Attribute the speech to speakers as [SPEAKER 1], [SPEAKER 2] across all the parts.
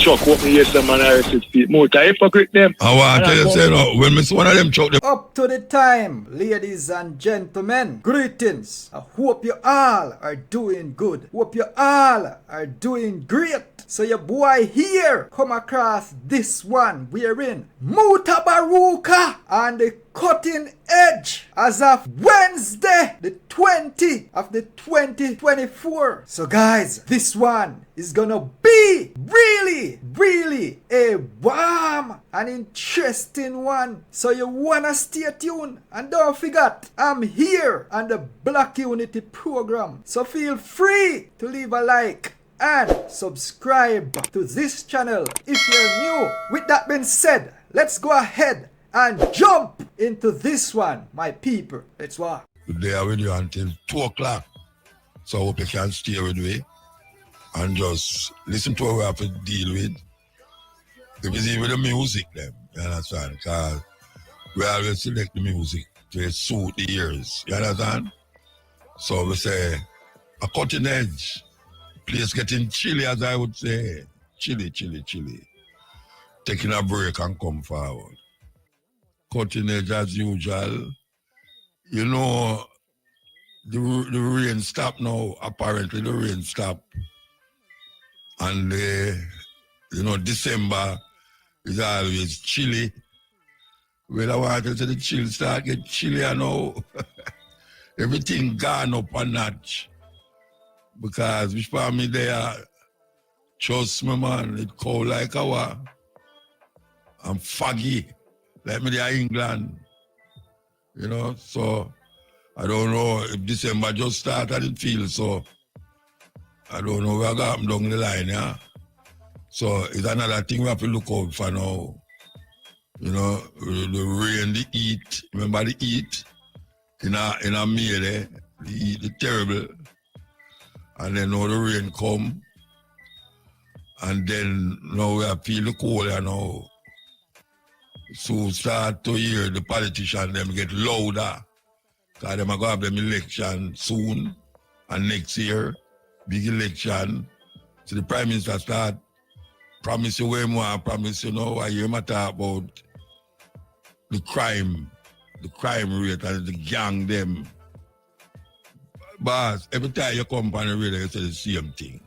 [SPEAKER 1] Chuck up me yes, man, I rest feet. More hypocrite them.
[SPEAKER 2] I want to tell you, say, no, when me see one of them chuck them.
[SPEAKER 3] Up to the time, ladies and gentlemen. Greetings. I hope you all are doing good. Hope you all are doing great. So your boy here come across this one. We're in Mutabaruka on the cutting edge as of Wednesday, the 20th of the 2024. So guys, this one is gonna be really a warm and interesting one. So you wanna stay tuned and don't forget, I'm here on the Black Unity program. So feel free to leave a like and subscribe to this channel if you're new. With that being said, let's go ahead and jump into this one, my people. Let's walk.
[SPEAKER 2] Today I with you until 2 o'clock. So I hope you can stay with me and just listen to what we have to deal with. If it's even the music, then, you understand? Because we always select the music to suit the ears, you understand? So we say, a cutting edge. Place getting chilly, as I would say. Chilly. Taking a break and come forward. Cutting edge as usual. You know, the rain stopped now. Apparently the rain stopped. And, December is always chilly. Well, I want to say the chill start get chillier now. Everything gone up a notch. Because which part me there, trust me man, it cold like our. I'm foggy, like me there in England. You know, so I don't know if December just started, it feels so. I don't know where I got down the line, yeah. So it's another thing we have to look out for now. You know, the rain, the heat. Remember the heat? In a May there, the heat is terrible. And then now the rain come. And then now we feel the cold now. So start to hear the politicians them get louder. Because them are going to have them election soon. And next year, big election. So the Prime Minister start promise you way more, promise you know, I hear me talk about the crime rate and the gang them. Boss, every time you come on the radio, you say the same thing.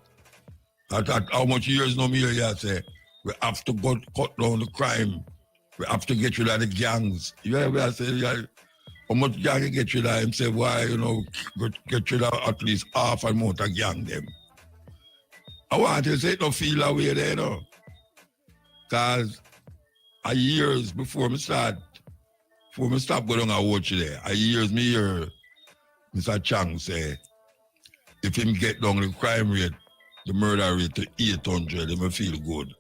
[SPEAKER 2] At how much years no me hear you say, we have to cut down the crime. We have to get rid of the gangs. You hear me I say, how much gang you get rid of him? Say, why, get rid of at least half amount of gang them. I want to say, don't feel away there, Because years before me stop going on watch there, years me hear Mr. Chang say, if him get down the crime rate, the murder rate to 800, he may feel good.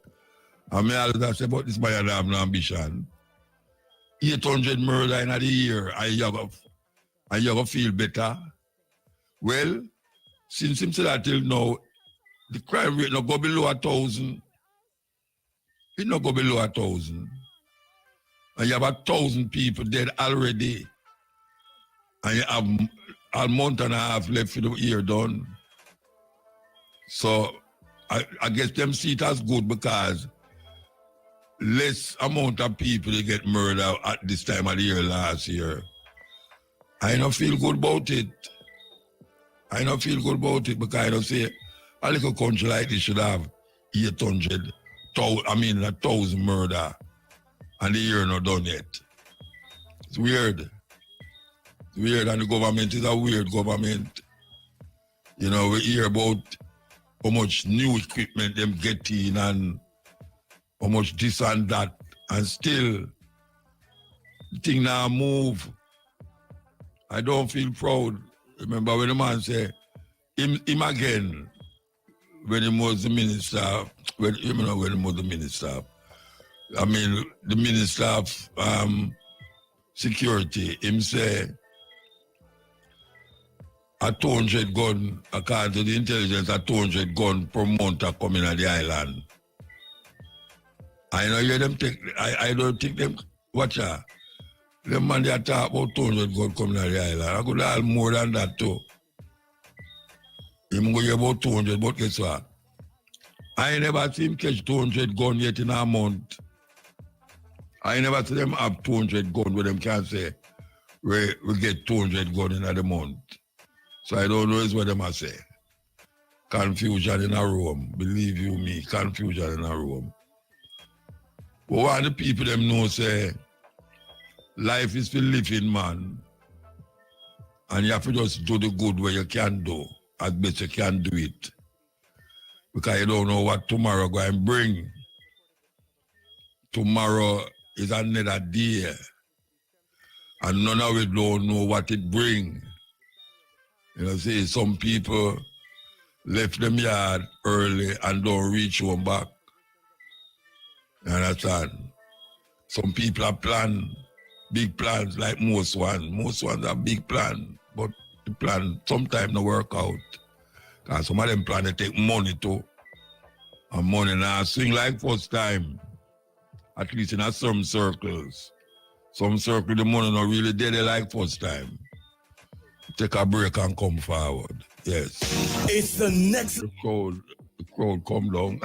[SPEAKER 2] And me always say, but this man have no ambition. 800 murder in a year, and you go feel better. Well, since him say that till now, the crime rate not go below 1,000. It not go below 1,000. And you have 1,000 people dead already. And you have a month and a half left for the year done. So I guess them see it as good because less amount of people they get murdered at this time of the year last year. I don't feel good about it. Because I don't say a little country like this should have 1,000 murder and the year not done yet. It's weird. And the government is a weird government. You know, we hear about how much new equipment them getting and how much this and that, and still the thing now move. I don't feel proud. Remember when the man said, him again, when he was the minister, I mean, the minister of security, him say, a 200 gun, according to the intelligence, a 200 gun per month are coming at the island. I know you them take, I don't think them, watch out. Them man they talk about 200 gun coming at the island. I could have more than that too. Him go about 200, but guess what? I never see him catch 200 gun yet in a month. I never see them have 200 gun where them can say, we get 200 gun in a month. So I don't know is what them I say. Confusion in a room. Believe you me, confusion in a room. But what the people them know say, life is for living, man. And you have to just do the good where you can do, as best you can do it. Because you don't know what tomorrow going to bring. Tomorrow is another day. And none of it don't know what it bring. You know, see, some people left them yard early and don't reach home back. You understand? Some people have planned big plans like most ones. Most ones have big plans, but the plan sometimes don't work out. Because some of them plan to take money too. And money now swing like first time. At least in some circles. Some circles the money not really dead like first time. Take a break and come forward. Yes.
[SPEAKER 4] It's the next.
[SPEAKER 2] The crowd come down.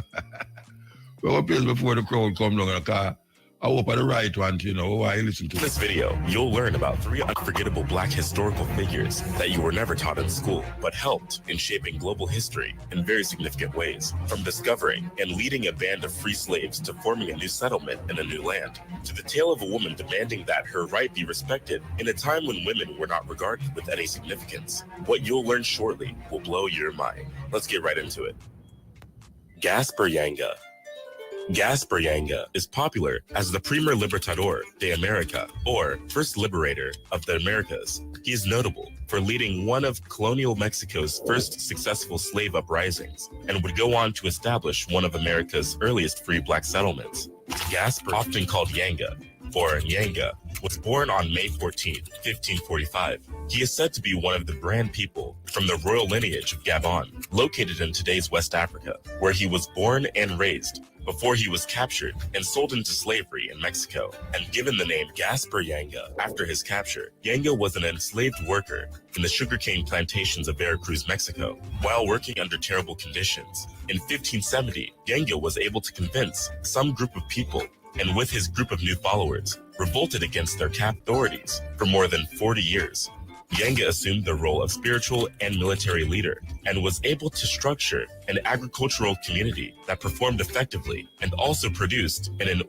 [SPEAKER 2] We were placed before the crowd come down. Because I hope I'm the right one, you know, I listen to
[SPEAKER 4] In this video, you'll learn about 3 unforgettable Black historical figures that you were never taught in school, but helped in shaping global history in very significant ways. From discovering and leading a band of free slaves to forming a new settlement in a new land, to the tale of a woman demanding that her right be respected in a time when women were not regarded with any significance. What you'll learn shortly will blow your mind. Let's get right into it. Gaspar Yanga. Gaspar Yanga is popular as the Primer Libertador de America, or First Liberator of the Americas. He is notable for leading one of colonial Mexico's first successful slave uprisings, and would go on to establish one of America's earliest free Black settlements. Gaspar, often called Yanga, or Yanga, was born on May 14, 1545. He is said to be one of the Brand people from the royal lineage of Gabon, located in today's West Africa, where he was born and raised before he was captured and sold into slavery in Mexico, and given the name Gaspar Yanga after his capture. Yanga was an enslaved worker in the sugarcane plantations of Veracruz, Mexico, while working under terrible conditions. In 1570, Yanga was able to convince some group of people, and with his group of new followers, revolted against their authorities for more than 40 years. Yanga assumed the role of spiritual and military leader and was able to structure an agricultural community that performed effectively and also produced an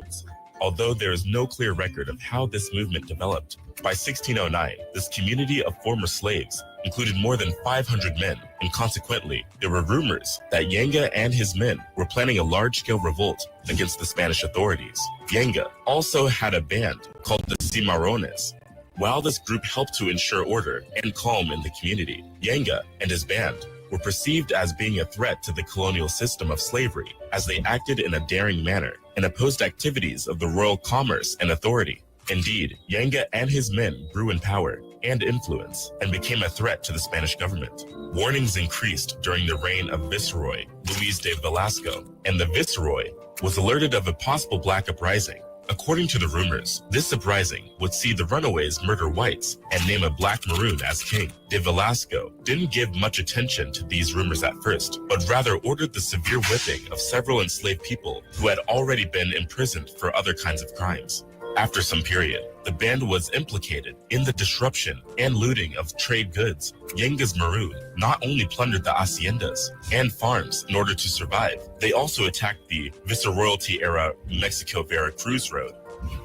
[SPEAKER 4] although there is no clear record of how this movement developed. By 1609, this community of former slaves included more than 500 men, and consequently, there were rumors that Yanga and his men were planning a large-scale revolt against the Spanish authorities. Yanga also had a band called the Cimarrones. While this group helped to ensure order and calm in the community, Yanga and his band were perceived as being a threat to the colonial system of slavery, as they acted in a daring manner and opposed activities of the royal commerce and authority. Indeed, Yanga and his men grew in power and influence and became a threat to the Spanish government. Warnings increased during the reign of Viceroy Luis de Velasco, and the Viceroy was alerted of a possible Black uprising. According to the rumors, this uprising would see the runaways murder whites and name a Black Maroon as king. De Velasco didn't give much attention to these rumors at first, but rather ordered the severe whipping of several enslaved people who had already been imprisoned for other kinds of crimes. After some period, the band was implicated in the disruption and looting of trade goods. Yanga's Maroon not only plundered the haciendas and farms in order to survive, they also attacked the Viceroyalty-era Mexico-Veracruz Road.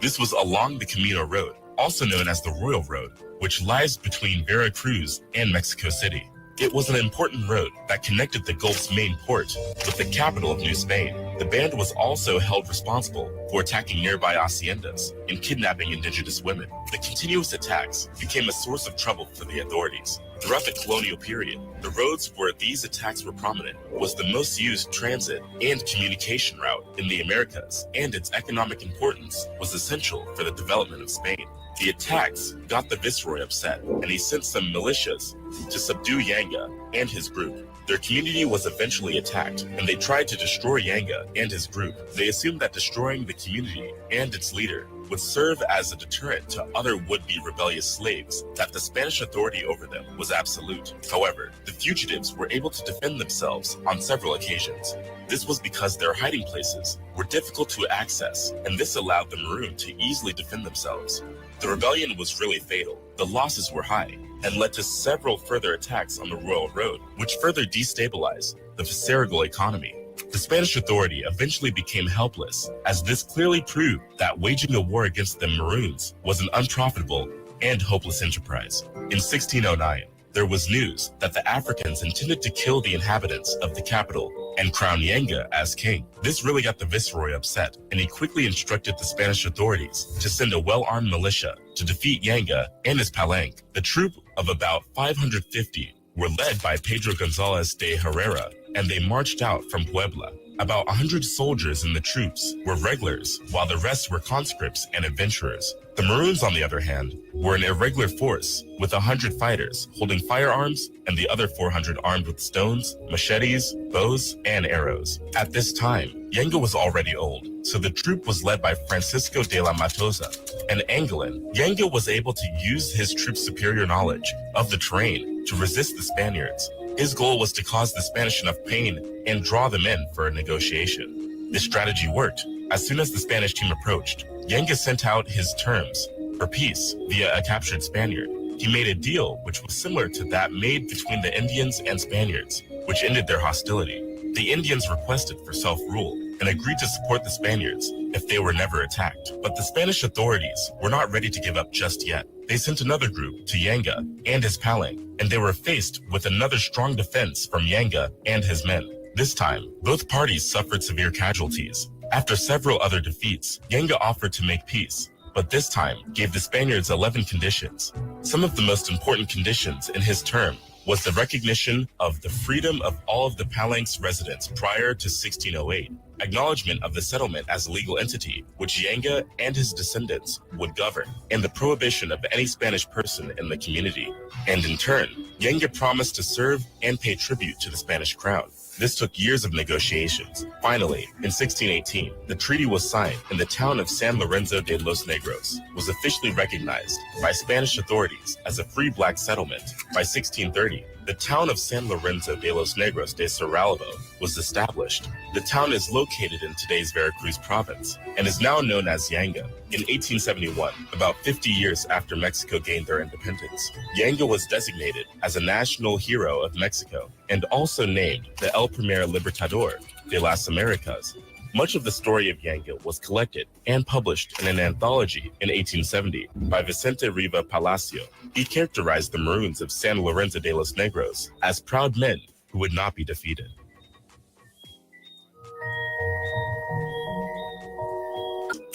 [SPEAKER 4] This was along the Camino Road, also known as the Royal Road, which lies between Veracruz and Mexico City. It was an important road that connected the Gulf's main port with the capital of New Spain. The band was also held responsible for attacking nearby haciendas and kidnapping indigenous women. The continuous attacks became a source of trouble for the authorities. Throughout the colonial period, the roads where these attacks were prominent was the most used transit and communication route in the Americas, and its economic importance was essential for the development of Spain. The attacks got the Viceroy upset, and he sent some militias to subdue Yanga and his group. Their community was eventually attacked, and they tried to destroy Yanga and his group. They assumed that destroying the community and its leader would serve as a deterrent to other would-be rebellious slaves that the Spanish authority over them was absolute. However, the fugitives were able to defend themselves on several occasions. This was because their hiding places were difficult to access, and this allowed the Maroon to easily defend themselves. The rebellion was really fatal. The losses were high and led to several further attacks on the Royal Road, which further destabilized the Viceregal economy. The Spanish authority eventually became helpless, as this clearly proved that waging a war against the Maroons was an unprofitable and hopeless enterprise. In 1609, there was news that the Africans intended to kill the inhabitants of the capital and crown Yanga as king. This really got the viceroy upset, and he quickly instructed the Spanish authorities to send a well-armed militia to defeat Yanga and his palanque. The troop of about 550 were led by Pedro González de Herrera, and they marched out from Puebla. About 100 soldiers in the troops were regulars, while the rest were conscripts and adventurers. The Maroons, on the other hand, were an irregular force with 100 fighters holding firearms and the other 400 armed with stones, machetes, bows, and arrows. At this time, Yanga was already old, so the troop was led by Francisco de la Matosa, an Angolan. Yanga was able to use his troop's superior knowledge of the terrain to resist the Spaniards. His goal was to cause the Spanish enough pain and draw them in for a negotiation. This strategy worked. As soon as the Spanish team approached, Yanga sent out his terms for peace via a captured Spaniard. He made a deal which was similar to that made between the Indians and Spaniards, which ended their hostility. The Indians requested for self-rule and agreed to support the Spaniards if they were never attacked. But the Spanish authorities were not ready to give up just yet. They sent another group to Yanga and his palanque, and they were faced with another strong defense from Yanga and his men. This time, both parties suffered severe casualties. After several other defeats, Yanga offered to make peace, but this time gave the Spaniards 11 conditions. Some of the most important conditions in his term was the recognition of the freedom of all of the palanque's residents prior to 1608, acknowledgement of the settlement as a legal entity, which Yanga and his descendants would govern, and the prohibition of any Spanish person in the community. And in turn, Yanga promised to serve and pay tribute to the Spanish crown. This took years of negotiations. Finally, in 1618, the treaty was signed and the town of San Lorenzo de los Negros was officially recognized by Spanish authorities as a free black settlement. By 1630, the town of San Lorenzo de los Negros de Saralvo was established. The town is located in today's Veracruz province and is now known as Yanga. In 1871, about 50 years after Mexico gained their independence, Yanga was designated as a national hero of Mexico and also named the El Primer Libertador de las Americas. Much of the story of Yanga was collected and published in an anthology in 1870 by Vicente Riva Palacio. He characterized the Maroons of San Lorenzo de los Negros as proud men who would not be defeated.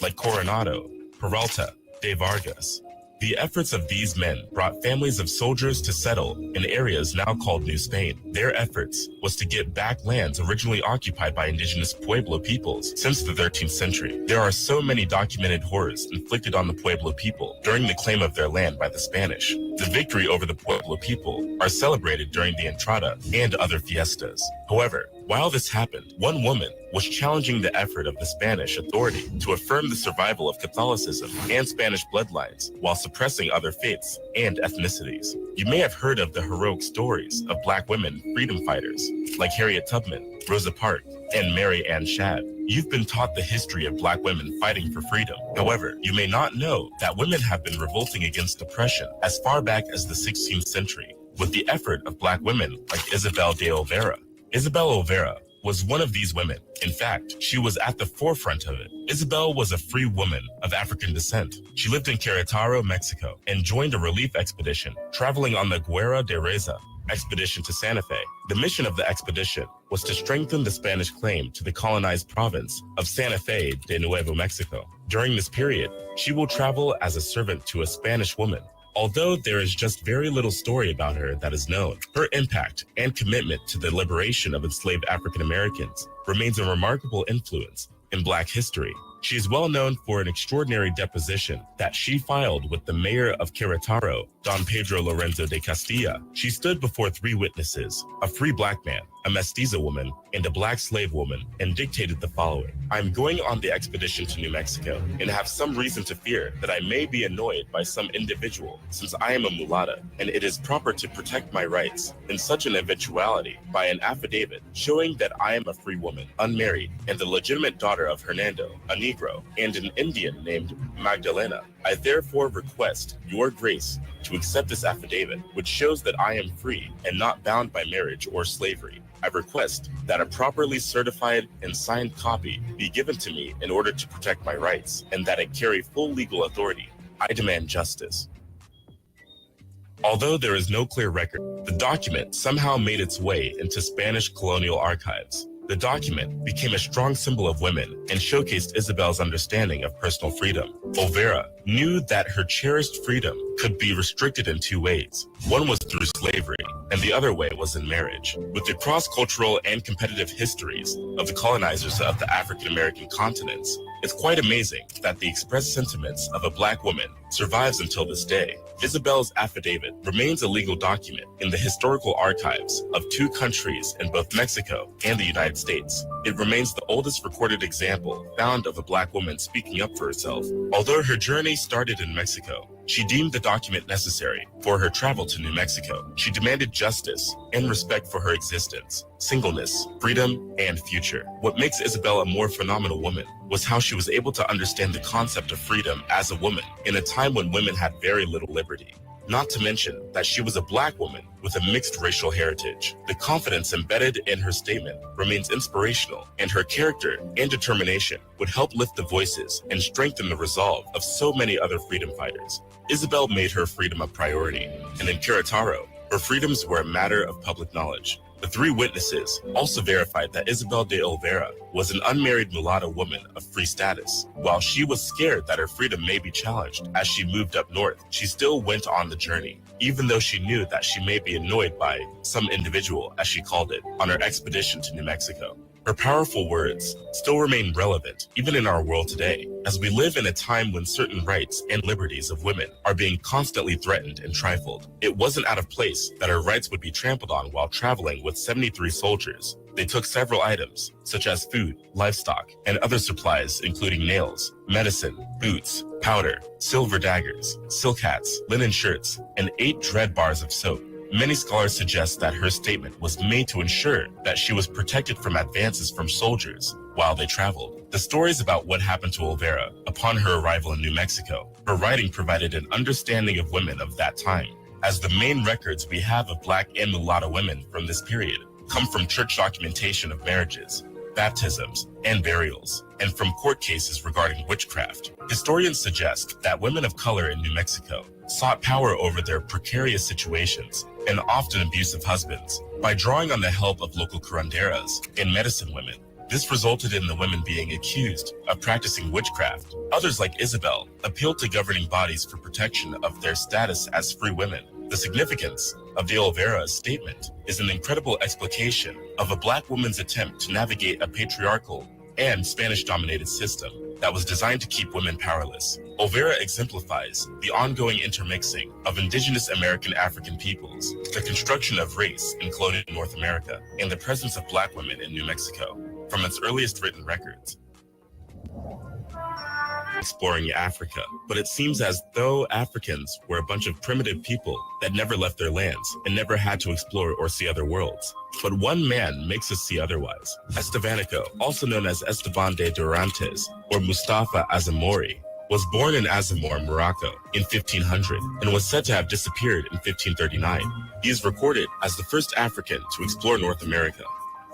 [SPEAKER 4] Like Coronado, Peralta, de Vargas, the efforts of these men brought families of soldiers to settle in areas now called New Spain. Their efforts was to get back lands originally occupied by indigenous Pueblo peoples since the 13th century. There are so many documented horrors inflicted on the Pueblo people during the claim of their land by the Spanish. The victory over the Pueblo people are celebrated during the Entrada and other fiestas. However, while this happened, one woman was challenging the effort of the Spanish authority to affirm the survival of Catholicism and Spanish bloodlines while suppressing other faiths and ethnicities. You may have heard of the heroic stories of Black women freedom fighters like Harriet Tubman, Rosa Parks, and Mary Ann Shadd. You've been taught the history of Black women fighting for freedom. However, you may not know that women have been revolting against oppression as far back as the 16th century with the effort of Black women like Isabelle de Olvera. Isabelle Olvera was one of these women. In fact, she was at the forefront of it. Isabelle was a free woman of African descent. She lived in Querétaro, Mexico, and joined a relief expedition traveling on the Guerra de Reza expedition to Santa Fe. The mission of the expedition was to strengthen the Spanish claim to the colonized province of Santa Fe de Nuevo Mexico. During this period, she will travel as a servant to a Spanish woman. Although there is just very little story about her that is known, her impact and commitment to the liberation of enslaved African Americans remains a remarkable influence in Black history. She is well known for an extraordinary deposition that she filed with the mayor of Querétaro, Don Pedro Lorenzo de Castilla. She stood before 3 witnesses, a free Black man, a mestiza woman, and a black slave woman, and dictated the following. I'm going on the expedition to New Mexico and have some reason to fear that I may be annoyed by some individual since I am a mulatta, and it is proper to protect my rights in such an eventuality by an affidavit showing that I am a free woman, unmarried, and the legitimate daughter of Hernando, a Negro, and an Indian named Magdalena. I therefore request your grace to accept this affidavit, which shows that I am free and not bound by marriage or slavery. I request that a properly certified and signed copy be given to me in order to protect my rights, and that it carry full legal authority. I demand justice. Although there is no clear record, the document somehow made its way into Spanish colonial archives. The document became a strong symbol of women and showcased Isabel's understanding of personal freedom. Olvera knew that her cherished freedom could be restricted in two ways. One was through slavery, and the other way was in marriage. With the cross-cultural and competitive histories of the colonizers of the African-American continents, it's quite amazing that the expressed sentiments of a black woman survives until this day. Isabel's affidavit remains a legal document in the historical archives of two countries in both Mexico and the United States. It remains the oldest recorded example found of a black woman speaking up for herself. Although her journey started in Mexico, she deemed the document necessary for her travel to New Mexico. She demanded justice and respect for her existence, singleness, freedom, and future. What makes Isabel a more phenomenal woman was how she was able to understand the concept of freedom as a woman in a time when women had very little liberty. Not to mention that she was a black woman with a mixed racial heritage. The confidence embedded in her statement remains inspirational, and her character and determination would help lift the voices and strengthen the resolve of so many other freedom fighters. Isabel made her freedom a priority, and in Querétaro, her freedoms were a matter of public knowledge. The three witnesses also verified that Isabelle de Olvera was an unmarried mulatto woman of free status. While she was scared that her freedom may be challenged as she moved up north, she still went on the journey, even though she knew that she may be annoyed by some individual, as she called it, on her expedition to New Mexico. Her powerful words still remain relevant even in our world today, as we live in a time when certain rights and liberties of women are being constantly threatened and trifled. It wasn't out of place that her rights would be trampled on while traveling with 73 soldiers. They took several items, such as food, livestock, and other supplies, including nails, medicine, boots, powder, silver daggers, silk hats, linen shirts, and 8 dread bars of soap. Many scholars suggest that her statement was made to ensure that she was protected from advances from soldiers while they traveled. The stories about what happened to Olvera upon her arrival in New Mexico, her writing provided an understanding of women of that time, as the main records we have of black and mulatto women from this period come from church documentation of marriages, baptisms, and burials, and from court cases regarding witchcraft. Historians suggest that women of color in New Mexico sought power over their precarious situations and often abusive husbands by drawing on the help of local curanderas and medicine women. This resulted in the women being accused of practicing witchcraft. Others, like Isabel, appealed to governing bodies for protection of their status as free women. The significance of de Olvera's statement is an incredible explication of a black woman's attempt to navigate a patriarchal and Spanish-dominated system that was designed to keep women powerless. Olvera exemplifies the ongoing intermixing of indigenous American African peoples, the construction of race in colonial North America, and the presence of black women in New Mexico from its earliest written records. Exploring Africa, but it seems as though Africans were a bunch of primitive people that never left their lands and never had to explore or see other worlds. But one man makes us see otherwise. Estevanico, also known as Esteban de Durantes or Mustafa Azamori, was born in Azamor, Morocco in 1500 and was said to have disappeared in 1539. He is recorded as the first African to explore North America.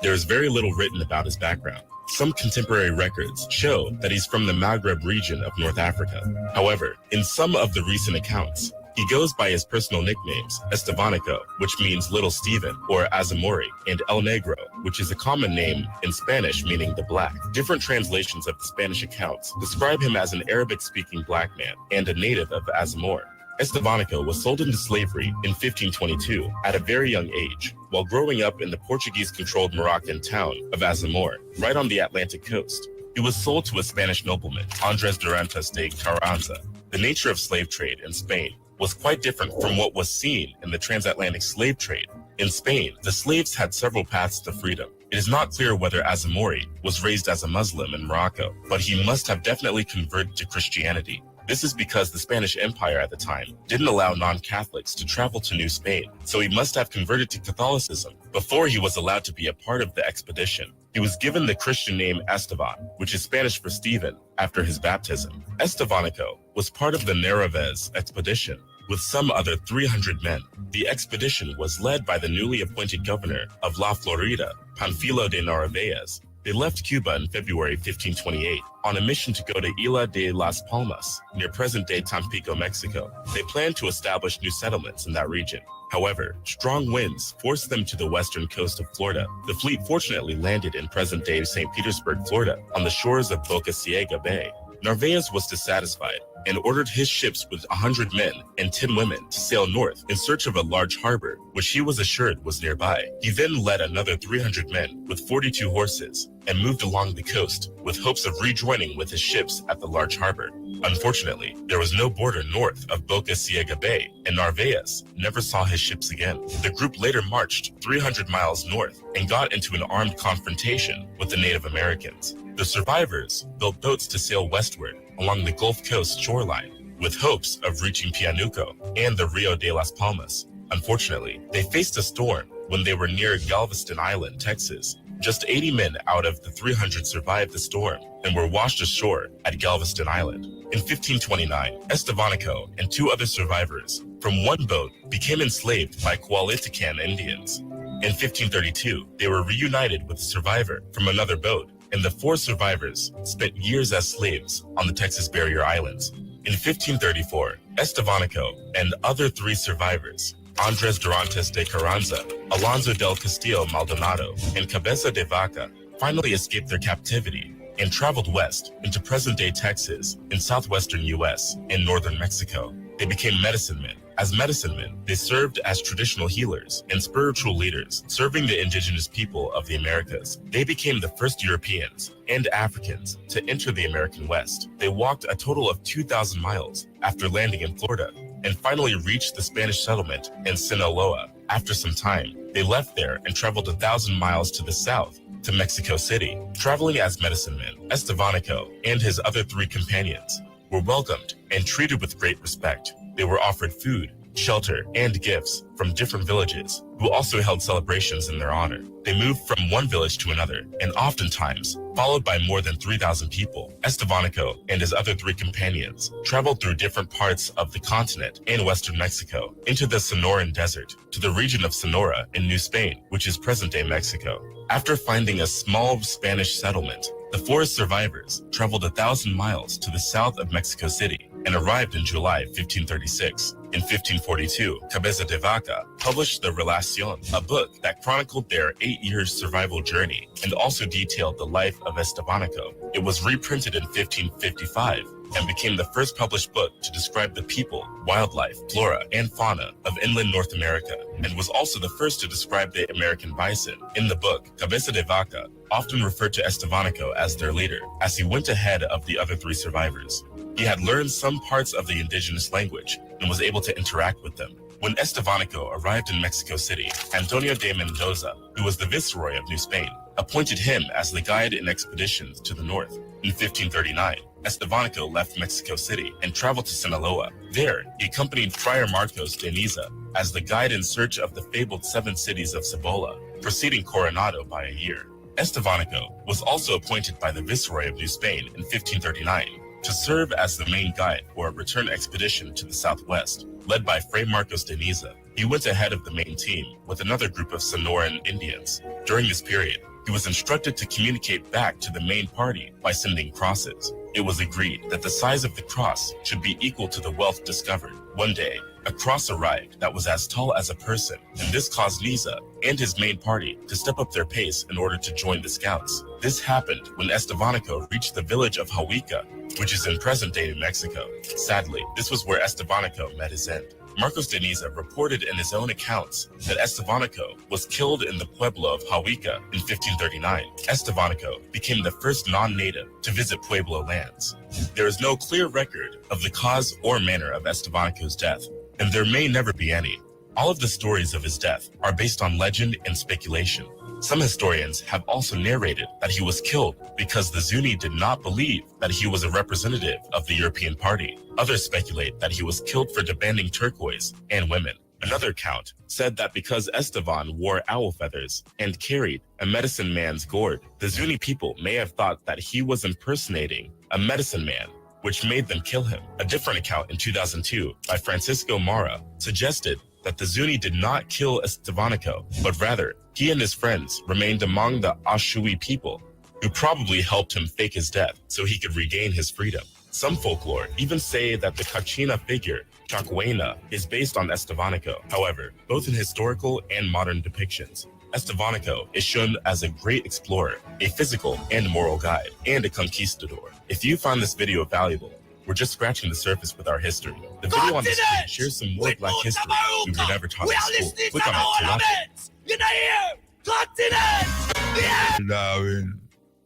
[SPEAKER 4] There is very little written about his background. Some contemporary records show that he's from the Maghreb region of North Africa. However, in some of the recent accounts, he goes by his personal nicknames, Estevanico, which means Little Stephen, or Azamori, and El Negro, which is a common name in Spanish meaning the black. Different translations of the Spanish accounts describe him as an Arabic-speaking black man and a native of Azamor. Estevanico was sold into slavery in 1522 at a very young age, while growing up in the Portuguese-controlled Moroccan town of Azamor, right on the Atlantic coast. He was sold to a Spanish nobleman, Andres Durantes de Carranza. The nature of slave trade in Spain was quite different from what was seen in the transatlantic slave trade In Spain, the slaves had several paths to freedom. It is not clear whether Azamori was raised as a Muslim in Morocco, but he must have definitely converted to Christianity. This is because the Spanish Empire at the time didn't allow non-Catholics to travel to New Spain, so he must have converted to Catholicism before he was allowed to be a part of the expedition. He was given the Christian name Esteban, which is Spanish for Stephen, after his baptism. Estevanico was part of the Narvaez expedition with some other 300 men. The expedition was led by the newly appointed governor of La Florida, Panfilo de Narvaez. They left Cuba in February 1528 on a mission to go to Isla de las Palmas, near present-day Tampico, Mexico. They planned to establish new settlements in that region. However, strong winds forced them to the western coast of Florida. The fleet fortunately landed in present-day St. Petersburg, Florida, on the shores of Boca Ciega Bay. Narvaez was dissatisfied and ordered his ships with 100 men and 10 women to sail north in search of a large harbor, which he was assured was nearby. He then led another 300 men with 42 horses and moved along the coast with hopes of rejoining with his ships at the large harbor. Unfortunately, there was no border north of Boca Ciega Bay, and Narvaez never saw his ships again. The group later marched 300 miles north and got into an armed confrontation with the Native Americans. The survivors built boats to sail westward along the Gulf Coast shoreline with hopes of reaching Pianuco and the Rio de las Palmas. Unfortunately, they faced a storm when they were near Galveston Island, Texas. Just 80 men out of the 300 survived the storm and were washed ashore at Galveston Island. In 1529, Estevanico and 2 other survivors from one boat became enslaved by Coalitican Indians. In 1532, they were reunited with a survivor from another boat, and the 4 survivors spent years as slaves on the Texas Barrier Islands. In 1534, Estevanico and other 3 survivors, Andres Durantes de Carranza, Alonso del Castillo Maldonado, and Cabeza de Vaca, finally escaped their captivity and traveled west into present-day Texas in southwestern U.S. and northern Mexico. They became medicine men. As medicine men, they served as traditional healers and spiritual leaders, serving the indigenous people of the Americas. They became the first Europeans and Africans to enter the American West. They walked a total of 2,000 miles after landing in Florida and finally reached the Spanish settlement in Sinaloa. After some time, they left there and traveled 1,000 miles to the south to Mexico City. Traveling as medicine men, Estevanico and his other 3 companions were welcomed and treated with great respect. They were offered food, shelter, and gifts from different villages, who also held celebrations in their honor. They moved from one village to another, and oftentimes followed by more than 3,000 people. Estevanico and his other 3 companions traveled through different parts of the continent and western Mexico, into the Sonoran Desert, to the region of Sonora in New Spain, which is present-day Mexico. After finding a small Spanish settlement, the 4 survivors traveled 1,000 miles to the south of Mexico City and arrived in July 1536. In 1542, Cabeza de Vaca published the Relacion, a book that chronicled their 8-year survival journey and also detailed the life of Estevanico. It was reprinted in 1555 and became the first published book to describe the people, wildlife, flora, and fauna of inland North America, and was also the first to describe the American bison. In the book, Cabeza de Vaca often referred to Estevanico as their leader, as he went ahead of the other 3 survivors. He had learned some parts of the indigenous language and was able to interact with them. When Estevanico arrived in Mexico City, Antonio de Mendoza, who was the viceroy of New Spain, appointed him as the guide in expeditions to the north. In 1539, Estevanico left Mexico City and traveled to Sinaloa. There, he accompanied Friar Marcos de Niza as the guide in search of the fabled 7 cities of Cibola, preceding Coronado by a year. Estevanico was also appointed by the viceroy of New Spain in 1539 to serve as the main guide for a return expedition to the southwest, led by Fray Marcos de Niza. He went ahead of the main team with another group of Sonoran Indians. During this period, he was instructed to communicate back to the main party by sending crosses. It was agreed that the size of the cross should be equal to the wealth discovered. One day, a cross arrived that was as tall as a person, and this caused Niza and his main party to step up their pace in order to join the scouts. This happened when Estevanico reached the village of Huahuica, which is in present-day New Mexico. Sadly, this was where Estevanico met his end. Marcos de Niza reported in his own accounts that Estevanico was killed in the pueblo of Huahuica in 1539. Estevanico became the first non-native to visit Pueblo lands. There is no clear record of the cause or manner of Estevanico's death, and there may never be any. All of the stories of his death are based on legend and speculation. Some historians have also narrated that he was killed because the Zuni did not believe that he was a representative of the European Party. Others speculate that he was killed for demanding turquoise and women. Another account said that because Estevan wore owl feathers and carried a medicine man's gourd, the Zuni people may have thought that he was impersonating a medicine man, which made them kill him. A different account in 2002 by Francisco Mara suggested that the Zuni did not kill Estevanico, but rather he and his friends remained among the Ashui people, who probably helped him fake his death so he could regain his freedom. Some folklore even say that the Kachina figure, Chakwena, is based on Estevanico. However, both in historical and modern depictions, Estevanico is shown as a great explorer, a physical and moral guide, and a conquistador. If you find this video valuable, we're just scratching the surface with our history. The video on the screen shares some more Black history we were never taught in school. Click on it to watch it.
[SPEAKER 5] Get here! Continent! Yeah!
[SPEAKER 2] Darwin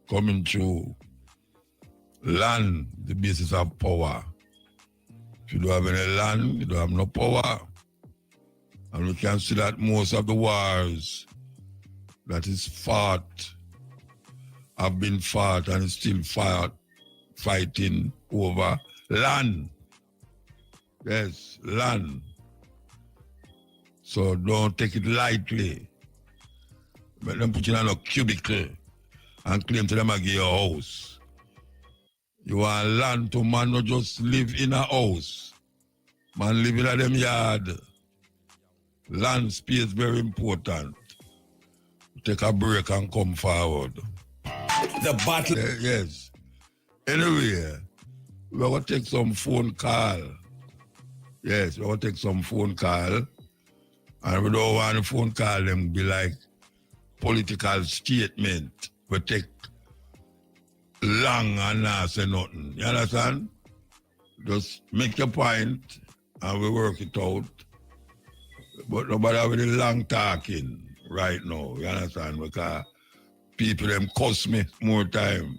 [SPEAKER 2] coming through land, the basis of power. If you don't have any land, you don't have no power. And we can see that most of the wars that is fought have been fought and is still fighting over land. Yes, land. So don't take it lightly. But them put you in a cubicle and claim to them I give you a house. You want land to man not just live in a house. Man live in a them yard. Land space very important. Take a break and come forward.
[SPEAKER 5] The battle.
[SPEAKER 2] Yes. Anyway, we're going to take some phone call. Yes, we're going to take some phone call. And we don't want the phone call them be like political statement. We take long and not say nothing. You understand? Just make your point and we work it out. But nobody with the long talking right now. You understand? Because people them cuss me more time.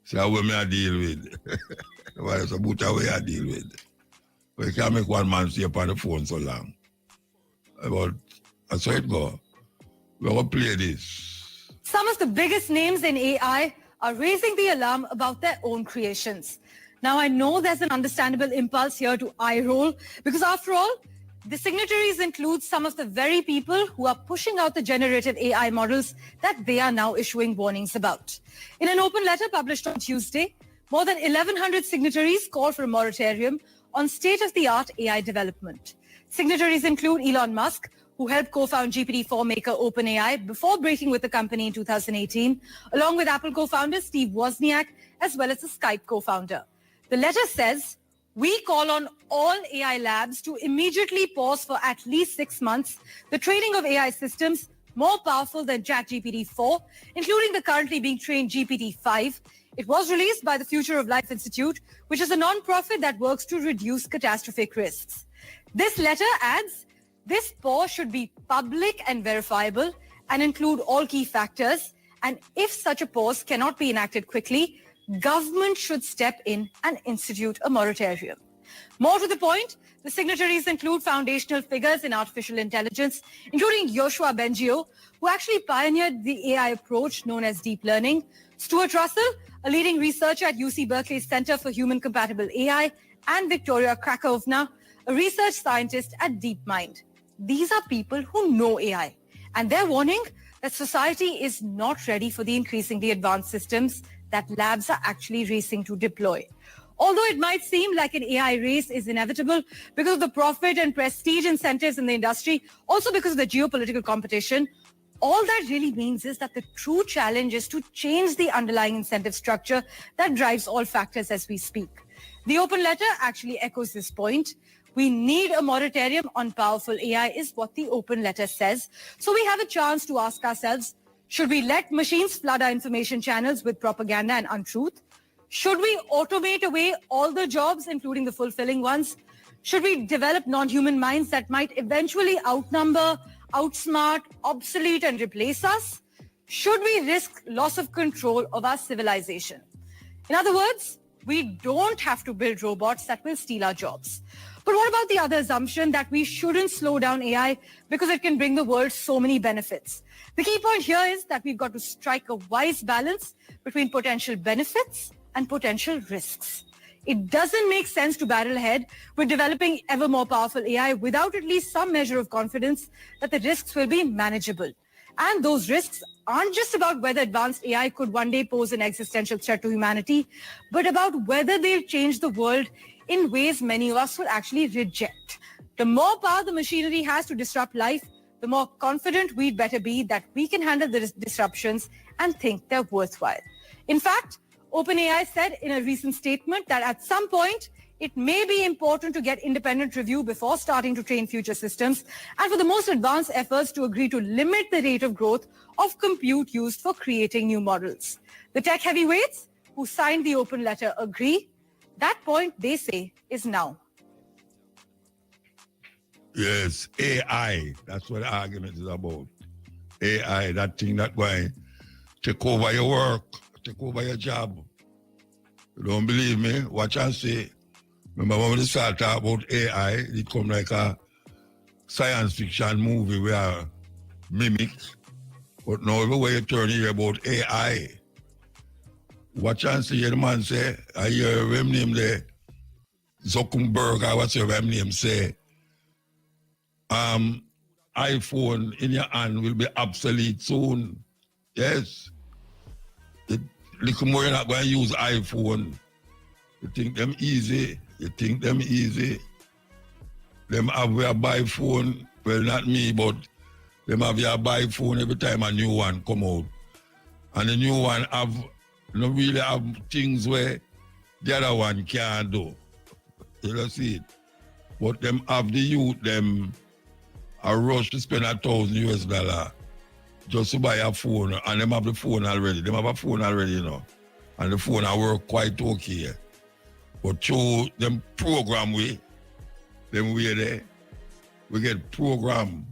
[SPEAKER 2] See how me I deal with. Well, it's about how I deal with. But you can't make one man stay upon the phone so long. But that's how it go. We're going to play this.
[SPEAKER 6] Some of the biggest names in AI are raising the alarm about their own creations. Now, I know there's an understandable impulse here to eye roll because after all, the signatories include some of the very people who are pushing out the generative AI models that they are now issuing warnings about. In an open letter published on Tuesday, more than 1,100 signatories call for a moratorium on state-of-the-art AI development. Signatories include Elon Musk, who helped co-found GPT-4 maker OpenAI before breaking with the company in 2018, along with Apple co-founder Steve Wozniak, as well as the Skype co-founder. The letter says, we call on all AI labs to immediately pause for at least 6 months the training of AI systems more powerful than ChatGPT-4, including the currently being trained GPT-5. It was released by the Future of Life Institute, which is a non-profit that works to reduce catastrophic risks. This letter adds, this pause should be public and verifiable and include all key factors. And if such a pause cannot be enacted quickly, government should step in and institute a moratorium. More to the point, the signatories include foundational figures in artificial intelligence, including Yoshua Bengio, who actually pioneered the AI approach known as deep learning, Stuart Russell, a leading researcher at UC Berkeley's Center for Human Compatible AI, and Victoria Krakovna, a research scientist at DeepMind. These are people who know AI, and they're warning that society is not ready for the increasingly advanced systems that labs are actually racing to deploy. Although it might seem like an AI race is inevitable because of the profit and prestige incentives in the industry, also because of the geopolitical competition, all that really means is that the true challenge is to change the underlying incentive structure that drives all factors as we speak. The open letter actually echoes this point. We need a moratorium on powerful AI is what the open letter says. So we have a chance to ask ourselves, should we let machines flood our information channels with propaganda and untruth? Should we automate away all the jobs, including the fulfilling ones? Should we develop non-human minds that might eventually outnumber, outsmart, obsolete, and replace us? Should we risk loss of control of our civilization? In other words, we don't have to build robots that will steal our jobs. But what about the other assumption that we shouldn't slow down AI because it can bring the world so many benefits? The key point here is that we've got to strike a wise balance between potential benefits and potential risks. It doesn't make sense to barrel ahead with developing ever more powerful AI without at least some measure of confidence that the risks will be manageable. And those risks aren't just about whether advanced AI could one day pose an existential threat to humanity, but about whether they'll change the world in ways many of us will actually reject. The more power the machinery has to disrupt life, the more confident we'd better be that we can handle the disruptions and think they're worthwhile. In fact, OpenAI said in a recent statement that at some point, it may be important to get independent review before starting to train future systems, and for the most advanced efforts to agree to limit the rate of growth of compute used for creating new models. The tech heavyweights who signed the open letter agree. That point, they say, is now.
[SPEAKER 2] Yes, AI. That's what the argument is about. AI, that thing that going take over your work, take over your job. You don't believe me? Watch and see. Remember when we started talking about AI, it come like a science fiction movie where mimic. But now everywhere you turn, you hear about AI. Watch and see, the man say, I hear him name there, Zuckerberg or whatever him name say, iPhone in your hand will be obsolete soon. Yes. Little more you're not going to use iPhone. You think them easy. You think them easy. Them have their buy phone. Well, not me, but them have their buy phone every time a new one come out. And the new one don't really have things where the other one can't do. You know, see it. But them have the youth, them a rush to spend $1,000 just to buy a phone, and them have the phone already. Them have a phone already, you know. And the phone I work quite okay. But through them program them way there, we get program.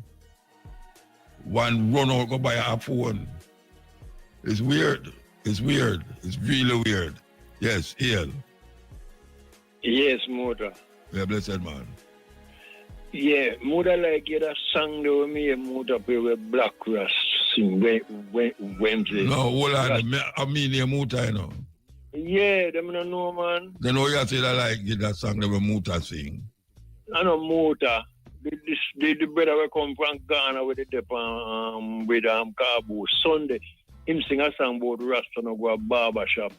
[SPEAKER 2] One run out, go buy a phone. It's weird. It's weird. It's really weird. Yes, Ian.
[SPEAKER 1] Yes, Mother.
[SPEAKER 2] Yeah, blessed man.
[SPEAKER 1] Yeah, Mother like get a song though me Mother play with Black Rust sing Wednesday.
[SPEAKER 2] No, hold on. I mean your Muta, you know.
[SPEAKER 1] Yeah, them don't know, man.
[SPEAKER 2] They know you say that like get that song that Muta sing.
[SPEAKER 1] I know Mota. The brother will come from Ghana with the dip with Kabu. Sunday, him sing a song about Rasta no go a barber shop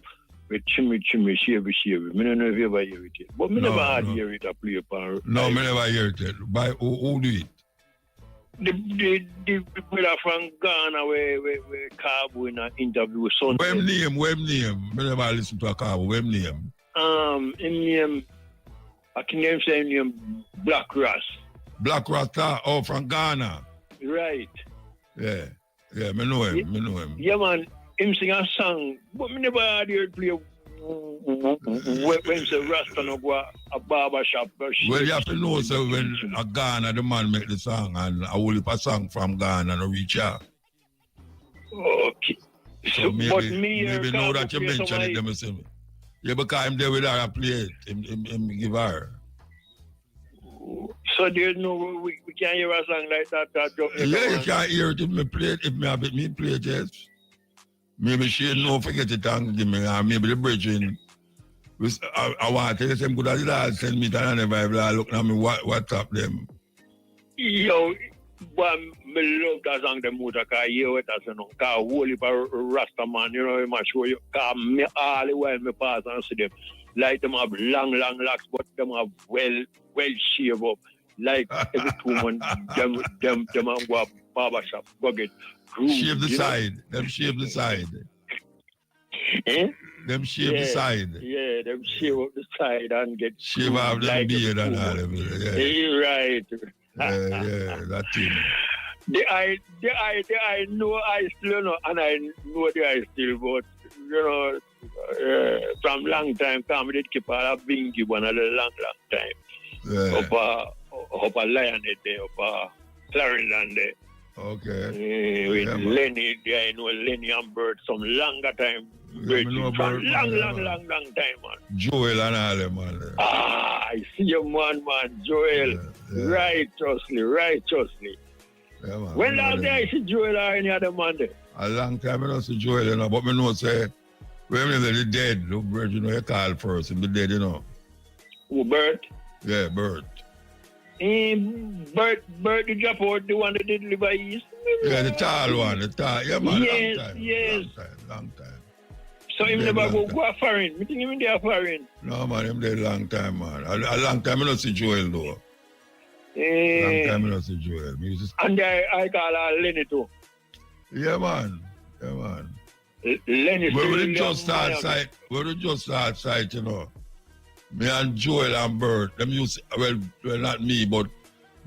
[SPEAKER 1] with chimmy, shavy. I don't know if you ever hear it. But me never had hear it a play upon.
[SPEAKER 2] No, me never hear it. By who do it?
[SPEAKER 1] The brother from Ghana where Kabu in an interview Sunday.
[SPEAKER 2] Where name? Me never listen to a Kabu. Where name?
[SPEAKER 1] In name, I can name say name Black Rust.
[SPEAKER 2] Black Rasta, from Ghana.
[SPEAKER 1] Right.
[SPEAKER 2] Yeah, me know him.
[SPEAKER 1] Yeah, man, him sing a song, but me never had heard play when say Rasta no go a barber shop.
[SPEAKER 2] Well, you have to know, so when a Ghana, the man make the song, and a whole heap of song from Ghana no reach out.
[SPEAKER 1] Okay.
[SPEAKER 2] So maybe now that you mention it, them say, yeah, because I'm there with her, I play it, him give her.
[SPEAKER 1] So there's no we can't hear a song like that.
[SPEAKER 2] Yeah, you can't hear it if me play it. If me have it, me play it, yes. Maybe she no forget it and give me, maybe the bridging. I want to tell you some good as that. Send me to the Bible. Look at me, WhatsApp them.
[SPEAKER 1] Yo, but me love that song, the Muta, because I hear it as a no. Because whole heap of Rasta man, you know, I must show you. Because me all the while me pass and see them. Like them have long locks, but them have well shaved up. Like every 2 months, them have go barber shop, go get groomed.
[SPEAKER 2] Shave the side. Them shave the side.
[SPEAKER 1] Eh?
[SPEAKER 2] Them shave the side.
[SPEAKER 1] Yeah, them shave up the side and get
[SPEAKER 2] shave off them beard and all them.
[SPEAKER 1] Yeah. Right.
[SPEAKER 2] Yeah, that thing.
[SPEAKER 1] The eye know I still know, and I know the eye still, but you know, from long time, come did keep a bingy one a long time.
[SPEAKER 2] Yeah.
[SPEAKER 1] Up a lion there, up a Clarendon there.
[SPEAKER 2] Okay.
[SPEAKER 1] With Lenny, I know Lenny and Bert some longer time. Greetings from
[SPEAKER 2] Bert,
[SPEAKER 1] long
[SPEAKER 2] man.
[SPEAKER 1] time, man.
[SPEAKER 2] Joel and all them, man.
[SPEAKER 1] I see you, man, Joel.
[SPEAKER 2] Yeah.
[SPEAKER 1] Righteously.
[SPEAKER 2] Yeah, man.
[SPEAKER 1] When last day I see Joel or any other man there?
[SPEAKER 2] A long time I don't see Joel, you know, but me know say when they dead, look, Bert, you know, you call first, and be dead, you know.
[SPEAKER 1] Who, Bert?
[SPEAKER 2] Yeah, Bert.
[SPEAKER 1] Bert the drop out, the one that did live by East.
[SPEAKER 2] Yeah, the tall one, yeah, man,
[SPEAKER 1] Yes.
[SPEAKER 2] Long time.
[SPEAKER 1] So him never go a foreign. Me think him there foreign.
[SPEAKER 2] No, man, him dead long time, man. A long time I don't see Joel, though.
[SPEAKER 1] Eh,
[SPEAKER 2] Long time I don't see Joel.
[SPEAKER 1] and I call her Lenny too.
[SPEAKER 2] Yeah, man.
[SPEAKER 1] Lenny
[SPEAKER 2] We
[SPEAKER 1] still
[SPEAKER 2] will just
[SPEAKER 1] young,
[SPEAKER 2] start sight, you know. Me and Joel and Bert, them used, well, not me, but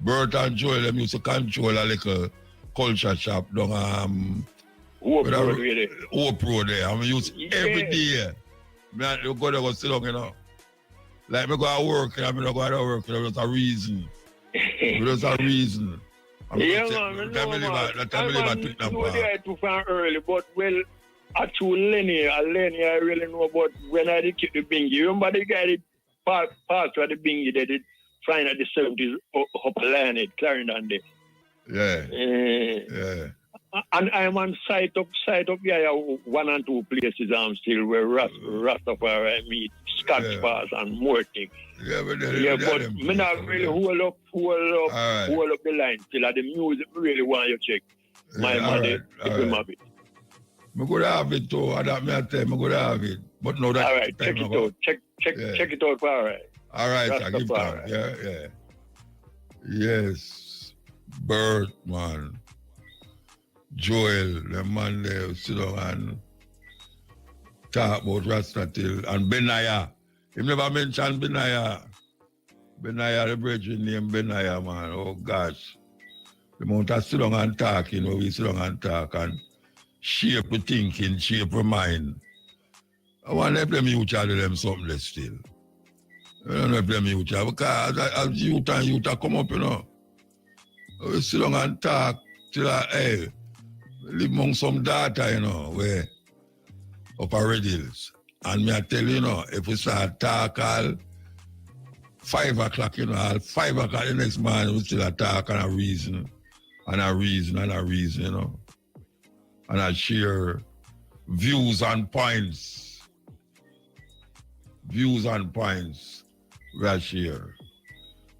[SPEAKER 2] Bert and Joel, them used to control a little culture shop down
[SPEAKER 1] Hope Road, really.
[SPEAKER 2] Hope Road there. I mean, use every day. Me and you go there, go sit down, you know. Like me go to work, and I mean, I go to work, there's a reason. There's a reason.
[SPEAKER 1] Yeah, man,
[SPEAKER 2] That me live at Twickenham
[SPEAKER 1] no,
[SPEAKER 2] Park.
[SPEAKER 1] they are too far early, but well, actually Lenny, I really know about when I did keep the bingy. You remember the guy that passed with the bingy that did flying at the 70s up line at Clarendon there.
[SPEAKER 2] Yeah.
[SPEAKER 1] And I'm on site up, yeah, one and two places I'm still where Rastafari meet, Scotch Pass and more things.
[SPEAKER 2] Yeah, but
[SPEAKER 1] me not really hold up the line till the music really want you check. My money, have it.
[SPEAKER 2] I could have it too. I don't mean to tell you, I could have it. But no, that
[SPEAKER 1] all right, check it out. Check it out, all right.
[SPEAKER 2] All right, I give time. Yeah. Yes. Bert, man. Joel, the man there sit down and talk about Rasta till and Benaya. He never mentioned Benaya. Benaya, the brethren named Benaya, man. Oh gosh. The amount of sit down and talk, you know, we sit down and talk and shape the thinking, shape the mind. I want to help them youth to do them something less still. I don't know if them youth because as youth come up, you know. We sit down and talk till hey, live among some data, you know, where up a Red Hills. And me I tell you, if we start talk all 5 o'clock, you know, all 5 o'clock the next morning, we still talk and a reason, you know. And I share views and points. We I share.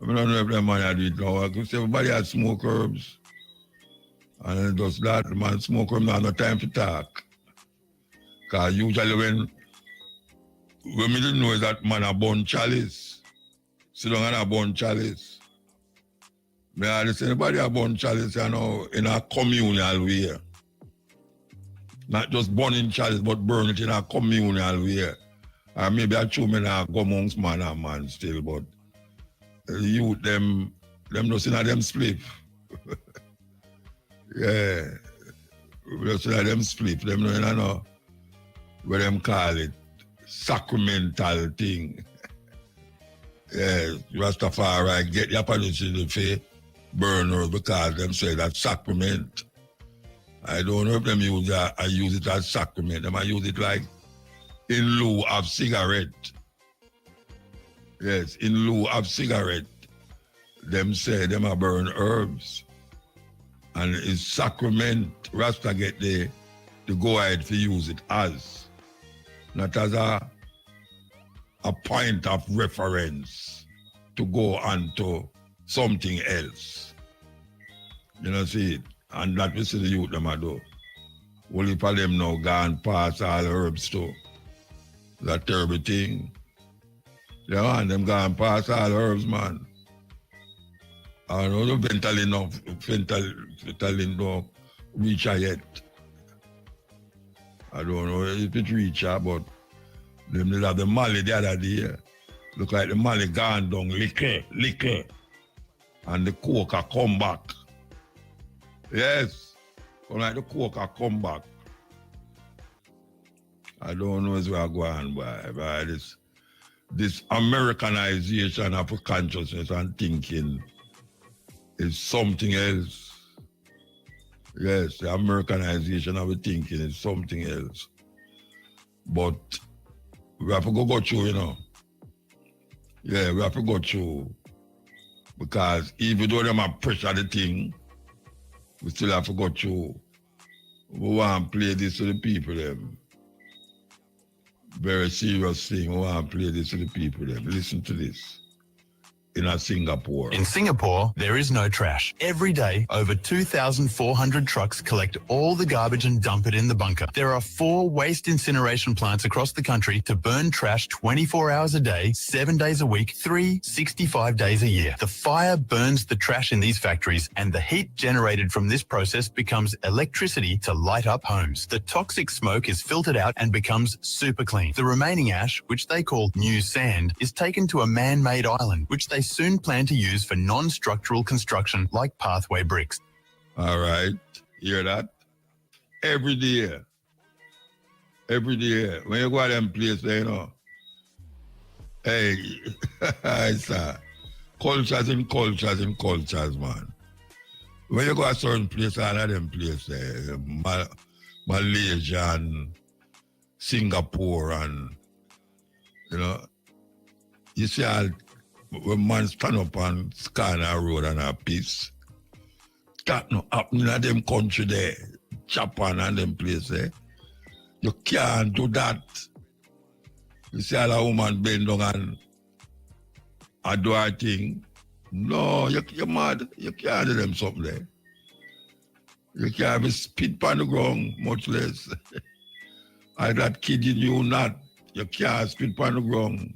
[SPEAKER 2] I don't know if that man I do it now. Because everybody has smoke herbs. And just that, the man smoke herbs, not no time to talk. Because usually when we didn't know that man a burn chalice. Sit down and a burn chalice. Me I say anybody a burn chalice, you know, in a communal way. Not just burning chalice, but burn it in a communal way. Or maybe I true me now go amongst man and man still, but the youth, them just in a them split. Yeah. Just in a them split. Them no in a no, what them call it, sacramental thing. Yeah, Rastafari get your permission to say burn her because them say that's sacrament. I don't know if them use that, I use it as sacrament. Them I use it like in lieu of cigarette. Yes, in lieu of cigarette. Them say them a burn herbs. And it's sacrament. Rasta get the go ahead to use it as. Not as a point of reference to go on to something else. You know, see it? And that we see the youth them a do. Only for them now gone past all herbs too. That terrible thing. Yeah, man, them gone past all herbs, man. I don't know fentanyl don't reach her yet. I don't know if it reach her, but them did have the Mali the other day. Look like the Mali gone down, liquor. And the coca come back. Yes. Like the coca come back. I don't know where I go on by this Americanization of consciousness and thinking is something else. Yes, the Americanization of thinking is something else. But we have to go through, you know. Yeah, we have to go through. Because even though them have pressure the thing, we still have to go through. We want to play this to the people, them. Very serious thing. We want to play this to the people, them. Listen to this. In Singapore.
[SPEAKER 7] In Singapore, there is no trash. Every day, over 2,400 trucks collect all the garbage and dump it in the bunker. There are 4 waste incineration plants across the country to burn trash 24 hours a day, 7 days a week, 365 days a year. The fire burns the trash in these factories, and the heat generated from this process becomes electricity to light up homes. The toxic smoke is filtered out and becomes super clean. The remaining ash, which they call new sand, is taken to a man-made island, which they soon plan to use for non-structural construction like pathway bricks.
[SPEAKER 2] All right. Hear that? Every day. When you go to them places, you know, hey, it's cultures, man. When you go to certain places, all of them places, Malaysia and Singapore and, you know, you see all when man stand up on Scanner Road and a piece, that no happen in them country there, Japan and them place there. You can't do that. You see all a woman bend down and do her thing. No, you're mad. You can't do them something there. You can't be spit on the ground, much less. I'm not kidding you not. You can't spit on the ground.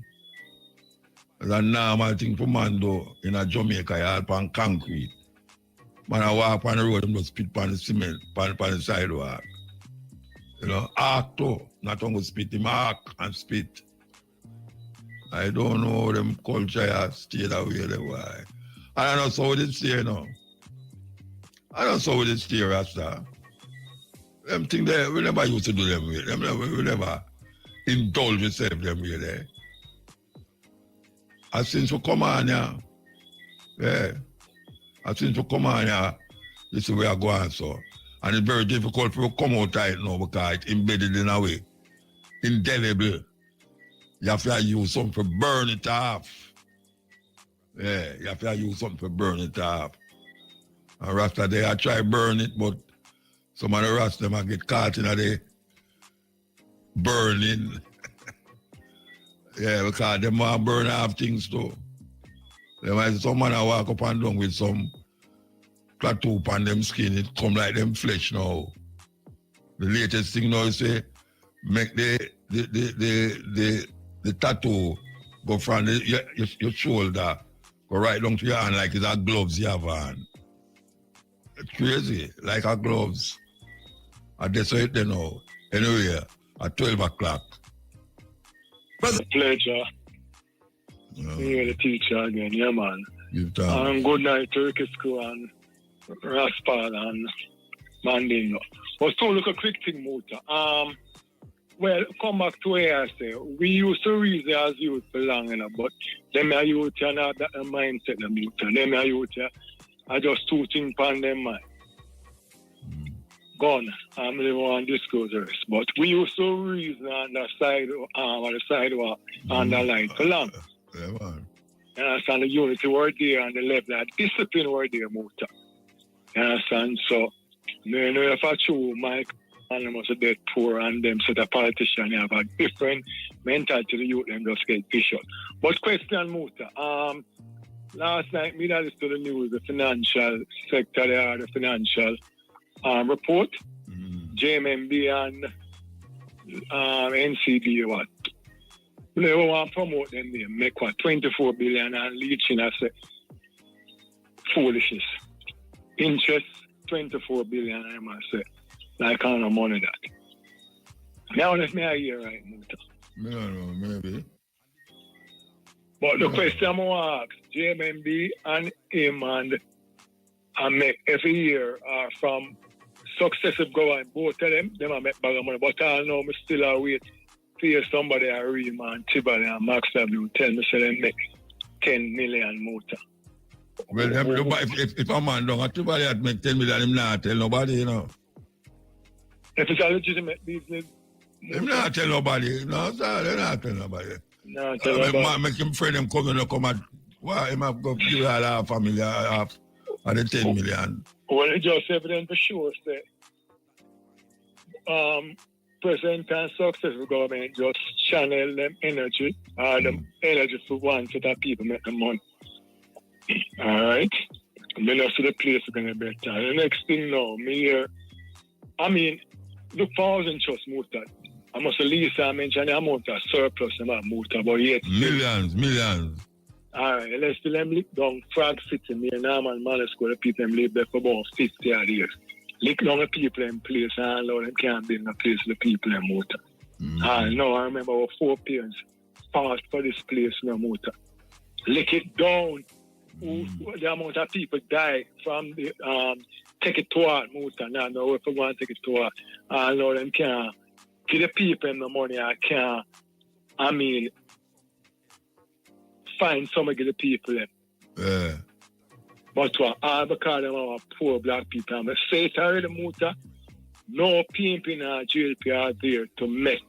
[SPEAKER 2] It's a normal thing for man do in a Jamaica, you have on concrete. Man, I walk on the road, them just spit on the cement, on the sidewalk. You know, arc too. Not only spit, him arc and spit. I don't know how them culture have stayed away the way. I don't know so they stay now. I don't know how they stay, Rasta. Them thing there, we never used to do them way. We never indulge yourself them way there. And since we come on here, this is where I go on, so. And it's very difficult for you to come out right now because it's embedded in a way. Indelible. You have to use something to burn it off. Yeah, you have to use something to burn it off. And Rasta, they try burn it, but some of the Rasta them get caught in the burning. Yeah, because they want to burn off things too. They might some man walk up and down with some tattoo on them skin, it come like them flesh now. The latest thing now is say, make the tattoo go from your shoulder, go right down to your hand like it's a gloves you have on. It's crazy, like a gloves. And that's what they know. Anyway, at 12 o'clock.
[SPEAKER 1] It's a pleasure. You're the teacher again, yeah, man. Good night, Turkey School and Raspal and Mandingo. But so look a quick thing, Muta. Well, come back to where I say, we used to reason as youth for long enough, but them are youth are not that mindset them youth. Them are youth are just two things upon them mind. Gone. I'm living on discourse, but we used to reason on the sidewalk on the line for long.
[SPEAKER 2] Yeah, man.
[SPEAKER 1] You understand? The unity were there and the level of discipline were there, Muta. You understand? So, you know, if I choose Mike and them was a dead poor and them set a politician, you have a different mentality to the youth and just get visual. But question, Muta. Last night, me that listened to the news, the financial sector there, the financial report, JMMB and NCD, what? They want to promote them, they make what, 24 billion and leaching as a foolishness. Interest, 24 billion, I must say. Like kind of money that. Now let me hear right, Muta.
[SPEAKER 2] I don't know, maybe.
[SPEAKER 1] But the question I'm going to ask, JMMB and him and make every year are from successive government, both of them are make bag of money. But I know I still wait to hear somebody a real man, Tibali and Max W tell me so they make 10 million Muta.
[SPEAKER 2] Well, if a man don't have Tibali make 10 million, him not tell nobody, you know.
[SPEAKER 1] If it's a legitimate business,
[SPEAKER 2] I'm not tell nobody. No, sir, they're not tell nobody.
[SPEAKER 1] No, tell nobody.
[SPEAKER 2] Make him friend him come and come at why him have got give all our family half of the 10 million.
[SPEAKER 1] Well, it's just evident for sure, say. Present and successful government just channel them energy, them energy for one set of people make the money. Alright? And then also the place is gonna be better. The next thing now, look for housing trust Muta. I must at least mention the amount of surplus about Muta, but yet
[SPEAKER 2] Millions.
[SPEAKER 1] Alright, let's still them lick down Frog City, me and Norman Manor School, the people them live there for about 50 odd years. Lick down the people in place and allow them can't build a place for the people in Muta. I remember our 4 parents fought for this place in Muta. Lick it down. The amount of people die from the take it to heart Muta. Now if we want to take it to heart, I know them can't give the people the money. I can't find some of the people them.
[SPEAKER 2] Yeah.
[SPEAKER 1] But all because them are poor black people. I'm say it already Muta. No pimping or JLP are there to make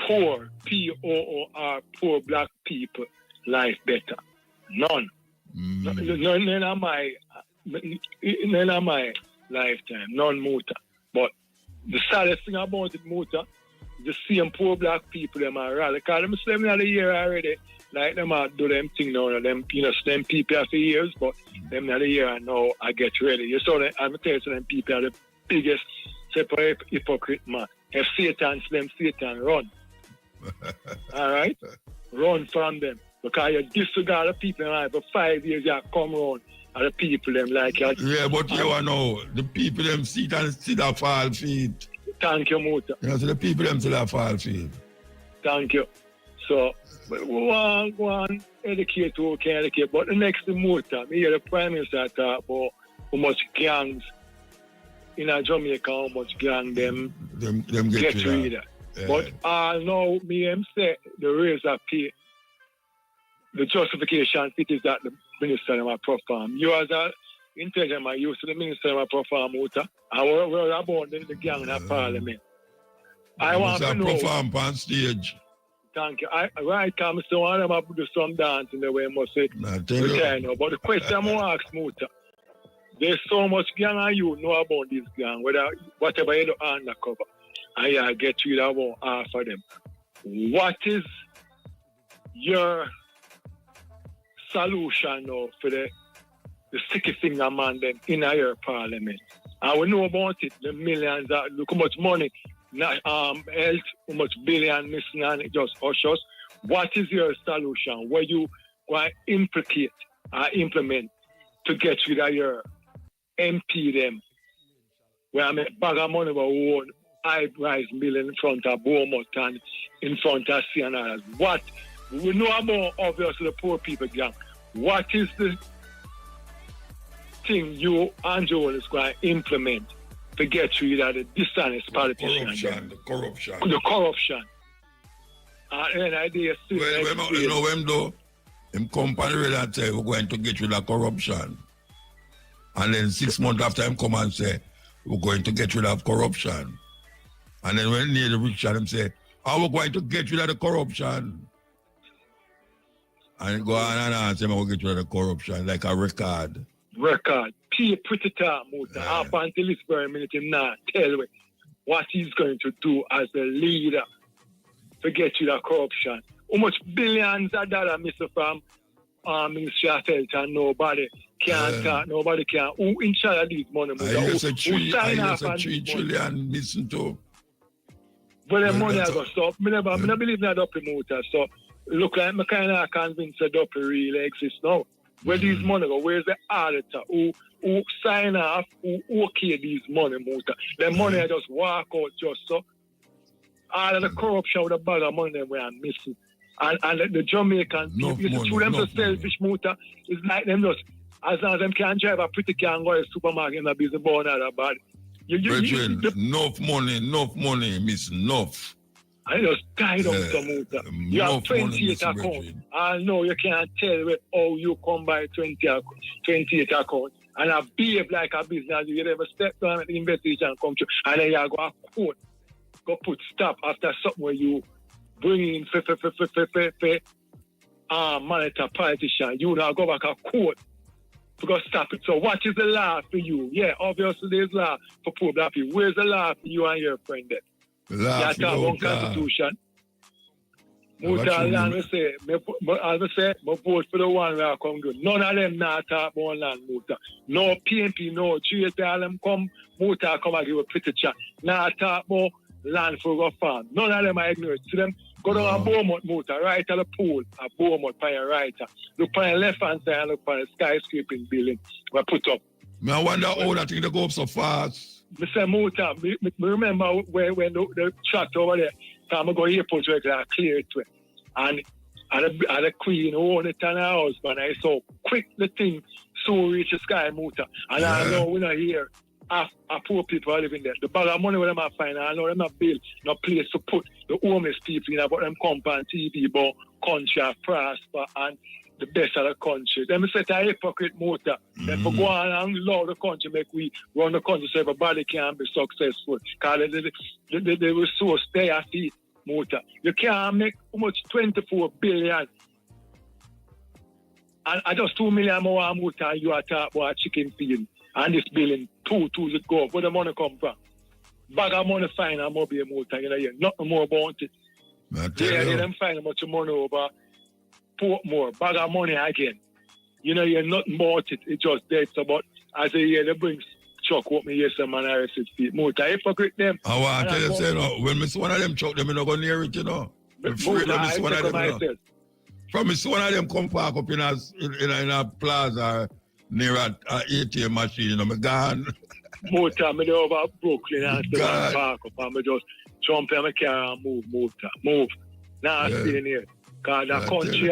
[SPEAKER 1] poor P-O-O-R poor black people life better. None. None of my lifetime, none Muta. But the saddest thing about it, Muta, the same poor black people them are rally. Because them say them the year already, like them are do them thing now, them them people after years, but them the year and now I get ready. You saw that I'm telling you them people are the biggest separate hypocrite man. If Satan run. Alright? Run from them. Because you disregard the people in life for 5 years, you come around and the people them like you.
[SPEAKER 2] Yeah, but you know, the people them sit and still a fall feet.
[SPEAKER 1] Thank you, Muta.
[SPEAKER 2] You know, so the people them still a fall feet.
[SPEAKER 1] Thank you. So, we want to educate who can educate. But the next Muta, me hear the Prime Minister talk about how much gangs in Jamaica, how much gang them get rid of. Yeah. But I know me him say the razor pay. The justification it is that the minister might perform. You as an intelligent man, you to the minister might perform Muta. And we're about the gang in the parliament. I want to know.
[SPEAKER 2] Perform on stage.
[SPEAKER 1] Thank you. Right, come so one of them do some dance in the way I must say. But the question I'm going to ask Muta, there's so much gang and you know about this gang, whatever you do undercover, and you get rid of about half of them. What is your solution now for the sticky finger man them in your parliament? And we know about it, the millions, look how much money, health, how much billion missing and it just ushers. What is your solution where you want to implement to get rid of your MP them? Where I make bag of money for one high-rise mill in front of Beaumont and in front of CNRs. What? We know about, obviously, the poor people gang. What is the thing you and Joel is going to implement to get rid of the dishonest politicians?
[SPEAKER 2] The corruption.
[SPEAKER 1] The corruption. And idea still.
[SPEAKER 2] You know him though? Him company really say we're going to get rid of corruption. And then 6 months after him come and say we're going to get rid of corruption. And then when near the rich him say, we're going to get rid of the corruption. And go on and on, say we'll get rid of the corruption like a record. Pretty tough, Muta. Up until this very minute, him not tell me what he's going to do as a leader to get rid of corruption. How much billions of dollars, Mr. from Ministry of Health, and nobody can talk, nobody can. Who in charge of these money, Muta? I guess a 3 trillion missing too.
[SPEAKER 1] Well, the money I got stop. I don't believe that up in Muta. So, look like I'm kind of convinced that up really exists now. Where these money go? Where's the auditor who sign off, who okay these money, Muta? The money I just walk out just so. All of the corruption with a bag of money we are missing. And the Jamaican people, it's true them so selfish, Muta. It's like them just, as long as them can drive a pretty car and go to the supermarket and be born out of body.
[SPEAKER 2] Enough money, miss, enough.
[SPEAKER 1] I just tied up some Muta. You have 28 accounts. I know you can't tell how you come by 28 accounts. And I behave like a business. You never step down at the investigation and come to, and then you go to court. go put stop after something where you bring in monitor politician. You now go back a court to go stop it. So what is the law for you? Yeah, obviously there's law for poor black people. Where's the law for you and your friend there? You talk about constitution. Muta land will say, I vote for the one where I come good. None of them not talk about land, Muta. No PNP, no GSA, all them come, Muta come and give a pretty chat. Not talk about land for go farm. None of them are ignorant. See them, go down a Beaumont, Muta, right at the pool, a Beaumont, by your right. Look on the left hand side and look on the skyscraping building we put up.
[SPEAKER 2] I wonder how that thing they go up so fast.
[SPEAKER 1] I say, Muta, me remember when the tractor over there, I'm going to go airport where I clear it to it. And the queen who owned it in her house, man, I saw quick the thing so reach the sky, Muta. And I know we're not here. Poor people are living there. The bag of money where them are find, I know them not build, no place to put the homeless people in, but them come on TV about country are prosper and the best of the country. Them set a hypocrite Muta. Then for go on and love the country, make we run the country so everybody can be successful. Because they will so stay at feet, Muta. You can't make how much 24 billion. And I just 2 million more Muta and you are talking about a chicken field. And this billion, two to go. Where the money come from? Bag of money fine and mobile Muta, you know, nothing more about it. Yeah, them find much money over Portmore, bag of money again. You know, you're nothing about it. It's just dead. So, but as a year, they bring truck with me, yes, man, I receive feet. Muta, hypocrite them.
[SPEAKER 2] I want to tell you, say, no, when miss one of them truck, them not go near it, you know. From miss one of them come park up in a plaza near a ATM machine, you know, me gone.
[SPEAKER 1] Muta, me over Brooklyn and still park up and me just jump in my car and move. Now I'm staying here. Because the country,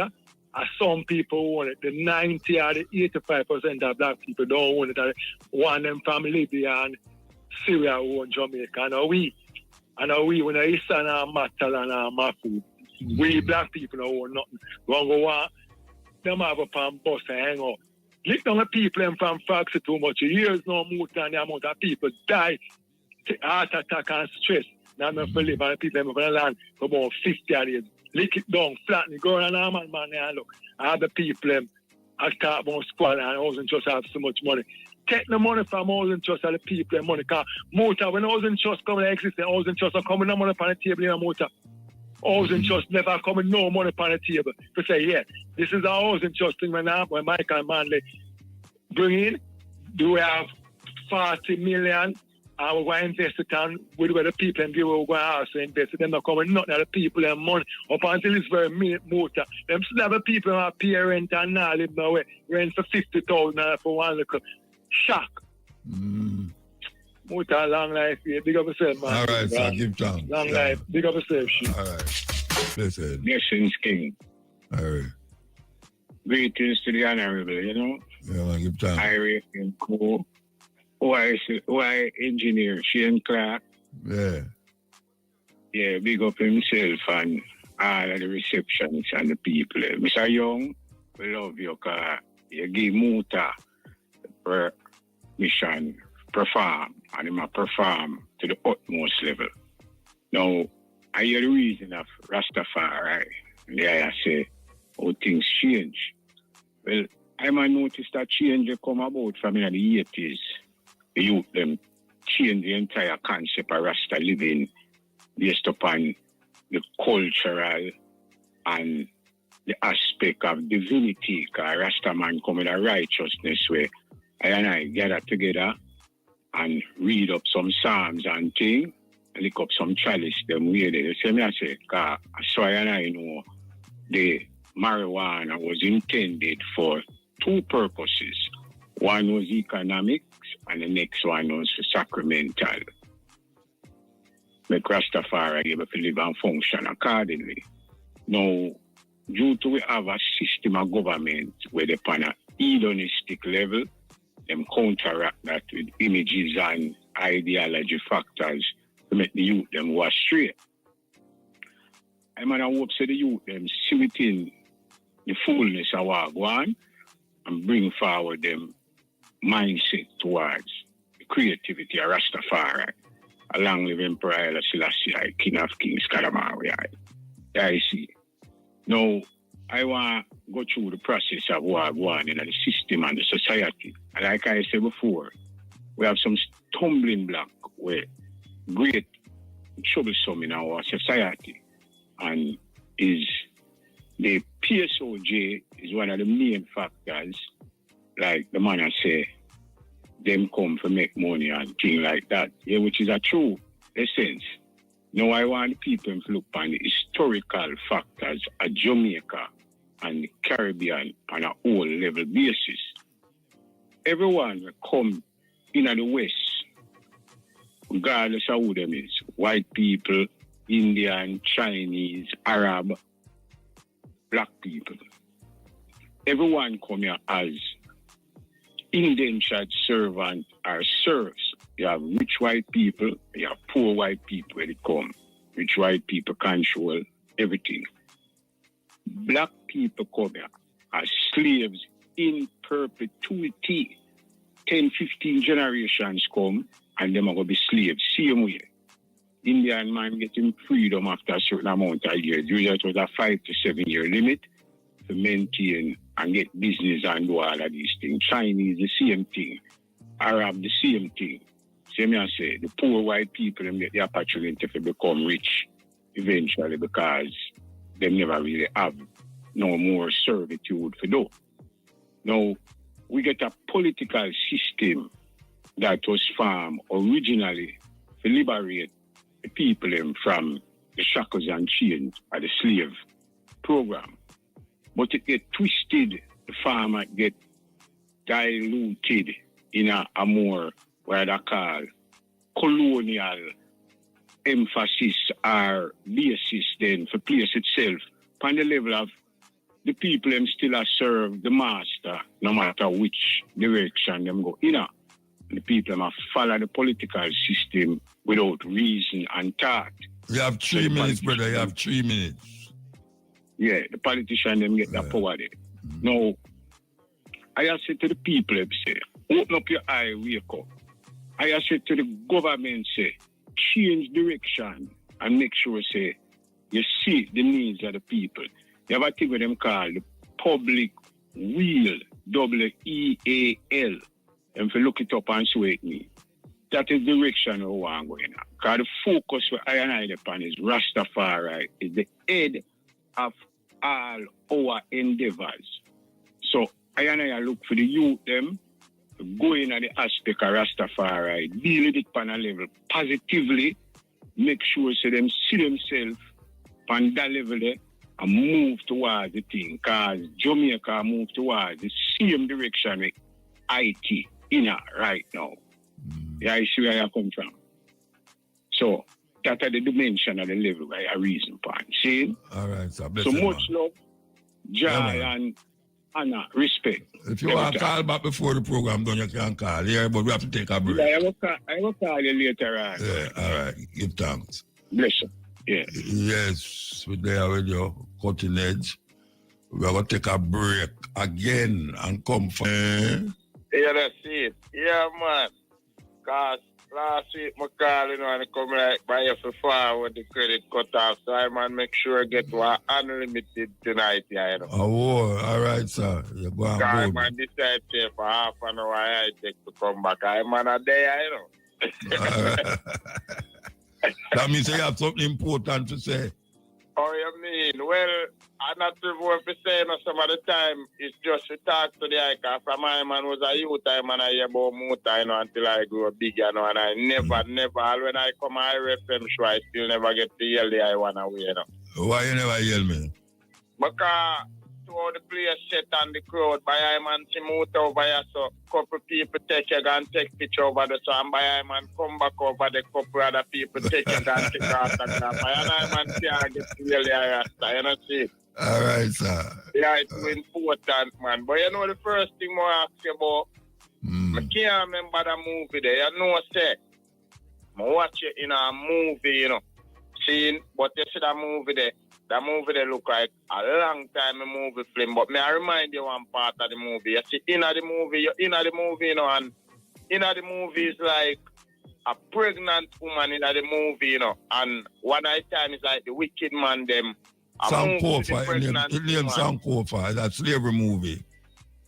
[SPEAKER 1] some people want it. The 90 or the 85% of black people don't want it. One them from Libya and Syria who own Jamaica. And we when I Eastern and Matal and Mafu, we black people don't want nothing. We don't go want them have up on bus and hang out. Look down the people from Foxy too much. Years no more than the amount of people die, heart attack and stress. Now I'm going to live on the people in the land for about 50 years. Lick it down, flatten it, go on and man, and look. All the people I talk about squad and housing trust have so much money. Take the money from housing trust and the people and money. Because Muta, when housing trust come and exist, housing trust are coming no money on the table in Muta. Housing trust never coming no money on the table. To say, yeah, this is a housing trust thing when Michael Manley bring in. Do we have 40 million? And we're going to invest it on with where the people and people are going to also invest it. They're not coming nothing of the people and money up until it's very Muta. Them still have the people who are pay rent and now live no way. Rent for 50,000 for one little shock. Muta, long life here. Big up yourself, man.
[SPEAKER 2] All right, so give thanks.
[SPEAKER 1] Long life. Big up yourself, shit.
[SPEAKER 2] All right. Listen.
[SPEAKER 8] Nation's king.
[SPEAKER 2] All right.
[SPEAKER 8] Greetings to the honorable, you know.
[SPEAKER 2] Yeah, man, give thanks.
[SPEAKER 8] Irish and cool. Why engineer Shane Clark?
[SPEAKER 2] Yeah.
[SPEAKER 8] Yeah, big up himself and all of the receptions and the people. Mr. Young, we love you because you give Muta the permission perform and he must perform to the utmost level. Now, I hear the reason of Rastafari. Yeah, I say how things change. Well, I might notice that change come about from in the 80s. The youth them change the entire concept of Rasta living based upon the cultural and the aspect of divinity. Because Rasta man come in a righteousness where I and I gather together and read up some psalms and things, and lick up some chalice them way there. You see me I say, because so I and I know the marijuana was intended for two purposes. One was economics and the next one was sacramental. Make Rastafari able to live and function accordingly. Now, due to we have a system of government where they on a hedonistic level, them counteract that with images and ideology factors to make the youth them go astray. I hope so the youth them see within the fullness of what go on and bring forward them mindset towards the creativity of Rastafari. a long live Emperor Haile Selassie, King of Kings, Kalamari. I see. Now, I want to go through the process of what going in the system and the society. And like I said before, we have some stumbling block where great troublesome in our society. And is the PSOJ is one of the main factors, like the man I say, them come to make money and things like that. Yeah, which is a true essence. Now I want people to look on the historical factors of Jamaica and the Caribbean on a whole level basis. Everyone will come in the West, regardless of who them is, white people, Indian, Chinese, Arab, black people. Everyone come here as indentured servant or serfs. You have rich white people, you have poor white people when it come. Rich white people control everything. Black people come here as slaves in perpetuity. 10, 15 generations come and them are going to be slaves. Same way. Indian man getting freedom after a certain amount of years. Usually it was a 5 to 7 year limit to maintain and get business and do all of these things. Chinese, the same thing. Arab, the same thing. Same as I say, the poor white people them get the opportunity to become rich eventually because they never really have no more servitude to do. Now, we get a political system that was formed originally to liberate the people from the shackles and chains of the slave program. But it get twisted, the farmer get diluted in a more, what I call, colonial emphasis or basis then for place itself on the level of the people them still serve the master no matter which direction them go in. The people them follow the political system without reason and thought.
[SPEAKER 2] You have 3 minutes, brother. You have 3 minutes.
[SPEAKER 8] Yeah, the politician them get that power there. Now, I have said to the people, them say, open up your eye, wake up. I have said to the government, say, change direction and make sure, say, you see the needs of the people. You have a thing with them called the public weal, WEAL. And if you look it up and see what it means, that is the direction we want to go in. Because the focus for I and I upon is Rastafari is the head of all our endeavors. So I and I look for the youth them go in at the aspect of Rastafari, deal with it on a level positively, make sure so them see themselves on that level there and move towards the thing. Because Jamaica move towards the same direction with IT in right now. Yeah, I see where I come from. So that are the dimension of the level where I reason upon. See?
[SPEAKER 2] All right, so
[SPEAKER 8] So much love, joy, and honor, respect.
[SPEAKER 2] If you want to call back before the program done, you can call here, but we have to take a break.
[SPEAKER 8] Yeah, I will call you later on.
[SPEAKER 2] Yeah, all right. Give thanks.
[SPEAKER 8] Bless you. Yeah.
[SPEAKER 2] Yes, we're there with your cutting edge. We're going to take a break again and come for...
[SPEAKER 9] Yeah, that's it. Yeah, man. Because last week, my call, and I come like by you for forward the credit cut off. So I man make sure I get one unlimited tonight, yeah, you know.
[SPEAKER 2] Oh, all right, sir. You're going
[SPEAKER 9] I man decide to for half an hour I take to come back. I man a day, you know.
[SPEAKER 2] That means you have something important to say.
[SPEAKER 9] Oh, you mean? Well, I'm not sure what to say some of the time. It's just to talk to the icon. From my man was a youth time and I hear about Muta, you know, until I grow big, you know, and I never, when I come to IRFM show, I still never get to yell the I want away, you know.
[SPEAKER 2] Why you never yell me?
[SPEAKER 9] Because throughout the place set and the crowd, by I man see Muta over here, so couple people take you and take picture over there, so and by I man come back over the couple other people take you and take autograph. By I man see I get to yell the Rasta, you know, see?
[SPEAKER 2] All right, sir.
[SPEAKER 9] Yeah, it's important, man. But you know the first thing I ask you about, I can't remember the movie there. You know, say, I watch it in a movie, you know, scene, but you see that movie there look like a long time a movie film. But may I remind you one part of the movie. You see, in the movie, you know, and in the movie is like a pregnant woman in the movie, you know, and one of the time is like the wicked man them.
[SPEAKER 2] Sankofa, it name Sankofa. It's a slavery movie.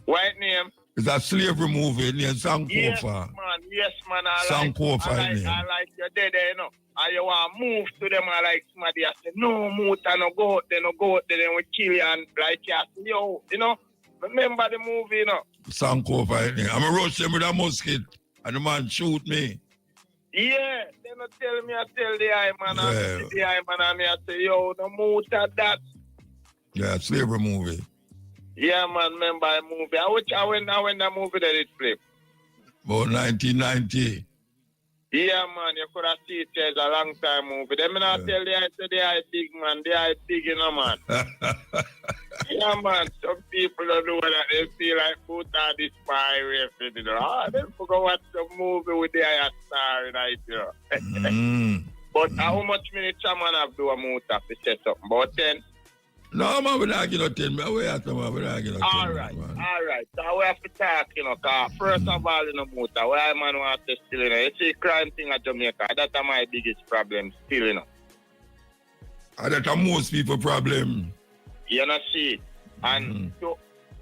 [SPEAKER 9] What name?
[SPEAKER 2] It's a slavery movie named Sankofa.
[SPEAKER 9] Yes, man.
[SPEAKER 2] Sankofa,
[SPEAKER 9] I like your dad, you know. And you want to move to them, I like somebody. I say, no, Muta, no go out there, then we kill you. And like, you say, yo, you know, remember the movie, you know.
[SPEAKER 2] Sankofa, I'm a rush him with a musket, and the man shoot me.
[SPEAKER 9] Yeah, they not tell me, I tell the eye man, and I say, yo, no Muta that.
[SPEAKER 2] Yeah, slavery movie.
[SPEAKER 9] Yeah, man, remember the movie. When that movie that it flip?
[SPEAKER 2] About 1990.
[SPEAKER 9] Yeah, man, you could have seen it as a long time movie. They may not tell the eye big, man. The eye big, you know, man. Yeah, man, some people don't know that. They feel like put on this spy, you know. They forgot watch the movie with the eye star in it, you know. But how much minutes a man have to do a movie to say something? About 10?
[SPEAKER 2] No, man, we're not going to 10. We're not going to 10.
[SPEAKER 9] All right. So we have to talk, you know, because first of all, you know, Muta, why man wants to steal, you know. You see crime thing at Jamaica, that's my biggest problem, still, you know.
[SPEAKER 2] And that's most people problem.
[SPEAKER 9] You know, see, and to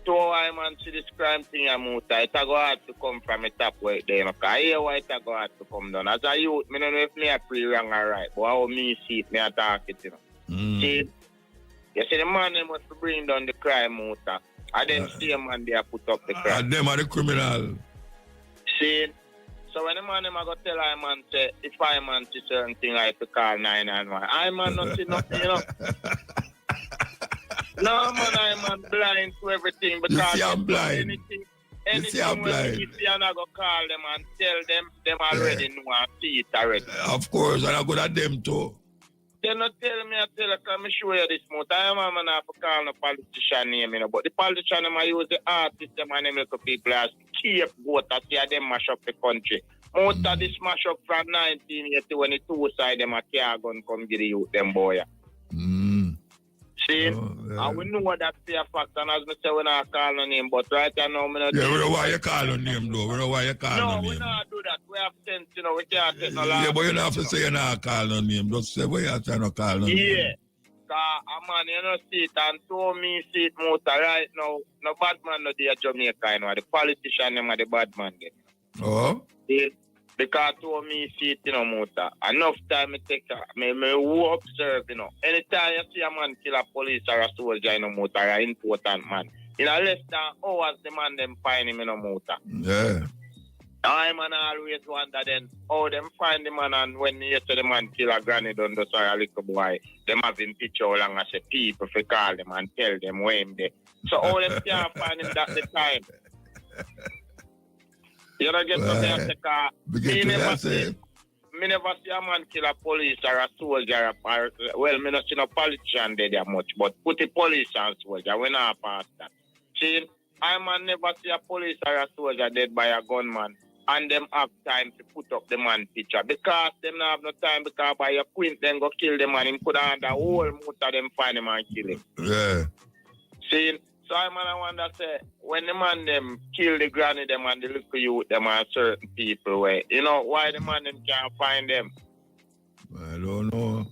[SPEAKER 9] why man see this crime thing at Muta, it's go hard to come from the top way there, you know, because here why it's go hard to come down. As a youth, I don't know if me are pretty wrong or right, but how me see it, me attack it, you know. See, you see, the man they must bring down the crime, Muta. And then see a man they put up the crime.
[SPEAKER 2] And them are the criminal.
[SPEAKER 9] See, so when the man them go tell I man say, if I man see certain thing, I have to call 911. I man not see nothing, you know. No man, I man blind to everything because
[SPEAKER 2] you see I'm blind.
[SPEAKER 9] Anything when you see and I go call them and tell them already know and see it already.
[SPEAKER 2] Of course, and I go at them too.
[SPEAKER 9] They not tell me, I tell you, because I show you this month. I am a man to call no politician name, you know, but the politician I use the artist, them and them little people as keep vote to see them mash up the country. Most of this mash up from 1980 when the two side them a car gun come get the youth, them boy. See? And we know that for a fact, and as I say, we not call no name, but right now, we not
[SPEAKER 2] we know why you call no name, though. We know why you call no name.
[SPEAKER 9] No, we not do that. We have sense, you know, we can't take no lie.
[SPEAKER 2] Yeah, but you don't have to say you not call no name. Just say why you trying to call no name.
[SPEAKER 9] Yeah. Because, man, you know, see it, and to me, see it, Muta, right now, no bad man no there Jamaica, you know, the politician, them are the bad man there.
[SPEAKER 2] Oh?
[SPEAKER 9] See? Because to me, see it, you know, Muta. Enough time I take me observe, you know. Anytime you see a man kill a police or a soldier, you know, Muta, an important man. In a less than hours, the man them find him, you know, Muta.
[SPEAKER 2] Yeah.
[SPEAKER 9] I man always wonder then how them find the man, and when you say the man kill a granny done the sorry a little boy, them having picture how long as a people if call them and tell them where him there. So how them can't find him that the time. You don't get to me car. Me never see a man kill a police or a soldier or, well, me not see no politician there that much, but put the police and soldier, we not pass that. See, I man never see a police or a soldier dead by a gunman and them have time to put up the man picture because them not have no time because by a quint then go kill the man, him could have the whole mood of them find him and kill him.
[SPEAKER 2] Yeah.
[SPEAKER 9] See, so I wonder say when the man them kill the granny them and the little youth them and certain people where you know why the man them can't find them?
[SPEAKER 2] I don't know.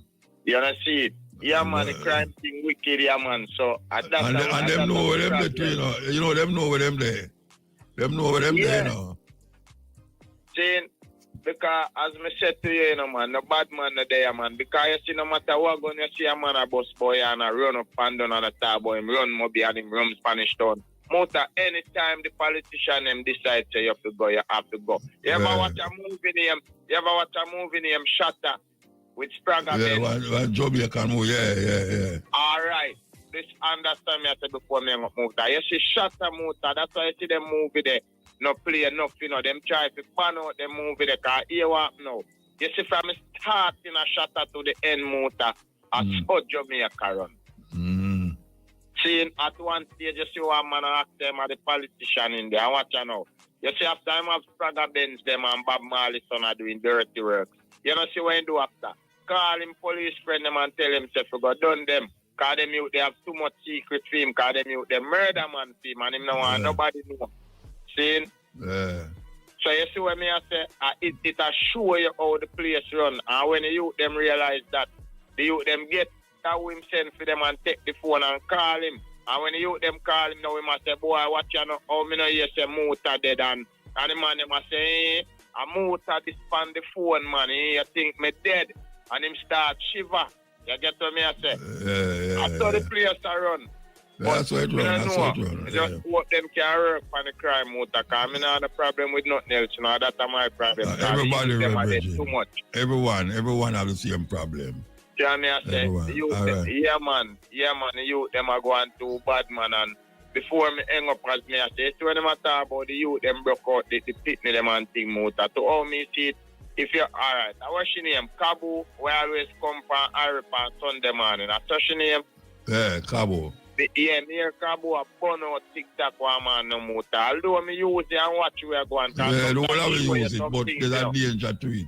[SPEAKER 9] You don't see it? Yeah man, the crime thing wicked, yeah man. So at that
[SPEAKER 2] and
[SPEAKER 9] time,
[SPEAKER 2] them know where them there, you know. You know them know where them there. Them know where them there, you know.
[SPEAKER 9] See, because as I said to you, you know, man, no bad man no there, man. Because you see, no matter what gun you see a man a bus boy and a run up and down on a tar boy, him run Moby and him run Spanish Town. Anytime the politician them decide say you have to go, you have to go. You ever watch a movie named Shatter with Sprague?
[SPEAKER 2] Yeah, one Jamaican movie, yeah.
[SPEAKER 9] All right. This understand me I said before me move that. You see Shatter Muta, that's why you see them movie there. No play enough, you know, them try to pan out the movie there, because here what now. You see from starting a Shatter to the end Muta, I saw Jamaica run. Seeing at one stage, you see one man ask them are the politician in there, watch you know. You see after time have Sprague Benz them and Bob Marley son are doing dirty work. You know see what you do after. Call him police friend them and tell him say for go done them. Cause them youth they have too much secret for him, cause them youth they murder man for him and him no want nobody know. Seeing?
[SPEAKER 2] Yeah.
[SPEAKER 9] So you see what me I say? It show you how the place run. And when the youth them realize that, the youth them get that we send for them and take the phone and call him. And when the youth them call him, now we must say, boy, watch you know how me know you say Muta dead and the man them must say, a Muta this on the phone, man. You think me dead. And him start shiver. You get what me I say? That's how the place are run.
[SPEAKER 2] That's what it runs. That's what it runs.
[SPEAKER 9] Just hope them can work on the crime Muta, because I have a problem with nothing else. You know, that's my problem.
[SPEAKER 2] Everybody
[SPEAKER 9] too much.
[SPEAKER 2] Everyone have the same problem.
[SPEAKER 9] Yeah, me I say, the youth,
[SPEAKER 2] right.
[SPEAKER 9] yeah man, the youth them are going too bad, man. And before me hang up, as me I say, so when them talk about the youth, them broke out the pitney them and thing Muta. To all me see it, if you're alright, I watch your name, Kabu, we always come from Arab on Sunday morning. I touch your name.
[SPEAKER 2] Yeah, Kabu.
[SPEAKER 9] Yeah, me hear Kabu a bun out TikTok one man no Muta. Although me use it and watch where I go and talk.
[SPEAKER 2] Yeah, the whole of we use it, but there's a danger to it.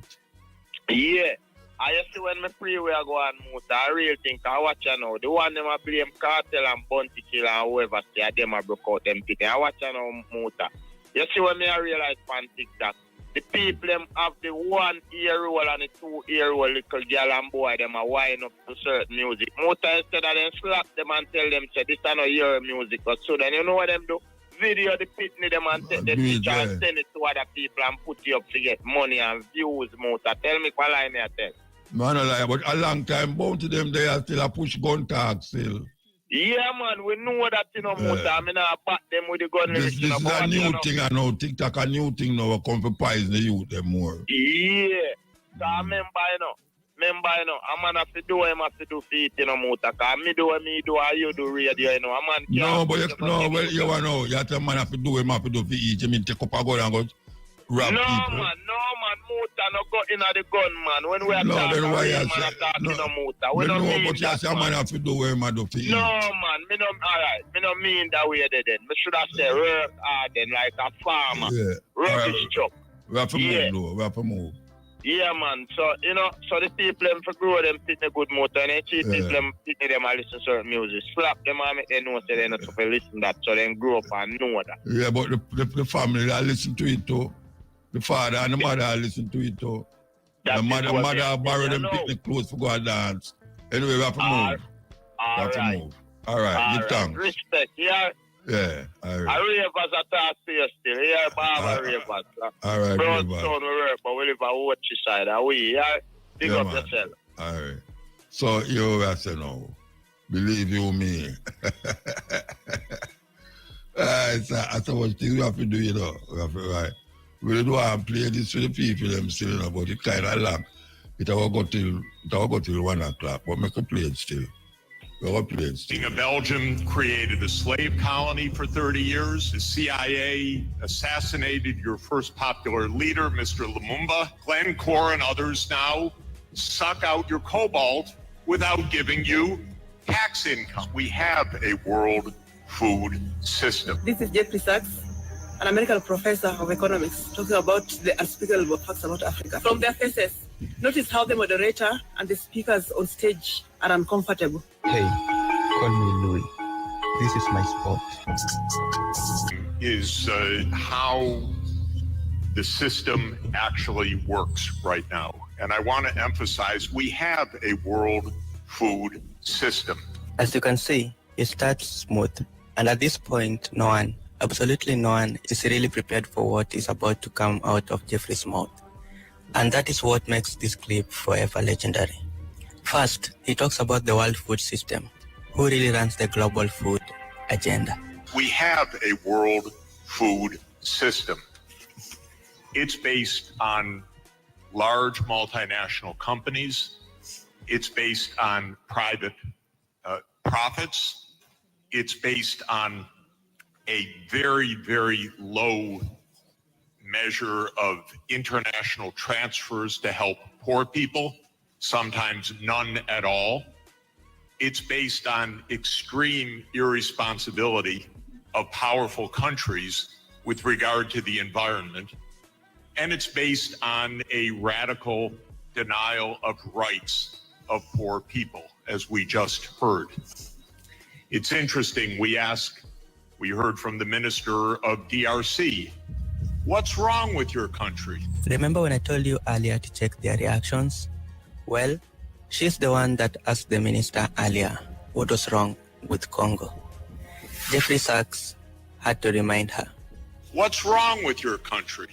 [SPEAKER 9] Yeah. I see when me pray where I go and Muta, I really think I watch you now. The one them a blame cartel and bounty killer and whoever say them a broke out them pity. I watch you now Muta. You see when me I realize on TikTok, the people them have the 1 ear roll and the 2 ear roll little girl and boy them a wind up to certain music. Muta instead of them slap them and tell them say this is not your music. But so then you know what them do? Video the pitney them and take the picture and send it to other people and put you up to get money and views Muta. Tell me what line I tell.
[SPEAKER 2] Man, I lie, but a long time bound to them, they are still a push gun tag still.
[SPEAKER 9] Yeah, man, we know that, you know, Muta. I mean, I back them with the gun.
[SPEAKER 2] This is a new thing, I know. TikTok a new thing now. We come for poison the youth them more.
[SPEAKER 9] Yeah. So I remember, a man have to do what he have to do for it, you know, Muta. Because me do what me do, and you do radio, you know. A man
[SPEAKER 2] no, but you know, you have to man have to do what he have to do for it. You mean take up a gun and go rob people?
[SPEAKER 9] No, man, Muta, no go in the gun, man. When we are talking, man, talking, no, Muta. We don't mean
[SPEAKER 2] but
[SPEAKER 9] that,
[SPEAKER 2] man. Man have to do what he have to do for it.
[SPEAKER 9] No, man, me no, alright. Me no mean that way then. Me should have said work hard then, like a farmer.
[SPEAKER 2] Yeah.
[SPEAKER 9] Rubbish job.
[SPEAKER 2] We have to move, though. We have to move.
[SPEAKER 9] Yeah, man. So, you know, so the people them for grow them fit a good motor and they cheat people them fit them and listen to certain music. Slap them and make them know so they're not supposed to listen to that so they grow up and know that.
[SPEAKER 2] Yeah, but the family that listen to it too. The father and the mother listen to it too. The mother borrow them picnic clothes for go and dance. Anyway, we have to move. All right, give thanks.
[SPEAKER 9] Respect, yeah.
[SPEAKER 2] Yeah, all right.
[SPEAKER 9] I ravers are talk to you still. Yeah, Baba ravers.
[SPEAKER 2] All right,
[SPEAKER 9] Brownstone we work, but we live on watch side. Are we? Yeah, big up yourself.
[SPEAKER 2] All right. So, you I say no. Believe you me. It's a much thing we have to do, you know. We have to, right. We don't want to play this for the people them still, you know, but it kind of long. It will go till 1 o'clock, but make a play it still.
[SPEAKER 10] King of Belgium created a slave colony for 30 years. The CIA assassinated your first popular leader, Mr. Lumumba. Glencore and others now suck out your cobalt without giving you tax income. We have a world food system.
[SPEAKER 11] This is Jeffrey Sachs, an American professor of economics, talking about the unspeakable facts about Africa. From their faces, notice how the moderator and the speakers on stage are uncomfortable.
[SPEAKER 12] Hey, call me Louis. This is my sport.
[SPEAKER 10] Is how the system actually works right now. And I want to emphasize, we have a world food system.
[SPEAKER 12] As you can see, it starts smooth. And at this point, no one, absolutely no one, is really prepared for what is about to come out of Jeffrey's mouth. And that is what makes this clip forever legendary. First, he talks about the world food system. Who really runs the global food agenda?
[SPEAKER 10] We have a world food system. It's based on large multinational companies. It's based on private profits. It's based on a very, very low measure of international transfers to help poor people, sometimes none at all. It's based on extreme irresponsibility of powerful countries with regard to the environment. And it's based on a radical denial of rights of poor people, as we just heard. It's interesting, we heard from the minister of DRC, What's wrong with your country?
[SPEAKER 12] Remember when I told you earlier to check their reactions? Well, she's the one that asked the minister earlier what was wrong with Congo. Jeffrey Sachs had to remind her.
[SPEAKER 10] What's wrong with your country?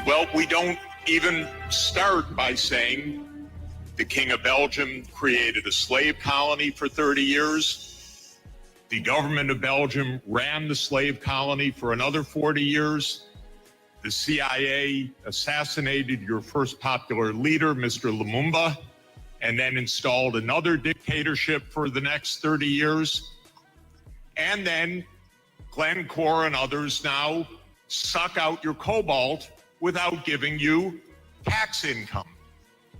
[SPEAKER 10] Well, we don't even start by saying the King of Belgium created a slave colony for 30 years. The government of Belgium ran the slave colony for another 40 years. The CIA assassinated your first popular leader, Mr. Lumumba, and then installed another dictatorship for the next 30 years. And then Glencore and others now suck out your cobalt without giving you tax income.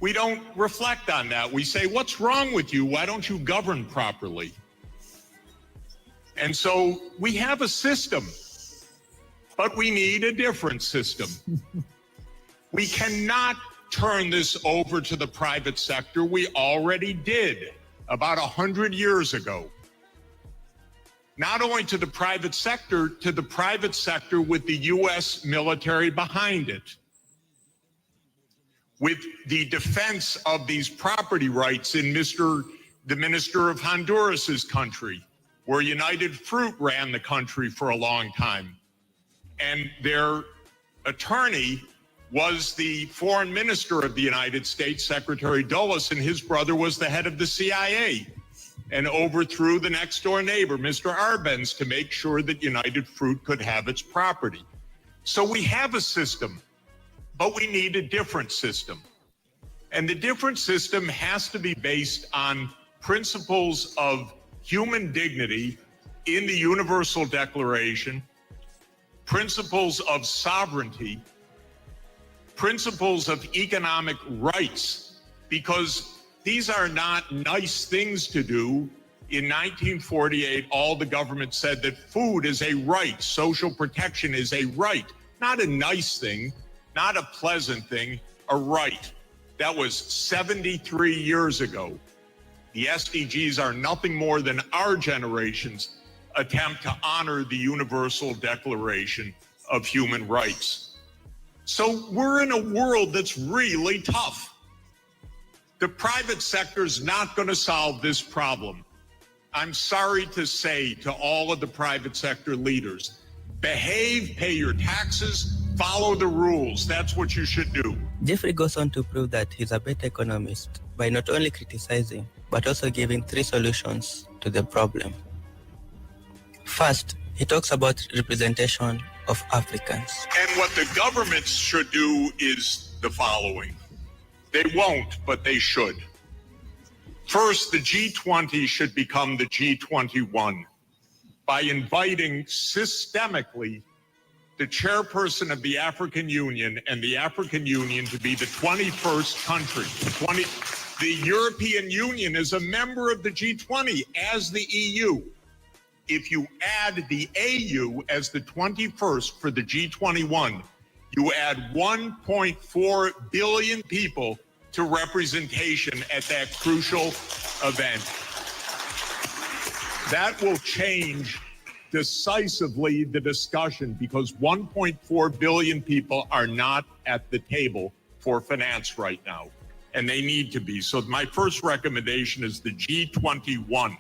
[SPEAKER 10] We don't reflect on that. We say, what's wrong with you? Why don't you govern properly? And so we have a system, but we need a different system. We cannot turn this over to the private sector. We already did about 100 years ago. Not only to the private sector with the U.S. military behind it, with the defense of these property rights in the Minister of Honduras's country, where United Fruit ran the country for a long time. And their attorney was the foreign minister of the United States, Secretary Dulles, and his brother was the head of the CIA and overthrew the next door neighbor, Mr. Arbenz, to make sure that United Fruit could have its property. So we have a system, but we need a different system. And the different system has to be based on principles of human dignity in the Universal Declaration, principles of sovereignty, principles of economic rights, because these are not nice things to do. In 1948, all the government said that food is a right, social protection is a right, not a nice thing, not a pleasant thing, a right. That was 73 years ago. The SDGs are nothing more than our generation's attempt to honor the Universal Declaration of Human Rights. So we're in a world that's really tough. The private sector is not going to solve this problem. I'm sorry to say to all of the private sector leaders, behave, pay your taxes, follow the rules. That's what you should do.
[SPEAKER 12] Jeffrey goes on to prove that he's a better economist by not only criticizing, but also giving 3 solutions to the problem. First, he talks about representation of Africans.
[SPEAKER 10] And what the governments should do is the following. They won't, but they should. First, the G20 should become the G21 by inviting systemically the chairperson of the African Union and the African Union to be the 21st country. The European Union is a member of the G20 as the EU. If you add the AU as the 21st for the G21, you add 1.4 billion people to representation at that crucial event. That will change decisively the discussion because 1.4 billion people are not at the table for finance right now, and they need to be. So my first recommendation is the G21.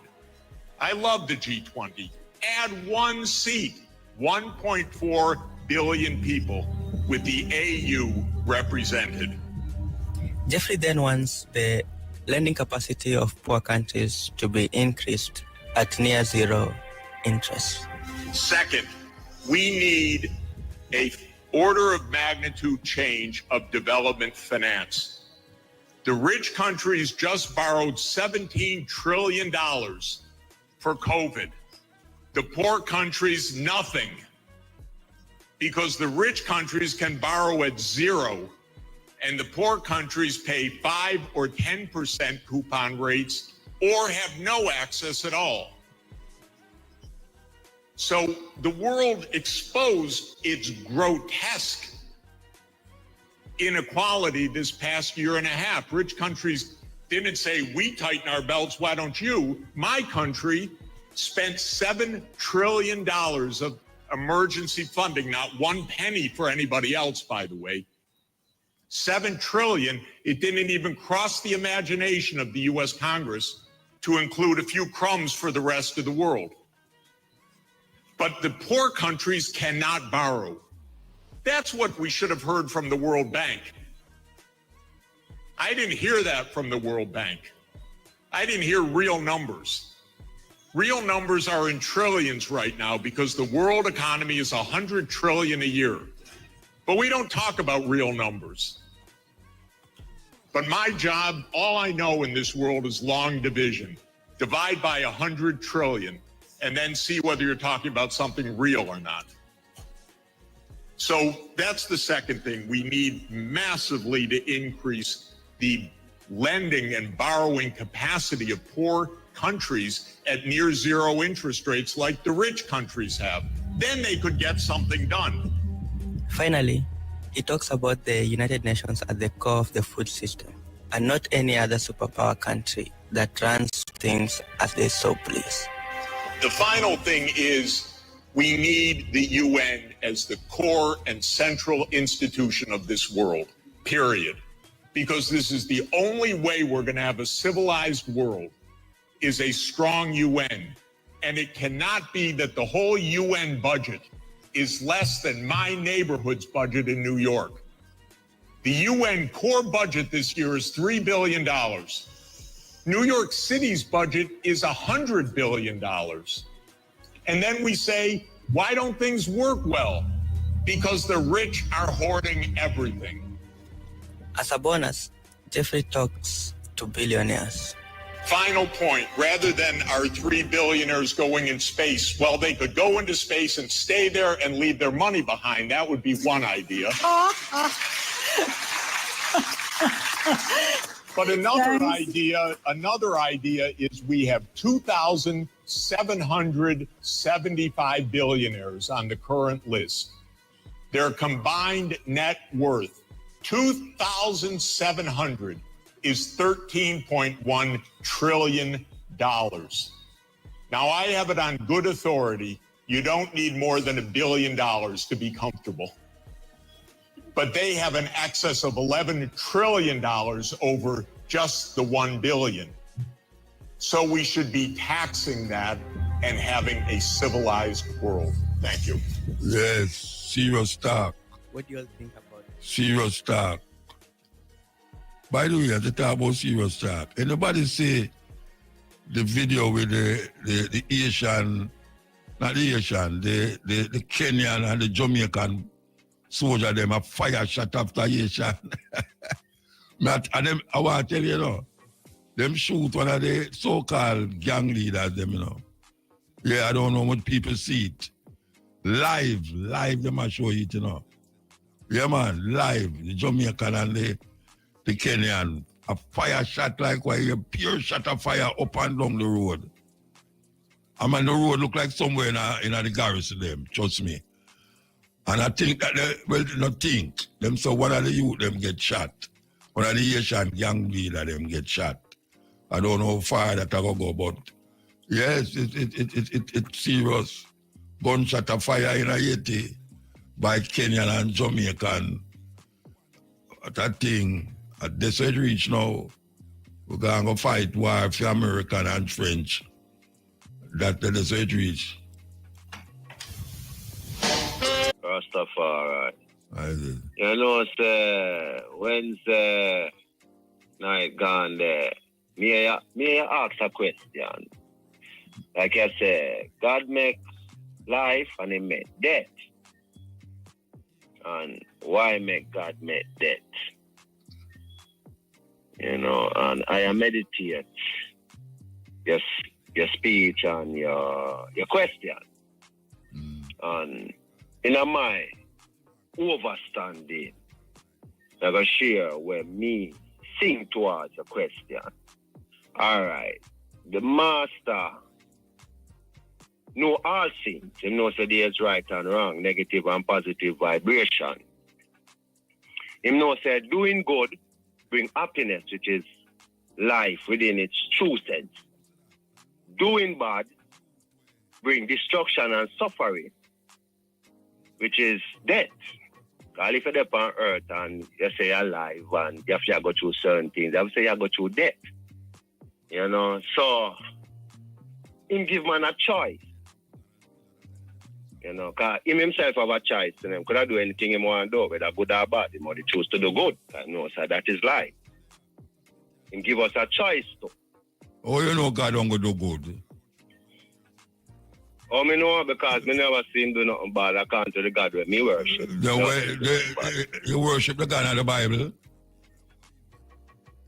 [SPEAKER 10] I love the G20. Add 1 seat, 1.4 billion people with the AU represented.
[SPEAKER 12] Jeffrey then wants the lending capacity of poor countries to be increased at near zero interest.
[SPEAKER 10] Second, we need an order of magnitude change of development finance. The rich countries just borrowed $17 trillion for COVID. The poor countries, nothing. Because the rich countries can borrow at zero, and the poor countries pay 5 or 10% coupon rates or have no access at all. So the world exposed its grotesque inequality this past year and a half. Rich countries didn't say, we tighten our belts, why don't you? My country spent $7 trillion of emergency funding, not one penny for anybody else, by the way. $7 trillion, it didn't even cross the imagination of the US Congress to include a few crumbs for the rest of the world. But the poor countries cannot borrow. That's what we should have heard from the World Bank. I didn't hear that from the World Bank. I didn't hear real numbers. Real numbers are in trillions right now because the world economy is 100 trillion a year. But we don't talk about real numbers. But my job, all I know in this world is long division. Divide by 100 trillion and then see whether you're talking about something real or not. So that's the second thing. We need massively to increase the lending and borrowing capacity of poor countries at near zero interest rates like the rich countries have. Then they could get something done.
[SPEAKER 12] Finally, he talks about the United Nations at the core of the food system and not any other superpower country that runs things as they so please.
[SPEAKER 10] The final thing is we need the UN as the core and central institution of this world, period. Because this is the only way we're going to have a civilized world is a strong UN. And it cannot be that the whole UN budget is less than my neighborhood's budget in New York. The UN core budget this year is $3 billion. New York City's budget is $100 billion. And then we say, why don't things work well? Because the rich are hoarding everything.
[SPEAKER 12] As a bonus, Jeffrey talks to billionaires.
[SPEAKER 10] Final point, rather than our 3 billionaires going in space, well, they could go into space and stay there and leave their money behind. That would be one idea. But another idea is we have 2,775 billionaires on the current list. Their combined net worth, 2,700, is $13.1 trillion. Now, I have it on good authority. You don't need more than $1 billion to be comfortable. But they have an excess of $11 trillion over just the 1 billion. So we should be taxing that and having a civilized world. Thank you.
[SPEAKER 2] Yes, serious talk.
[SPEAKER 12] What do you all think about it?
[SPEAKER 2] Serious talk. By the way, as they talk about serious talk, anybody see the video with the Asian, not the Asian, the Kenyan and the Jamaican soldier, them a fire shot after Asian. I want to tell you, them shoot one of the so-called gang leaders, them, Yeah, I don't know what people see it. Live, them a show it, Yeah, man, live, the Jamaican and the Kenyan, a fire shot like a pure shot of fire up and down the road. I mean, the road look like somewhere in the garrison, them, trust me. And I think that, them so one of the youth, them get shot. One of the Asian gang leader, them get shot. I don't know how far that I go, but yes, it's serious. Gunshot of fire in Haiti by Kenyan and Jamaican. That thing, at this reach now, we're going to fight war for American and French. That the desert reach.
[SPEAKER 1] Rastafari. Wednesday night gone there. May I ask a question? Like I said, God makes life and He made death. And why make God make death? And I meditate your speech and your question. And in my overstanding, I'm going to share where me think towards a question. All right. The master know all things. He knows that there's right and wrong, negative and positive vibration. He knows that doing good bring happiness, which is life within its true sense. Doing bad bring destruction and suffering,
[SPEAKER 13] which is death. Because if you're there on earth and you say you're alive and you have to go through certain things, you have to say you go through death. You know, so him give man a choice. You know, because him himself have a choice. And him could do anything he want to do, whether good or bad. He might choose to do good. I know, so that is life. Him give us a choice too.
[SPEAKER 2] Oh, you know God don't go do good.
[SPEAKER 13] Oh, me know because me never seen do nothing bad according to the God where me worship.
[SPEAKER 2] You worship the God of the Bible?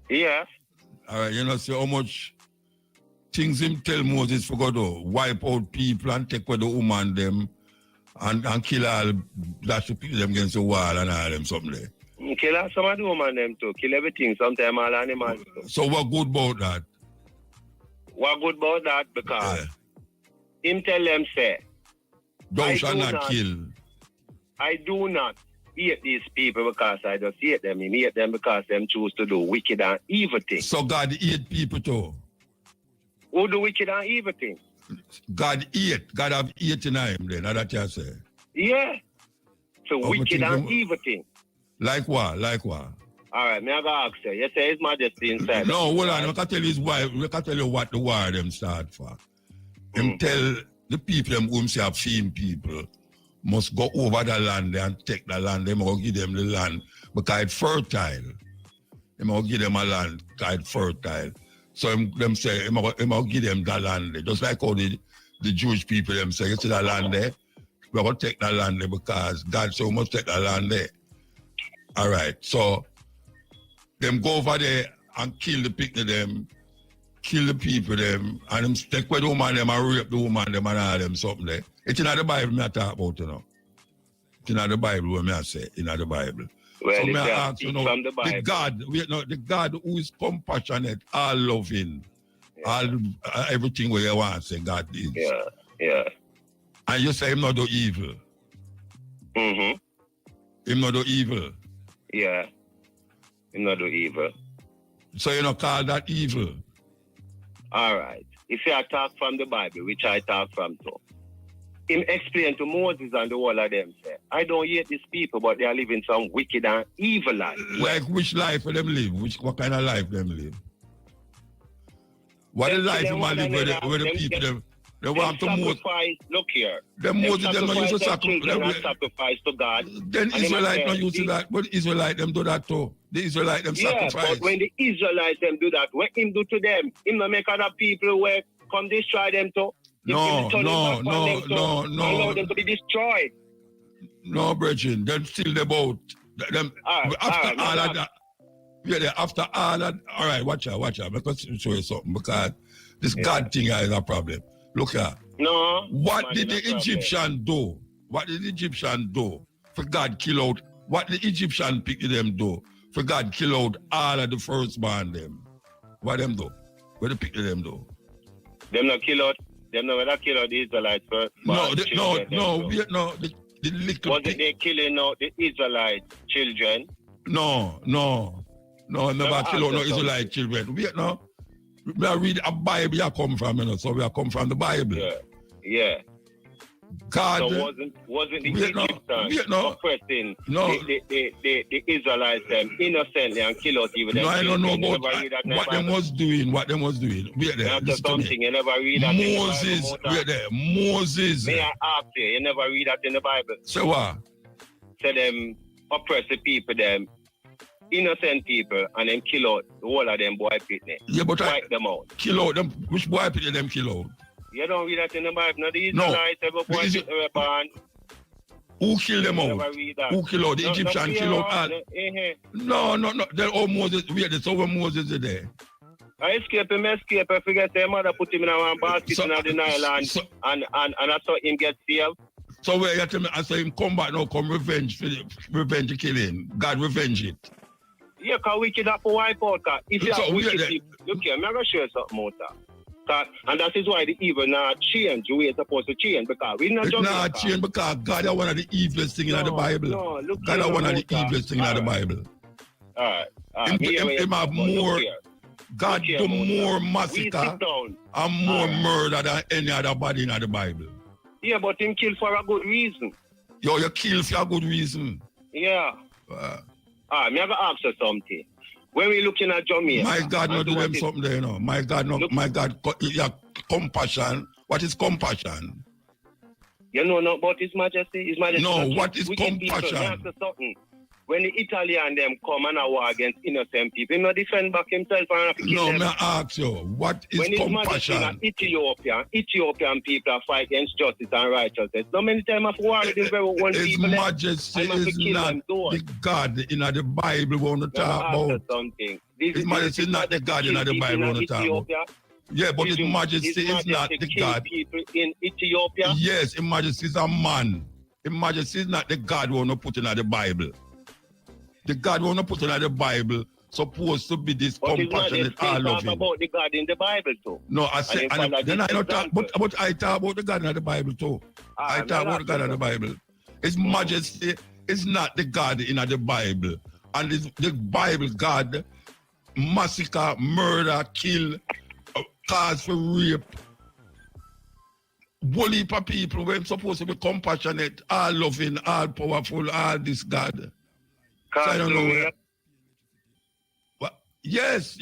[SPEAKER 13] Yeah.
[SPEAKER 2] All right, you know, see how much things him tell Moses for God to wipe out people and take away the woman them and kill all that to people them against the wall and all them something there.
[SPEAKER 13] Kill some of the woman them too. Kill everything, sometimes all animals too.
[SPEAKER 2] So what good about that?
[SPEAKER 13] What good about that? Because him tell them say,
[SPEAKER 2] thou shalt not kill.
[SPEAKER 13] I do not hate these people because I just hate them. I hate them because them choose to do wicked and evil things.
[SPEAKER 2] So God hate people too?
[SPEAKER 13] Who do wicked and evil things?
[SPEAKER 2] God hate. God have hate in him then, that you say?
[SPEAKER 13] Yeah. So wicked and evil things.
[SPEAKER 2] Like what? Like what?
[SPEAKER 13] All right, me I gotta ask you. You say His Majesty inside.
[SPEAKER 2] No, hold on. We can tell his wife. We can tell you what the war them start for. Him tell the people them whom say have seen people must go over the land and take the land. They must give them the land because it's fertile. They must give them a land because it's fertile. So them say they must give them the land. Just like how the Jewish people them say, you see the land there, we're going to take the land there because God said we must take the land there. All right, so them go over there and kill the people them, kill the people them, and them take away the woman them and rape the woman them and all them something there. It's in the Bible me I talk about, you know. It's in the Bible what me I say, in the Bible.
[SPEAKER 13] Well,
[SPEAKER 2] so me I ask, you know,
[SPEAKER 13] from the Bible.
[SPEAKER 2] the God who is compassionate, all loving, all everything where you want to say God is.
[SPEAKER 13] Yeah, yeah.
[SPEAKER 2] And you say him not do evil.
[SPEAKER 13] Mm-hmm.
[SPEAKER 2] Him not do evil.
[SPEAKER 13] Yeah. Him not do evil.
[SPEAKER 2] So you not call that evil.
[SPEAKER 13] All right. If you talk from the Bible, which I talk from too, him explain to Moses and the whole of them say, I don't hate these people, but they are living some wicked and evil life.
[SPEAKER 2] Like which life for them live? What kind of life them live? What the life them live where the people them want to
[SPEAKER 13] sacrifice. Look here.
[SPEAKER 2] Them Moses them not use to
[SPEAKER 13] sacrifice to God.
[SPEAKER 2] Then Israelite not use to that, but Israelite them do that too. The Israelite them sacrifice.
[SPEAKER 13] But when the Israelites them do that, what him do to them? Him not make other people where come destroy them too.
[SPEAKER 2] No.
[SPEAKER 13] Allow them to be destroyed.
[SPEAKER 2] No, brethren, them still the boat. Them after all of that. Yeah, after all that. All right, watch out. Because show you something. Because this God thing is a problem. Look here.
[SPEAKER 13] No.
[SPEAKER 2] What did the Egyptian do? What did the Egyptian do for God kill out? What the Egyptian pick them do for God kill out all of the firstborn them? What them do? What the pick them do?
[SPEAKER 13] Them not kill out. Them not kill out the Israelites first.
[SPEAKER 2] The little.
[SPEAKER 13] Was it they killing out the Israelite children?
[SPEAKER 2] No, never kill out no Israelite children. We are read a Bible you come from, so we are come from the Bible.
[SPEAKER 13] Yeah.
[SPEAKER 2] God,
[SPEAKER 13] so wasn't the Egyptians oppressing the Israelites them innocently and kill out even them?
[SPEAKER 2] No, I don't know about what them was doing. Wait there.
[SPEAKER 13] That's something you never read that
[SPEAKER 2] Moses,
[SPEAKER 13] in the Bible.
[SPEAKER 2] Wait there. Moses.
[SPEAKER 13] May I ask you never read that in the Bible?
[SPEAKER 2] So what?
[SPEAKER 13] So them oppress the people, them innocent people, and then kill out the whole of them boy pitney.
[SPEAKER 2] Yeah, but
[SPEAKER 13] wipe them out.
[SPEAKER 2] Kill out them. Which boy pitney them kill out?
[SPEAKER 13] You don't read that in the Bible. No, the Israelites ever boy pitney were born.
[SPEAKER 2] Who killed them out? Who killed out? The Egyptian killed out all? No. They're all Moses. That's over Moses is there.
[SPEAKER 13] I escape. I forget their mother put him in a basket in the Nile and I saw him get saved.
[SPEAKER 2] So where you tell me, I saw him come back now, come revenge the killing. God revenge it.
[SPEAKER 13] Yeah, because wicked up for wipe out. If you have wicked people, look here, I'm going to show you something more. And that is why the evil not change. We are supposed to change because we not.
[SPEAKER 2] It's not change because God is one of the evilest things in the Bible.
[SPEAKER 13] No, look
[SPEAKER 2] God is one of the evilest things in the Bible. Him have more. God do more massacre and more murder than any other body in the Bible.
[SPEAKER 13] Yeah, but him kill for a good reason.
[SPEAKER 2] You kill for a good reason.
[SPEAKER 13] Yeah. Me have to ask you something. When we looking at Jamaica...
[SPEAKER 2] My God, no do them something there, you know. My God, no. My God, compassion. What is compassion?
[SPEAKER 13] You know not about His Majesty? His Majesty...
[SPEAKER 2] No, what is compassion?
[SPEAKER 13] When the Italian them come and war against innocent people, he not defend back himself and have to kill them.
[SPEAKER 2] No, me ask you, what is compassion?
[SPEAKER 13] When Ethiopian people are fight against justice and righteousness, so many times of war with the very one
[SPEAKER 2] His
[SPEAKER 13] people...
[SPEAKER 2] Majesty is not the God in the Bible we want to talk about. His Majesty is not the God in the Bible we want to talk about. Yeah, but His Majesty is not the God.
[SPEAKER 13] People in Ethiopia?
[SPEAKER 2] Yes, His Majesty is a man. His Majesty is not the God we want to put in the Bible. The God we want to put in the Bible supposed to be this compassionate, all loving.
[SPEAKER 13] About the God in the Bible too.
[SPEAKER 2] No, I say, then I don't talk, but I talk about the God in the Bible too. I talk about the God in the Bible. His Majesty is not the God in the Bible. And the Bible God massacre, murder, kill, cause for rape. Whole heap of people were supposed to be compassionate, all loving, all powerful, all this God. So I don't know. Yes.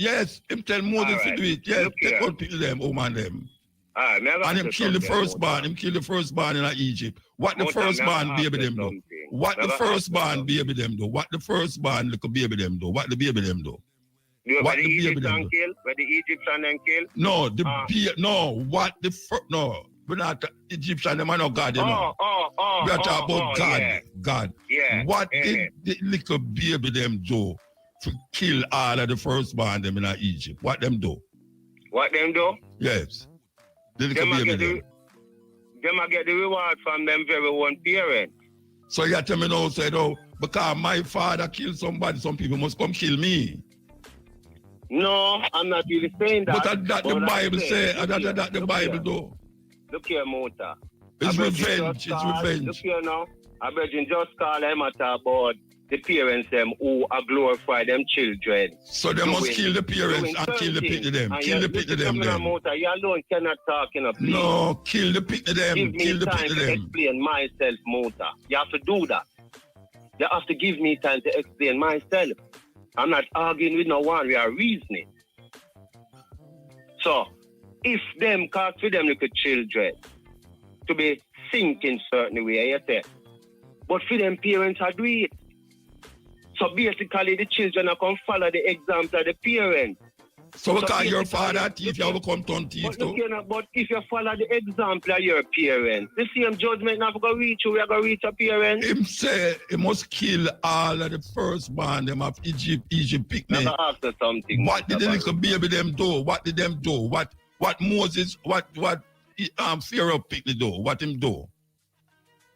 [SPEAKER 2] Him tell Moses to do it. Yes, take out people them, man them. And him kill the firstborn. Him kill the firstborn in Egypt. What the firstborn baby them do? What the firstborn baby them do? What the firstborn little baby them do? What the baby them do?
[SPEAKER 13] What the Egyptian kill? Where the Egyptian then kill?
[SPEAKER 2] No, what the first, no. We're not Egyptian, them are not God, you know. We are talking about God.
[SPEAKER 13] Yeah.
[SPEAKER 2] God.
[SPEAKER 13] Yeah.
[SPEAKER 2] What did the little baby them do to kill all of the firstborn them in Egypt? What them do?
[SPEAKER 13] What them do?
[SPEAKER 2] Yes. The little baby them.
[SPEAKER 13] Them get the reward from them very one parents.
[SPEAKER 2] So you tell me now, say, oh, because my father killed somebody, some people must come kill me.
[SPEAKER 13] No, I'm not really saying that.
[SPEAKER 2] But that the Bible say, that the Bible do.
[SPEAKER 13] Look here, Mota.
[SPEAKER 2] It's revenge.
[SPEAKER 13] Look here now. I bet you just call them about the parents them who are glorify them children.
[SPEAKER 2] So they must kill the parents and kill the picture them. Kill the picture them.
[SPEAKER 13] Mota, you alone cannot talk enough.
[SPEAKER 2] No, kill the picture them. Kill the picture them.
[SPEAKER 13] Explain myself, Mota. You have to do that. You have to give me time to explain myself. I'm not arguing with no one. We are reasoning. So, if them cause for them little children to be thinking certain way, you say, but for them parents are doing it. So basically the children are going to follow the example of the parents.
[SPEAKER 2] So because your father thief, you will come to thief too?
[SPEAKER 13] But if you follow the example of your parents, the same judgment not going to reach you, we are going to reach your parents.
[SPEAKER 2] Him say he must kill all of the firstborn them of Egypt picnic.
[SPEAKER 13] After something.
[SPEAKER 2] What did the little baby them do? What did them do? What Moses, what Pharaoh picnic do? What him do?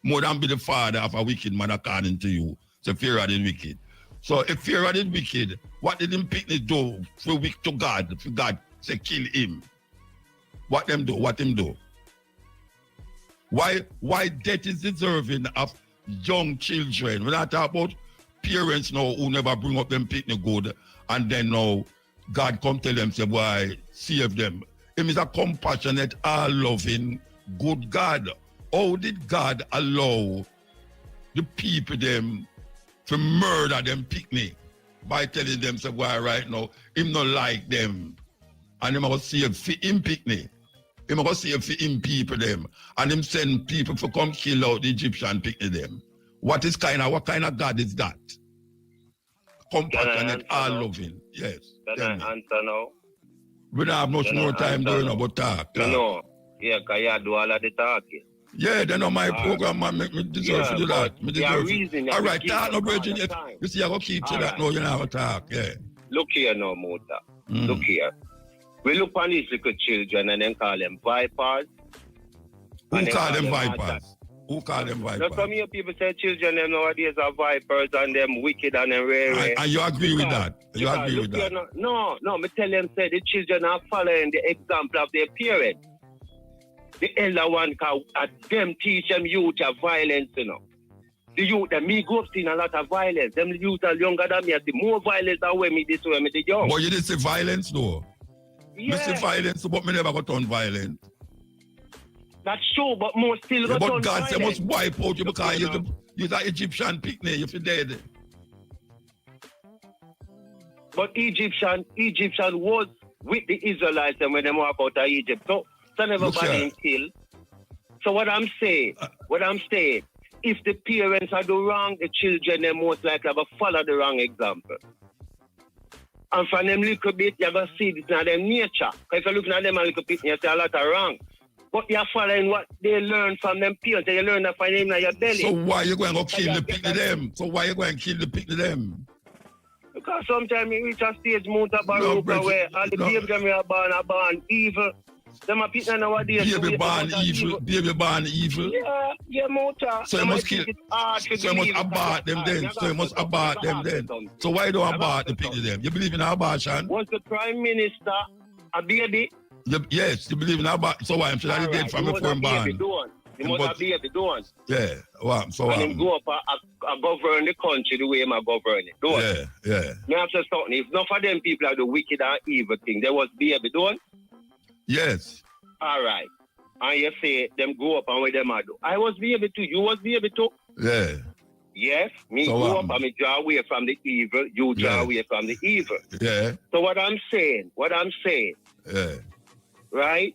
[SPEAKER 2] More than be the father of a wicked man according to you. So Pharaoh is wicked. So if Pharaoh is wicked, what did him picnic do for wicked to God? For God say kill him. What them do? What him do? Why death is deserving of young children? We're not talking about parents now who never bring up them picnic good and then now God come tell them, say, why save them. Him is a compassionate, all-loving, good God. How did God allow the people them to murder them picnic by telling them, say, why right now, him not like them. And him going to save for him picnic. Him going to save for him people them. And him send people to come kill out the Egyptian picnic them. What kind of God is that? Compassionate, all-loving. Yes.
[SPEAKER 13] Can I answer now?
[SPEAKER 2] We don't have much more time doing about talk.
[SPEAKER 13] No. Yeah, because you do all of the talking.
[SPEAKER 2] Yeah, then on my program, man, make me deserve to do that. Me deserve. All right, talk no, Virgin. You see, I go keep to that now, you know how to talk, yeah.
[SPEAKER 13] Look here now, Mota. Look here. We look on these little children and then call them vipers.
[SPEAKER 2] Who call them vipers? Who call them vipers?
[SPEAKER 13] Now, some of you people say children them nowadays are vipers and them wicked and them rare.
[SPEAKER 2] And you agree with that? You agree with that?
[SPEAKER 13] No, me tell them, say the children are following the example of their parents. The elder one can them teach them youth of violence, you know. The youth, me grew up seeing a lot of violence. Them youth are younger than me. I see more violence than when me this way, me the young.
[SPEAKER 2] But you didn't say violence though. Yeah. Me say violence, but me never got on violent.
[SPEAKER 13] That's true, but most still
[SPEAKER 2] Yeah,
[SPEAKER 13] got
[SPEAKER 2] but
[SPEAKER 13] on
[SPEAKER 2] God said
[SPEAKER 13] violence.
[SPEAKER 2] must wipe out you because you're an Egyptian picnic, you're dead.
[SPEAKER 13] But Egyptian was with the Israelites and when they walk out of Egypt. So never been killed. So what I'm saying, if the parents are do wrong, the children they most likely have follow the wrong example. And from them little bit, you're going to see this in their nature. Because if you're looking at them a little bit, you see a lot of wrong. But you're following what they learn from them parents. You learn that from them in your belly.
[SPEAKER 2] So why you going to kill the pig to them?
[SPEAKER 13] Because sometimes you reach a stage, Mutabaruka, where all the babies them are born evil. Them are people nowadays.
[SPEAKER 2] Baby born evil.
[SPEAKER 13] Yeah, Muta.
[SPEAKER 2] So you must kill. So you must abort them then. So why don't abort the pig to them? You believe in abortion?
[SPEAKER 13] Was the Prime Minister a baby?
[SPEAKER 2] Yes, you believe in abortion. So why? I'm sure that dead from before I'm born.
[SPEAKER 13] You must have baby doing.
[SPEAKER 2] Yeah, well, so
[SPEAKER 13] and him go up and govern the country the way him a govern it. Doing.
[SPEAKER 2] Yeah.
[SPEAKER 13] Me have to something. If not for them people are the wicked and evil thing, there was baby doing.
[SPEAKER 2] Yes.
[SPEAKER 13] All right. And you say them go up and what them do. I was baby too. You was baby too.
[SPEAKER 2] Yeah.
[SPEAKER 13] Yes. Me so, go up and me draw away from the evil. You draw away from the evil.
[SPEAKER 2] Yeah.
[SPEAKER 13] So what I'm saying.
[SPEAKER 2] Yeah.
[SPEAKER 13] Right?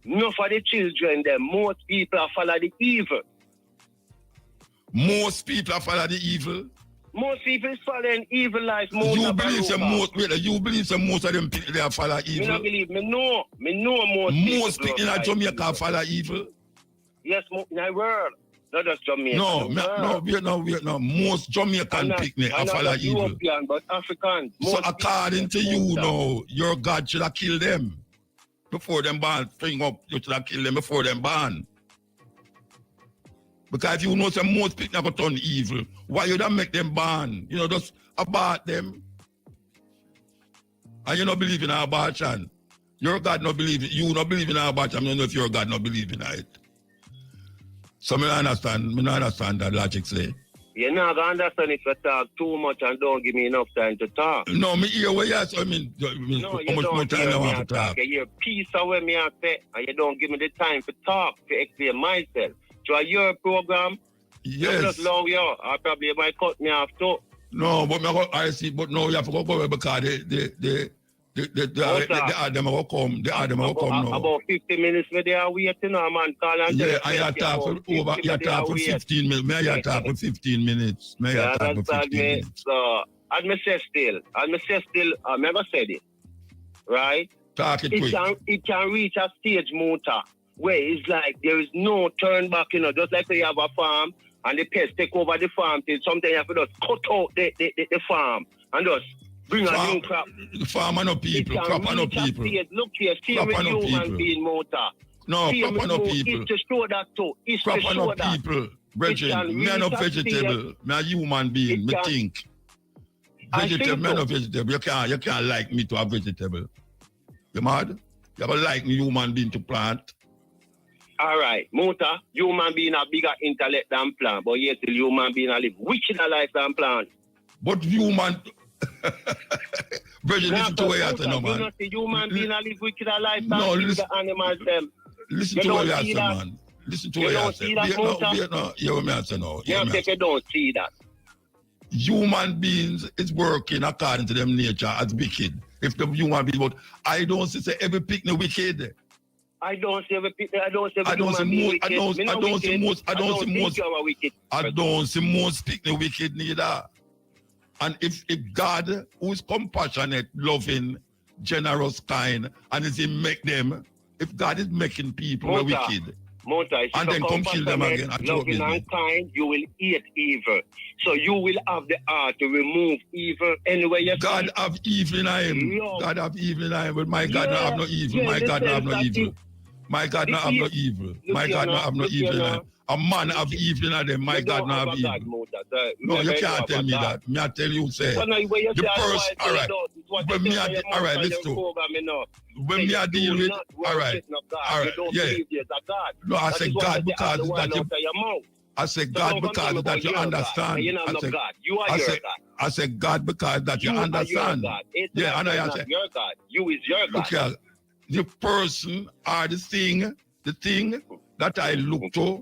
[SPEAKER 13] Not for the children, then most people are follow the evil.
[SPEAKER 2] Most people are follow the evil?
[SPEAKER 13] Most people is following evil life.
[SPEAKER 2] You believe most of them people they follow evil?
[SPEAKER 13] Me not believe. Me know most people.
[SPEAKER 2] Most people in Jamaica follow evil?
[SPEAKER 13] Yes, in the world. Not just Jamaica.
[SPEAKER 2] No. Most Jamaican people are follow evil.
[SPEAKER 13] European, but Africans.
[SPEAKER 2] So according to you now, your God should have killed them. Before them born, string up, you should have killed them before them born. Because you know some most people never turn evil. Why you don't make them born? You know, just abort them. And you don't believe in abortion. Your God not believe it. You not believe in abortion. I don't know if your God not believe in it. So I understand that logic say.
[SPEAKER 13] You're not going to understand if you talk too much and don't give me enough time to talk.
[SPEAKER 2] No, me hear what you say.
[SPEAKER 13] No, you don't hear me to talk. You hear piece of what me say, and you don't give me the time to talk, to explain myself. So your program,
[SPEAKER 2] yes.
[SPEAKER 13] You just love you. I probably might cut me off too.
[SPEAKER 2] No, but I see, but no, you have to go over because the Adam will come. The Adam will come now.
[SPEAKER 13] About 50 minutes where they are waiting, man. Call and
[SPEAKER 2] yeah, and you talk for 15 minutes. May I talk for 15 minutes?
[SPEAKER 13] So, as me say still, I'm never said it. Right?
[SPEAKER 2] Talk it quick.
[SPEAKER 13] It can reach a stage, Muta, where it's like there is no turn back, just like you have a farm and the pests take over the farm till sometimes you have to just cut out the farm and just bring a new crop.
[SPEAKER 2] Farmer no people, crop no people.
[SPEAKER 13] Look here, see with human being, Muta.
[SPEAKER 2] No, crop no people.
[SPEAKER 13] It's to show that too. It's
[SPEAKER 2] crop
[SPEAKER 13] to show
[SPEAKER 2] no
[SPEAKER 13] that.
[SPEAKER 2] people. Brethren, me no vegetable. Me a human being, me think. Vegetable, me no vegetable. You can't like me to have vegetable. You mad? You ever like me human being to plant?
[SPEAKER 13] All right, Muta, human being a bigger intellect than plant, but yet still human being a live wickeder life than plant.
[SPEAKER 2] But human... Brethren, listen to what you say, no, man.
[SPEAKER 13] You not see human being a live wickeder life than the animals them.
[SPEAKER 2] Listen to what you say, man. Listen to what you say. You
[SPEAKER 13] don't see that.
[SPEAKER 2] Human beings is working according to them nature as wicked. If the human being, but I don't say every picnic wicked.
[SPEAKER 13] I don't see every human being wicked.
[SPEAKER 2] I don't see most picnic wicked neither. And if God, who is compassionate, loving, generous, kind, and if He make them, if God is making people wicked, and then come kill them again.
[SPEAKER 13] Loving and kind, you will hate evil. So you will have the heart to remove evil anywhere you
[SPEAKER 2] God have evil in Him. God have evil in Him, but my God not have no evil. My God not have no evil. My God not have no evil. My God not have no evil in Him. A man have evil in them. My God not have evil. No, you can't tell me that. Me I tell you, say the person. All right. When me all right, let's do. When me I deal with, all right, yeah. No, I say God because that you. I say God because that you understand. I say God because that you understand. Yeah, and I say
[SPEAKER 13] your God. You is your God.
[SPEAKER 2] Look here, the person or the thing the thing that I look to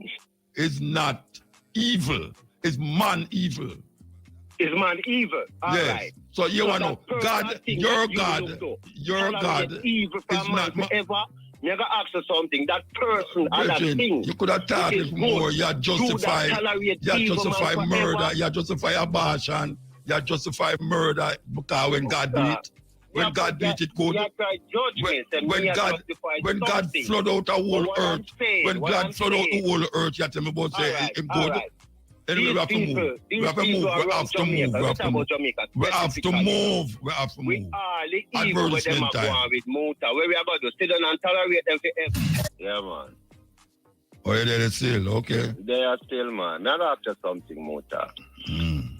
[SPEAKER 2] is not evil, it's man evil.
[SPEAKER 13] Is man evil? All
[SPEAKER 2] yes.
[SPEAKER 13] right.
[SPEAKER 2] So you want to know, God, your God
[SPEAKER 13] evil
[SPEAKER 2] is not
[SPEAKER 13] ever. You gotta ask you something. That person and that thing.
[SPEAKER 2] You could have thought it more. You justify murder. You justify abortion. You justify murder because when God do it, when God do it, it good. When God flood out the whole earth, when God flood out the whole earth, you tell me about say it good. Anyway, we have to move. We have to move. We have to move. We have to move. We have to move. We have to move.
[SPEAKER 13] We are the evil with them are with Muta. Where we are going to sit down and tolerate them forever. Yeah, man.
[SPEAKER 2] Oh, yeah, they're still, okay.
[SPEAKER 13] They are still, man. Now after something, Muta.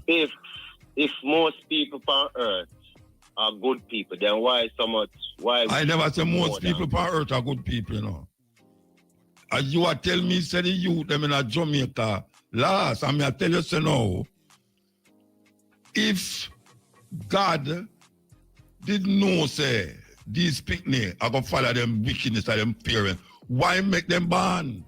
[SPEAKER 13] If most people on earth are good people, then why so much? Why?
[SPEAKER 2] I never say most people on earth are good people, you know. As you are telling me, say the youth, them in Jamaica, last, I mean, I tell you so now, if God didn't know, say, these picnic are going to follow them wickedness of them parents, why make them born?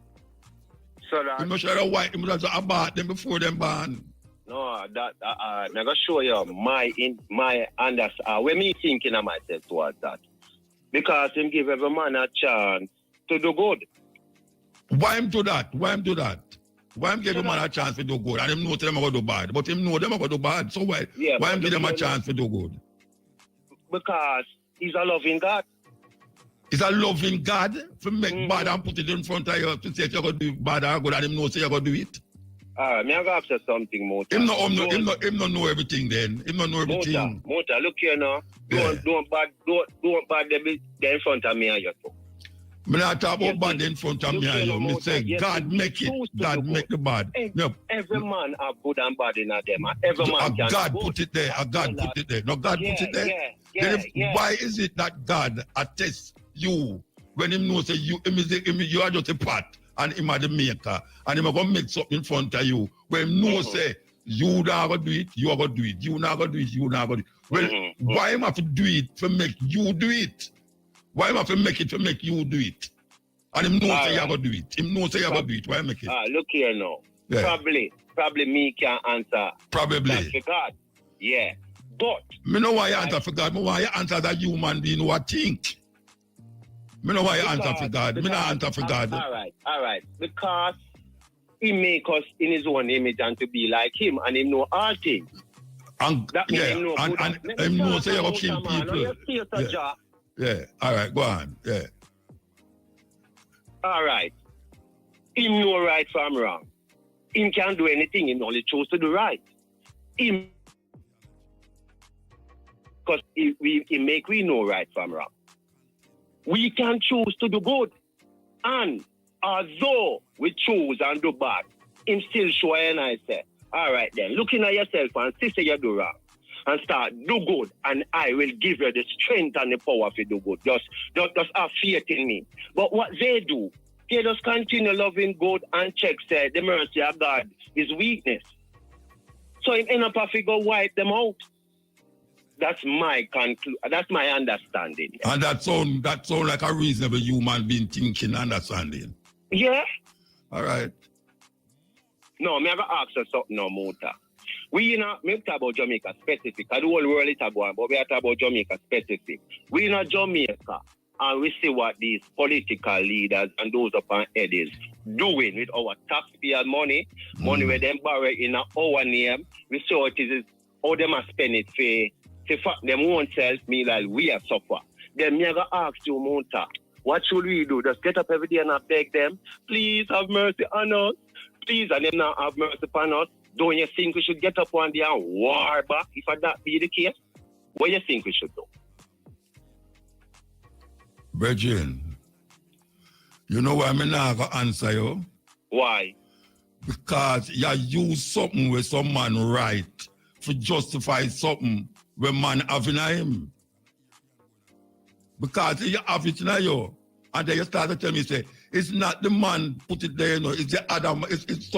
[SPEAKER 13] So that...
[SPEAKER 2] You must have why you must have abort them before them born.
[SPEAKER 13] No, that, I'm going to show you my understanding, where me thinking of myself towards that. Because him give every man a chance to do good.
[SPEAKER 2] Why him do that? Why him do that? Why him give him a chance to do good? And him know them are going to do bad. But him know them are going to do bad. So why him give them a chance to do good?
[SPEAKER 13] Because he's a loving God.
[SPEAKER 2] He's a loving God to make bad and put it in front of you to say if you're going to do bad or good and him know say you're going to do it.
[SPEAKER 13] Me I ask you something, Mota.
[SPEAKER 2] Him not know everything then. Him not know everything.
[SPEAKER 13] Mota, look here now. Don't bad them in front of me and you too.
[SPEAKER 2] Me not talk about bad in front of me and you. Me say God make it. God make the bad.
[SPEAKER 13] Every man have good and bad in them. Every man can.
[SPEAKER 2] God put it there. God put it there. No, God put it there. Why is it that God attests you when him know say you are just a part and him are the maker and him are going to make something in front of you when him know say you not going to do it, you are going to do it, you not going to do it, you not going to do it. Well, why him have to do it to make you do it? Why him have to make it to make you do it? And him know say you are going to do it. Him know say you are going to do it. Why make it?
[SPEAKER 13] Look here now. Yeah. Probably me can answer.
[SPEAKER 2] Probably.
[SPEAKER 13] For God. Yeah. But
[SPEAKER 2] me know why you answer for God. Me why you answer that human being who think. Me know why you answer for God. Me not answer for God.
[SPEAKER 13] All right. Because he make us in his own image and to be like him and him know all things.
[SPEAKER 2] And him know say you kill people. Yeah. All right, go on. Yeah.
[SPEAKER 13] All right. Him know right from wrong. Him can't do anything. He only chose to do right. Him because he make we know right from wrong. We can choose to do good. And although we choose and do bad, him still show and I say, all right then, looking at yourself and see say you do wrong and start do good and I will give you the strength and the power to do good. Just have faith in me. But what they do, they just continue loving good and check say the mercy of God is weakness. So him end up have to go wipe them out. That's my that's my understanding.
[SPEAKER 2] And that sound like a reasonable human being thinking, understanding.
[SPEAKER 13] Yeah.
[SPEAKER 2] All right.
[SPEAKER 13] No, me have to ask you something now, Mota. We talk about Jamaica specific. The whole world is going, but we are talking about Jamaica specific. We in Jamaica and we see what these political leaders and those upon head is doing with our taxpayer money where them borrow in our name. We see what it is, how them are spend it for fact them won't self me like we are suffer. Then me gonna ask you, Mota, what should we do? Just get up every day and I beg them, please have mercy on us. Please, and them not have mercy upon us. Don't you think we should get up one day and war back if that be the case? What do you think we should do?
[SPEAKER 2] Virgin, you know why I'm not going to answer you?
[SPEAKER 13] Why?
[SPEAKER 2] Because you use something where some man right to justify something where man have in him. Because you have it in you. And then you start to tell me, say, it's not the man put it there, you know, it's the other, it's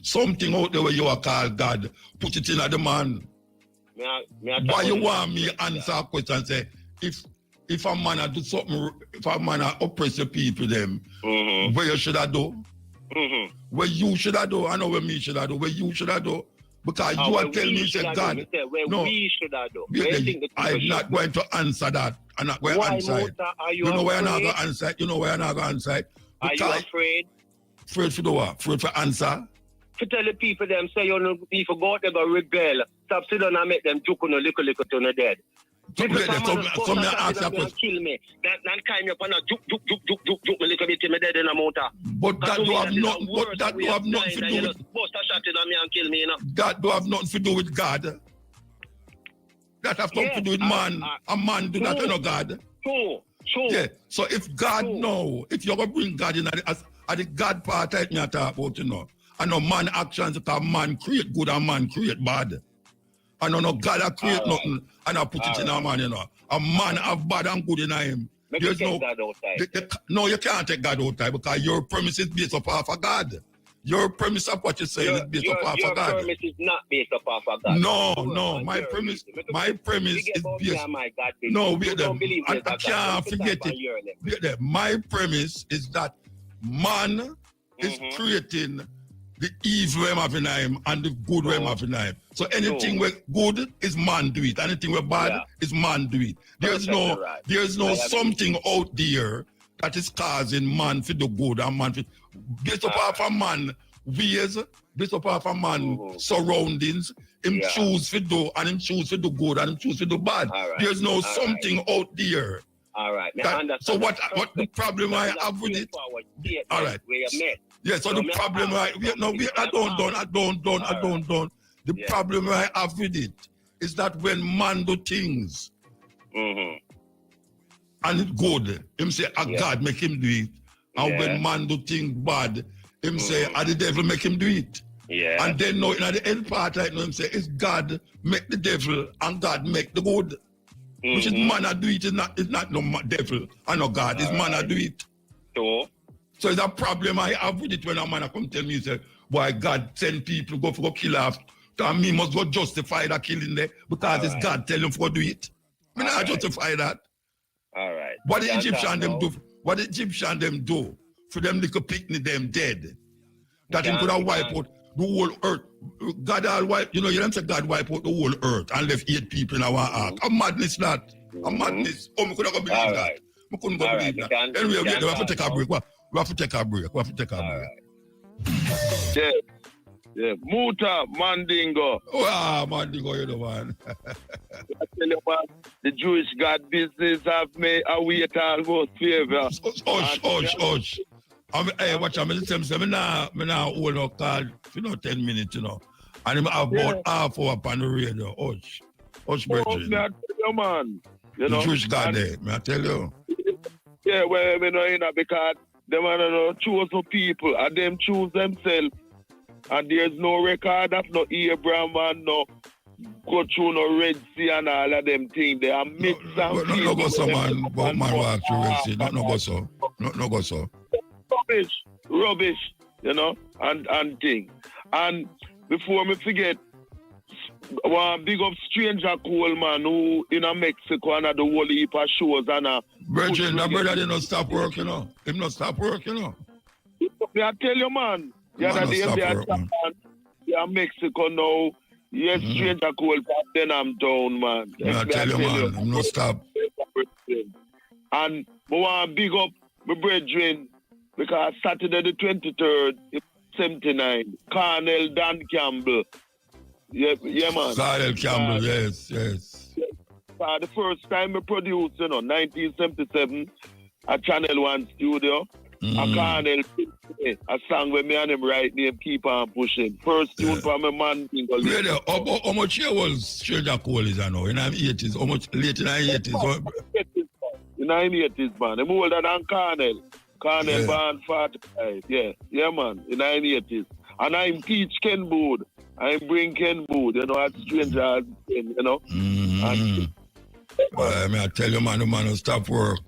[SPEAKER 2] something out there where you are called God. Put it in the man. Why you want me answer a question and say, if if a man do something, if a man oppress the people, them, where you should have do? Where you should have do? I know where me should have do. Where you should have do? Because you are telling me, say God.
[SPEAKER 13] No, we should have do.
[SPEAKER 2] I'm not going to answer that. I'm not going to answer it.
[SPEAKER 13] You
[SPEAKER 2] know why I'm not going to answer it? You know why I'm not going to answer it?
[SPEAKER 13] Are you afraid?
[SPEAKER 2] Afraid for the what? Afraid for answer?
[SPEAKER 13] To tell the people them say you know people go out they go rebel. Stop sit down and make them joke on a little to the dead.
[SPEAKER 2] Some me ask a question.
[SPEAKER 13] Kill me. That kind of juke me little bit in my dead in a motor.
[SPEAKER 2] But that do have nothing. But that do have nothing to do with.
[SPEAKER 13] Bust a shot in me and kill me, you know.
[SPEAKER 2] That do have nothing to do with God. That have something to do with man. A man do not know God.
[SPEAKER 13] True.
[SPEAKER 2] Yeah. So if God know, if you're gonna bring God in as the God part I me talk about, you know. I know man actions because man create good and man create bad. I know God a create nothing and I put it in a man, you know. A man have bad and good in him. There's no God outside. No, you can't take God outside because your premise is based off of God. Your premise of what you're saying is based off of God.
[SPEAKER 13] Your premise is not based off of God.
[SPEAKER 2] No. My premise is based. No, wait there. I can't forget it. Wait there. My premise is that man is creating the evil way of in him and the good way of in him. So anything where good is man do it. Anything where bad is man do it. There's no something out there that is causing man for the good and man for based upon a man ways, based upon a man surroundings, him choose for do and him choose for the good and him choose for the bad. There's no something out there.
[SPEAKER 13] All right.
[SPEAKER 2] So what the problem I have with it? All right. Yeah, so the problem I don't. The problem I have with it is that when man do things and it's good, him say God make him do it. And when man do things bad, him say the devil make him do it. Yeah. And then in the end part I know him say it's God make the devil and God make the good. Which is man do it, it's not no devil and no God, it's man do it. So it's a problem I have with it when a man come tell me, say, why God send people go kill off. And me must go justify that killing there because it's God tell him to do it. I mean, I justify that.
[SPEAKER 13] All right.
[SPEAKER 2] What the Egyptian them do? What the Egyptian them do for them little picnic them dead? That him could have wiped out the whole earth. God all wipe, you know, you don't say God wipe out the whole earth and left 8 people in our ark. A madness that. A madness. Oh, we couldn't go believe that. We couldn't go believe that. Anyway, we have to take a break. We have to take a break.
[SPEAKER 9] Yeah, Muta, Mandingo.
[SPEAKER 2] Wow, Mandingo, you know, man.
[SPEAKER 9] I tell you, man, the Jewish God business have made a wait almost favor.
[SPEAKER 2] Hush. Hey, watch out, I'm now hold a call for 10 minutes, you know. And I'm about half hour upon the radio. Hush, brethren.
[SPEAKER 9] I tell you, man. You know,
[SPEAKER 2] the Jewish God there, may I tell you?
[SPEAKER 9] Yeah, well, you know, because them choose no people and them choose themselves. And there's no record of no Abraham and no go through no Red Sea and all of them things. They are mixed and people.
[SPEAKER 2] No go so, man. But man walk through Red Sea. No go so. No go so.
[SPEAKER 9] Rubbish, you know, and thing. And before me forget, one big up stranger Coleman who in Mexico and the whole heap of shows and
[SPEAKER 2] Brethren, that brother did not stop work, you know. Him not stop work, you know.
[SPEAKER 9] I tell you, man. The other day, they are Mexico now. Yes, stranger Cole, then I'm down, man.
[SPEAKER 2] I tell you, man, I'm not stop.
[SPEAKER 9] And I want to big up my brethren because Saturday the 23rd, 79, Colonel Dan Campbell. Yeah, man.
[SPEAKER 2] Colonel Campbell, yes.
[SPEAKER 9] The first time I produced, 1977, at Channel 1 studio. A Colonel, a song with me and him right name, Keep On Pushing. First tune for my man.
[SPEAKER 2] How much year was Stranger Cole is now? In the 80s? How much late in the 80s?
[SPEAKER 9] In the 80s, man. I'm older than Colonel. Colonel born 45. Yeah, man. In the 80s. And I'm teach Ken Bood. I bring Ken Bood, at Stranger, And,
[SPEAKER 2] I tell you, man, the man will stop work.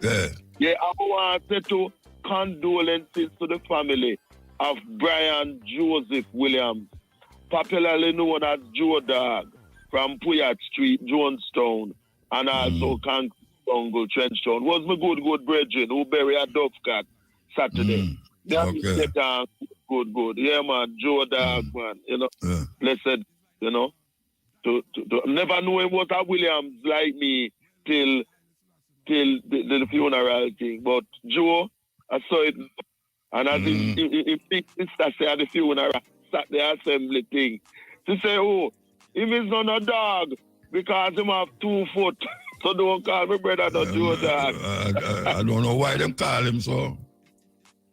[SPEAKER 9] Yeah, I want to say to condolences to the family of Brian Joseph Williams, popularly known as Joe Dog, from Puyat Street, Jonestown, and also
[SPEAKER 1] jungle, Trenchtown. Was my good brethren who bury a dove cat Saturday. They have good. Yeah, man. Joe Dog, man. You know, blessed, you know. To never know him was a Williams like me till the funeral thing. But Joe, I saw it, and as his big sister said at the funeral, at the assembly thing, she say, oh, him is not a dog because him have 2 foot. So don't call me brother no Joe Dog.
[SPEAKER 2] I don't know why them call him so.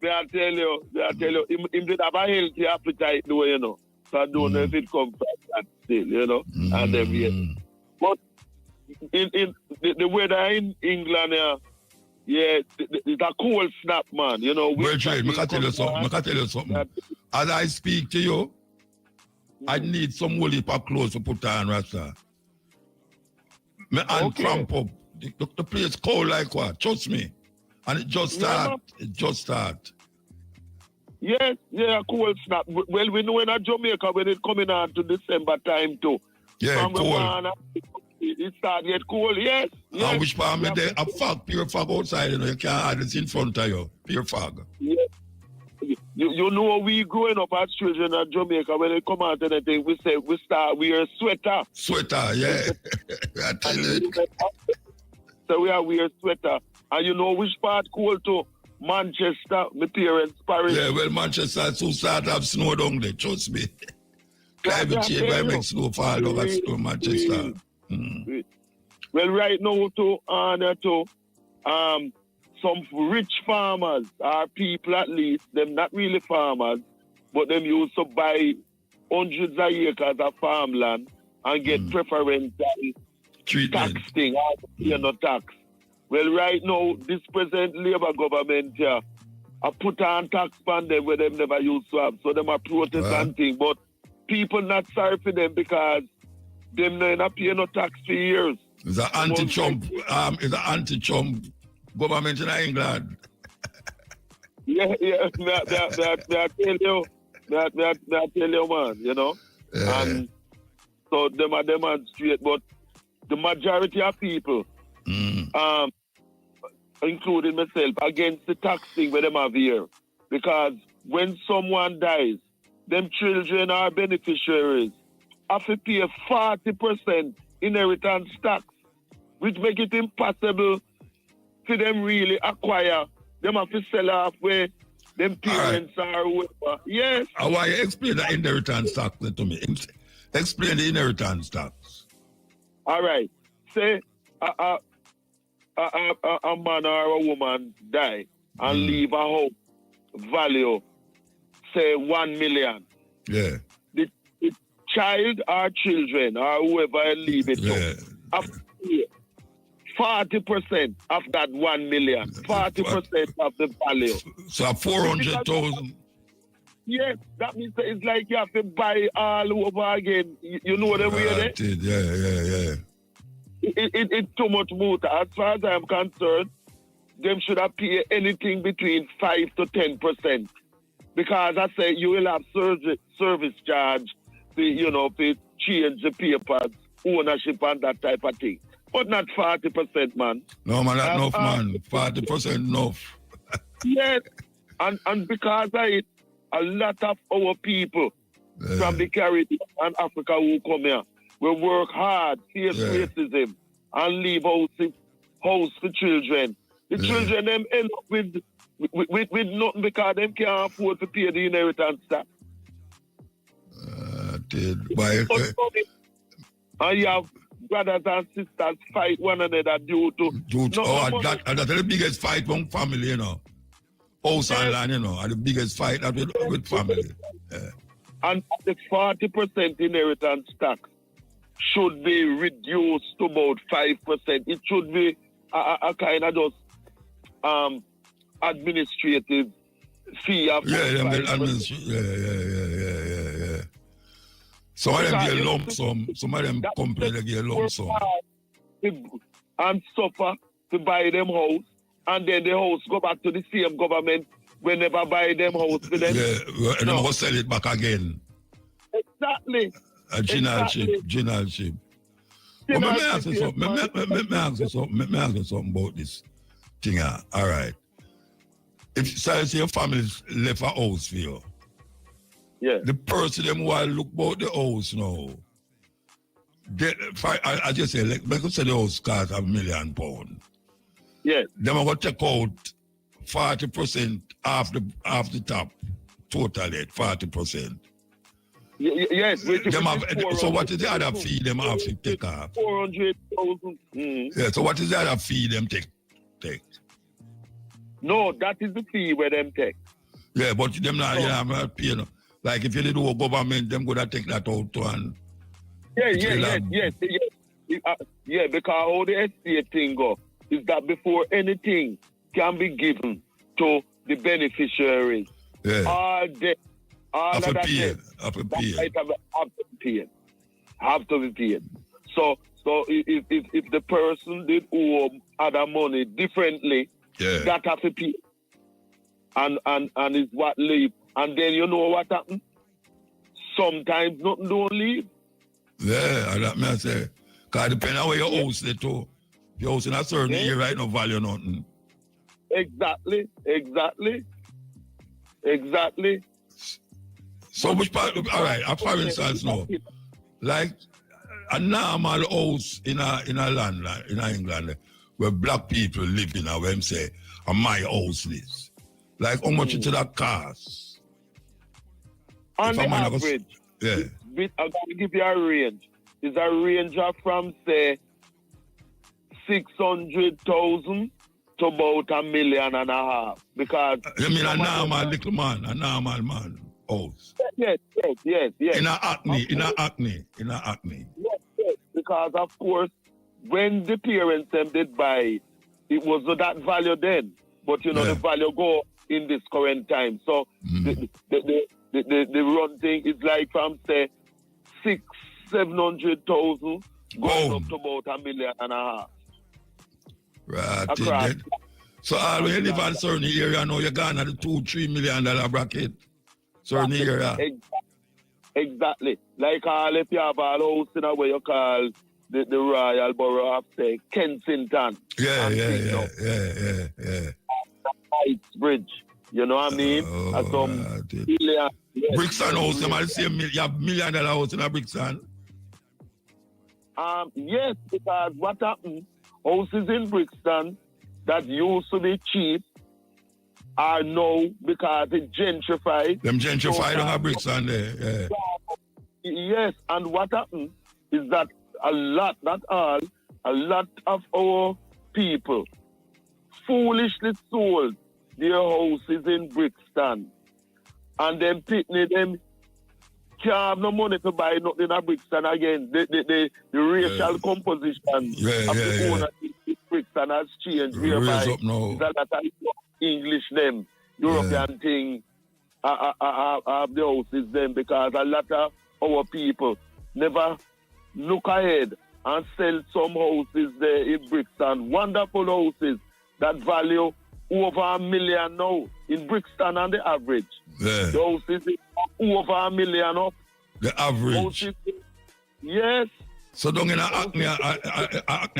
[SPEAKER 1] I tell you, him did have a healthy appetite though, you know. So I don't know if it comes from that still, you know. And then but in the weather in England, it's a cold snap, man. You know.
[SPEAKER 2] I can tell you something. As I speak to you, I need some woolly pack clothes to put on, Rasta. My hand cramp up. The place cold like what? Trust me. And it just start.
[SPEAKER 1] Yes, cold snap. Well, we know in Jamaica when it coming on to December time too.
[SPEAKER 2] Yeah, cold.
[SPEAKER 1] It start get cold, yes.
[SPEAKER 2] And which part of there? A fog, pure fog outside, you know, you can't have it in front of you. Pure fog.
[SPEAKER 1] Yes. You know, we growing up as children in Jamaica, when it come out and anything, we wear sweater.
[SPEAKER 2] Sweater, yeah. I tell you.
[SPEAKER 1] So we wear sweater. And you know which part cold too? Manchester, my parents, Paris.
[SPEAKER 2] Yeah, well, Manchester soon start have snow down there, trust me. Climate change will make snow fall down at Manchester.
[SPEAKER 1] Well, right now too, some rich farmers or people at least, them not really farmers, but them used to buy hundreds of acres of farmland and get preferential tax thing, no tax. Well, right now, this present Labour government here, I put on tax on them where them never used to have, so them are protesting, but people not sorry for them because them not pay no tax for years.
[SPEAKER 2] It's an anti-Trump government in England.
[SPEAKER 1] Yeah, may I tell you, man, you know?
[SPEAKER 2] Yeah.
[SPEAKER 1] And so them are demonstrate, but the majority of people, including myself, against the tax thing where them have here. Because when someone dies, them children are beneficiaries have to pay 40% inheritance tax, which make it impossible for them really acquire. Them have to sell off where them parents are whoever. Yes.
[SPEAKER 2] Why you explain the inheritance tax to me? Explain the inheritance tax.
[SPEAKER 1] All right. Say a man or a woman die and leave a house value, say 1 million.
[SPEAKER 2] Yeah.
[SPEAKER 1] The child or children or whoever leave it to have to pay 40% of that 1 million. 40% of the value.
[SPEAKER 2] So 400,000.
[SPEAKER 1] Yes, that means it's like you have to buy all over again. You know the way there?
[SPEAKER 2] Yeah.
[SPEAKER 1] It's too much more. As far as I'm concerned, them should have paid anything between 5 to 10%. Because I say you will have service charge, to change the papers, ownership and that type of thing. But not 40%, man.
[SPEAKER 2] No, man, that's enough, man. 40% enough.
[SPEAKER 1] Yes. And because of it, a lot of our people from the Caribbean and Africa who come here will work hard, face racism, and leave house for children. The children them end up with nothing because them can't afford to pay the inheritance tax. And you have brothers and sisters fight one another due to...
[SPEAKER 2] That's the biggest fight among family, House and land, are the biggest fight with family. Yeah.
[SPEAKER 1] And the 40% inheritance tax should be reduced to about 5%. It should be a kind of just administrative fee of 5%.
[SPEAKER 2] Yeah. Some of them get lump sum. Some of them company they get lump sum.
[SPEAKER 1] And suffer to buy them house, and then the house go back to the same government when never buy them house for them.
[SPEAKER 2] Yeah, and then go sell it back again.
[SPEAKER 1] Exactly.
[SPEAKER 2] A generalship. Let me ask you something. Let me ask you something about this thing. All right. If say your family's left a house for you,
[SPEAKER 1] yeah,
[SPEAKER 2] the person them who look about the house now, I just say, like, because the house cost £1 million.
[SPEAKER 1] yeah.
[SPEAKER 2] Them are going to take out 40% off the top, totally 40%.
[SPEAKER 1] Yes,
[SPEAKER 2] so what is the other fee them have to take off?
[SPEAKER 1] 400,000.
[SPEAKER 2] Yeah, so what is the other fee them take?
[SPEAKER 1] No, that is the fee where them take.
[SPEAKER 2] Yeah, but them not, not pay. Like if you did do a government, them gonna take that out too and
[SPEAKER 1] yes. Yeah, because how the estate thing go is that before anything can be given to the beneficiaries, all debt, all of that debt, have to be paid. So if the person did owe other money differently, that have to pay. And is what leave. And then you know what happens? Sometimes nothing don't leave.
[SPEAKER 2] Yeah, that may I say. Because depending on where your house is too. Your house in a certain area right no value nothing.
[SPEAKER 1] Exactly.
[SPEAKER 2] So which part, all right, for instance now, like a normal house in a land, in England, where black people live in, where them say, my house is. Like how much it that cost?
[SPEAKER 1] On the average, I'm going to give you a range. It's a range of from, say, 600,000 to about $1.5 million. Because
[SPEAKER 2] you mean a normal little man, a normal man house?
[SPEAKER 1] Yes.
[SPEAKER 2] In a Acne.
[SPEAKER 1] Yes. Because of course, when the parents them did buy, it was not that value then. But you know the value go in this current time. So the run thing is like from say 600,000-700,000 going up to about $1.5 million.
[SPEAKER 2] Right. So all when you live in a certain area now, you're gone at the $2-3 million bracket. Certain area.
[SPEAKER 1] Exactly. Like if you have a house in a way you call the Royal Borough of say Kensington.
[SPEAKER 2] Yeah.
[SPEAKER 1] Heights Bridge. You know what I mean?
[SPEAKER 2] Brixton house, you might say you have $1 million house in a Brixton.
[SPEAKER 1] Yes, because what happened, houses in Brixton that used to be cheap are now because it gentrified.
[SPEAKER 2] Them gentrified on a Brixton there, yeah.
[SPEAKER 1] Yes, and what happened is that a lot of our people foolishly sold their houses in Brixton. And then Pitney, them can't have no money to buy nothing in Brixton again. The racial composition of the owner in Brixton has changed. Whereby
[SPEAKER 2] up now.
[SPEAKER 1] That English them, European thing of the houses them, because a lot of our people never look ahead and sell some houses there in Brixton. Wonderful houses that value over $1 million now in Brixton on the average.
[SPEAKER 2] Yeah.
[SPEAKER 1] The houses is over $1 million up.
[SPEAKER 2] The average.
[SPEAKER 1] Houses, yes.
[SPEAKER 2] So don't in Acne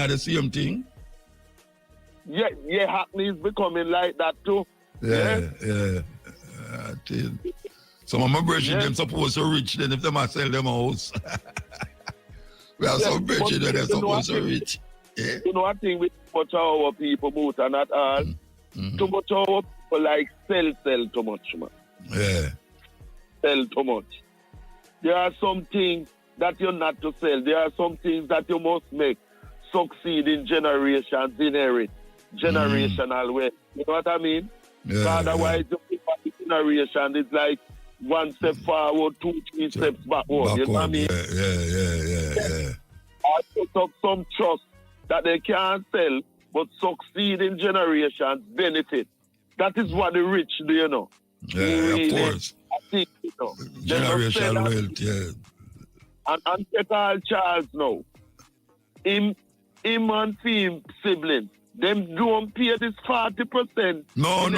[SPEAKER 2] the same thing?
[SPEAKER 1] Yeah, Hackney is becoming like that too.
[SPEAKER 2] Yeah. Some of my brethren, them supposed to rich then if they might sell them a house. We have some brethren that they're supposed to rich. Yeah.
[SPEAKER 1] You know, I think with much of our people, but and not all, too much of our people like sell too much, man.
[SPEAKER 2] Yeah.
[SPEAKER 1] Sell too much. There are some things that you're not to sell. There are some things that you must make succeed in generations, inherit, generational way. You know what I mean?
[SPEAKER 2] Yeah,
[SPEAKER 1] so otherwise, the generation is like one step forward, 2-3 steps backward. You know what I mean?
[SPEAKER 2] Yeah.
[SPEAKER 1] I put up some trust that they can't sell, but succeed in generations, benefit. That is what the rich do, you know.
[SPEAKER 2] Yeah, really, of course.
[SPEAKER 1] I think, you know.
[SPEAKER 2] Generational wealth, yeah.
[SPEAKER 1] And take all Charles now. Him and him siblings, them don't pay this 40%.
[SPEAKER 2] No,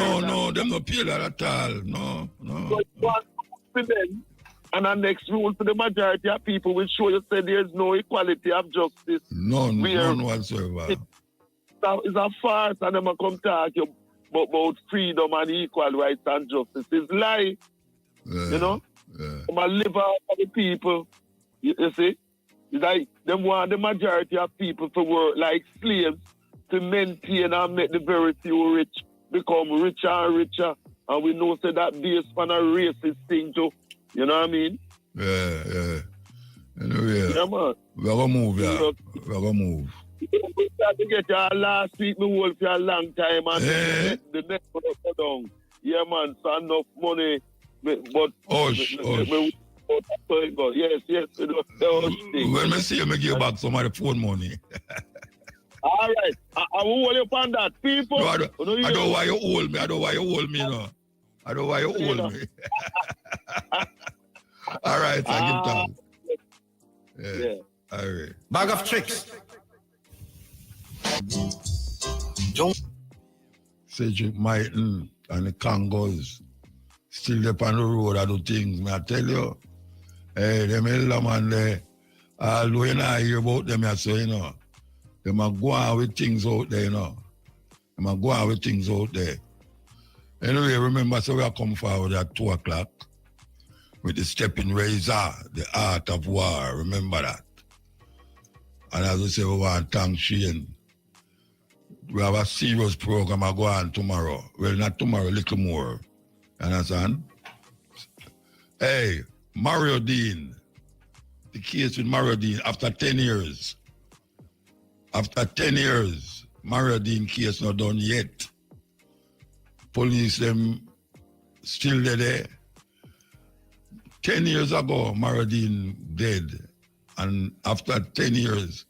[SPEAKER 2] them don't pay that at all. No.
[SPEAKER 1] But one for them, And our next rule for the majority of people will show you say there's no equality of justice.
[SPEAKER 2] None whatsoever.
[SPEAKER 1] It's a farce, and them come talk about freedom and equal rights and justice. It's lie. You know? I'm a liver for the people. You see? It's like them want the majority of people to work like slaves to maintain and make the very few rich become richer and richer. And we know say that based on a racist thing too. You know what I mean?
[SPEAKER 2] Yeah. Anyway,
[SPEAKER 1] yeah, man.
[SPEAKER 2] We're gonna move, yeah. We're gonna move.
[SPEAKER 1] We tried to get your last week, me hold for a long time, and the next one go down. Yeah, man, so enough money, but...
[SPEAKER 2] Hush.
[SPEAKER 1] Yes,
[SPEAKER 2] when I see you, I give back some of the phone money.
[SPEAKER 1] All right. I will hold you on that. People...
[SPEAKER 2] No, I don't want you hold me. I don't want you hold me, no. I don't want you hold me. All right, I give time. Yeah. All right.
[SPEAKER 5] Bag of tricks.
[SPEAKER 2] Cedric Martin and the Congos still up on the road, I do things, I tell you. Hey, them elder man there, although you not hear about them, you say, you know, they might go on with things out there, you know. They might go on with things out there. Anyway, remember, so we are come forward at 2 o'clock with the stepping razor, the art of war, remember that. And as we say, we want to thank Shane. We have a serious program I go on tomorrow. Well, not tomorrow, a little more. Understand? Hey, Mario Dean. The case with Mario Dean after 10 years. After 10 years, Mario Dean case not done yet. Police them still there. 10 years ago, Mario Dean dead. And after 10 years,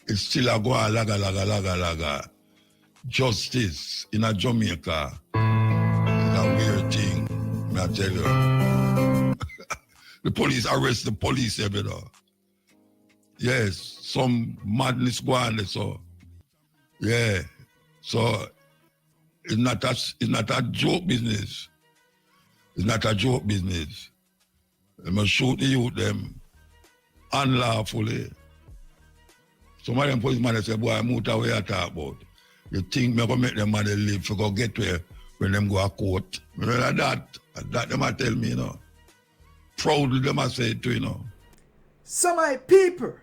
[SPEAKER 2] it's still a go laga. Justice in a Jamaica is a weird thing, I tell you. The police arrest the police, you know. Yes, some madness go on, so. Yeah, so it's not a joke business. It's not a joke business. They must shoot the youth them unlawfully. Some of them policemen say, boy, Muta, what you talk about? You think me going to make them money live to go get where when them go to court? You know, that them a tell me, you know. Proudly them a say it too, you know.
[SPEAKER 3] So my people,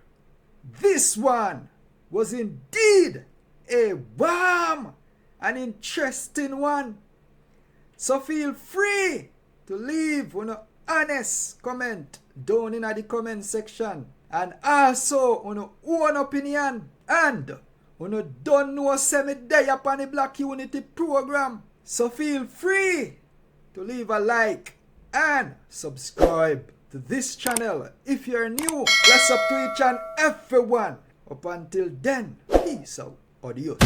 [SPEAKER 3] this one was indeed a warm and interesting one. So feel free to leave an honest comment down in the comment section. And also on your own opinion. And you don't know say me there upon the Black Unity program. So feel free to leave a like and subscribe to this channel. If you're new, bless up to each and everyone. Up until then, peace out. Adios.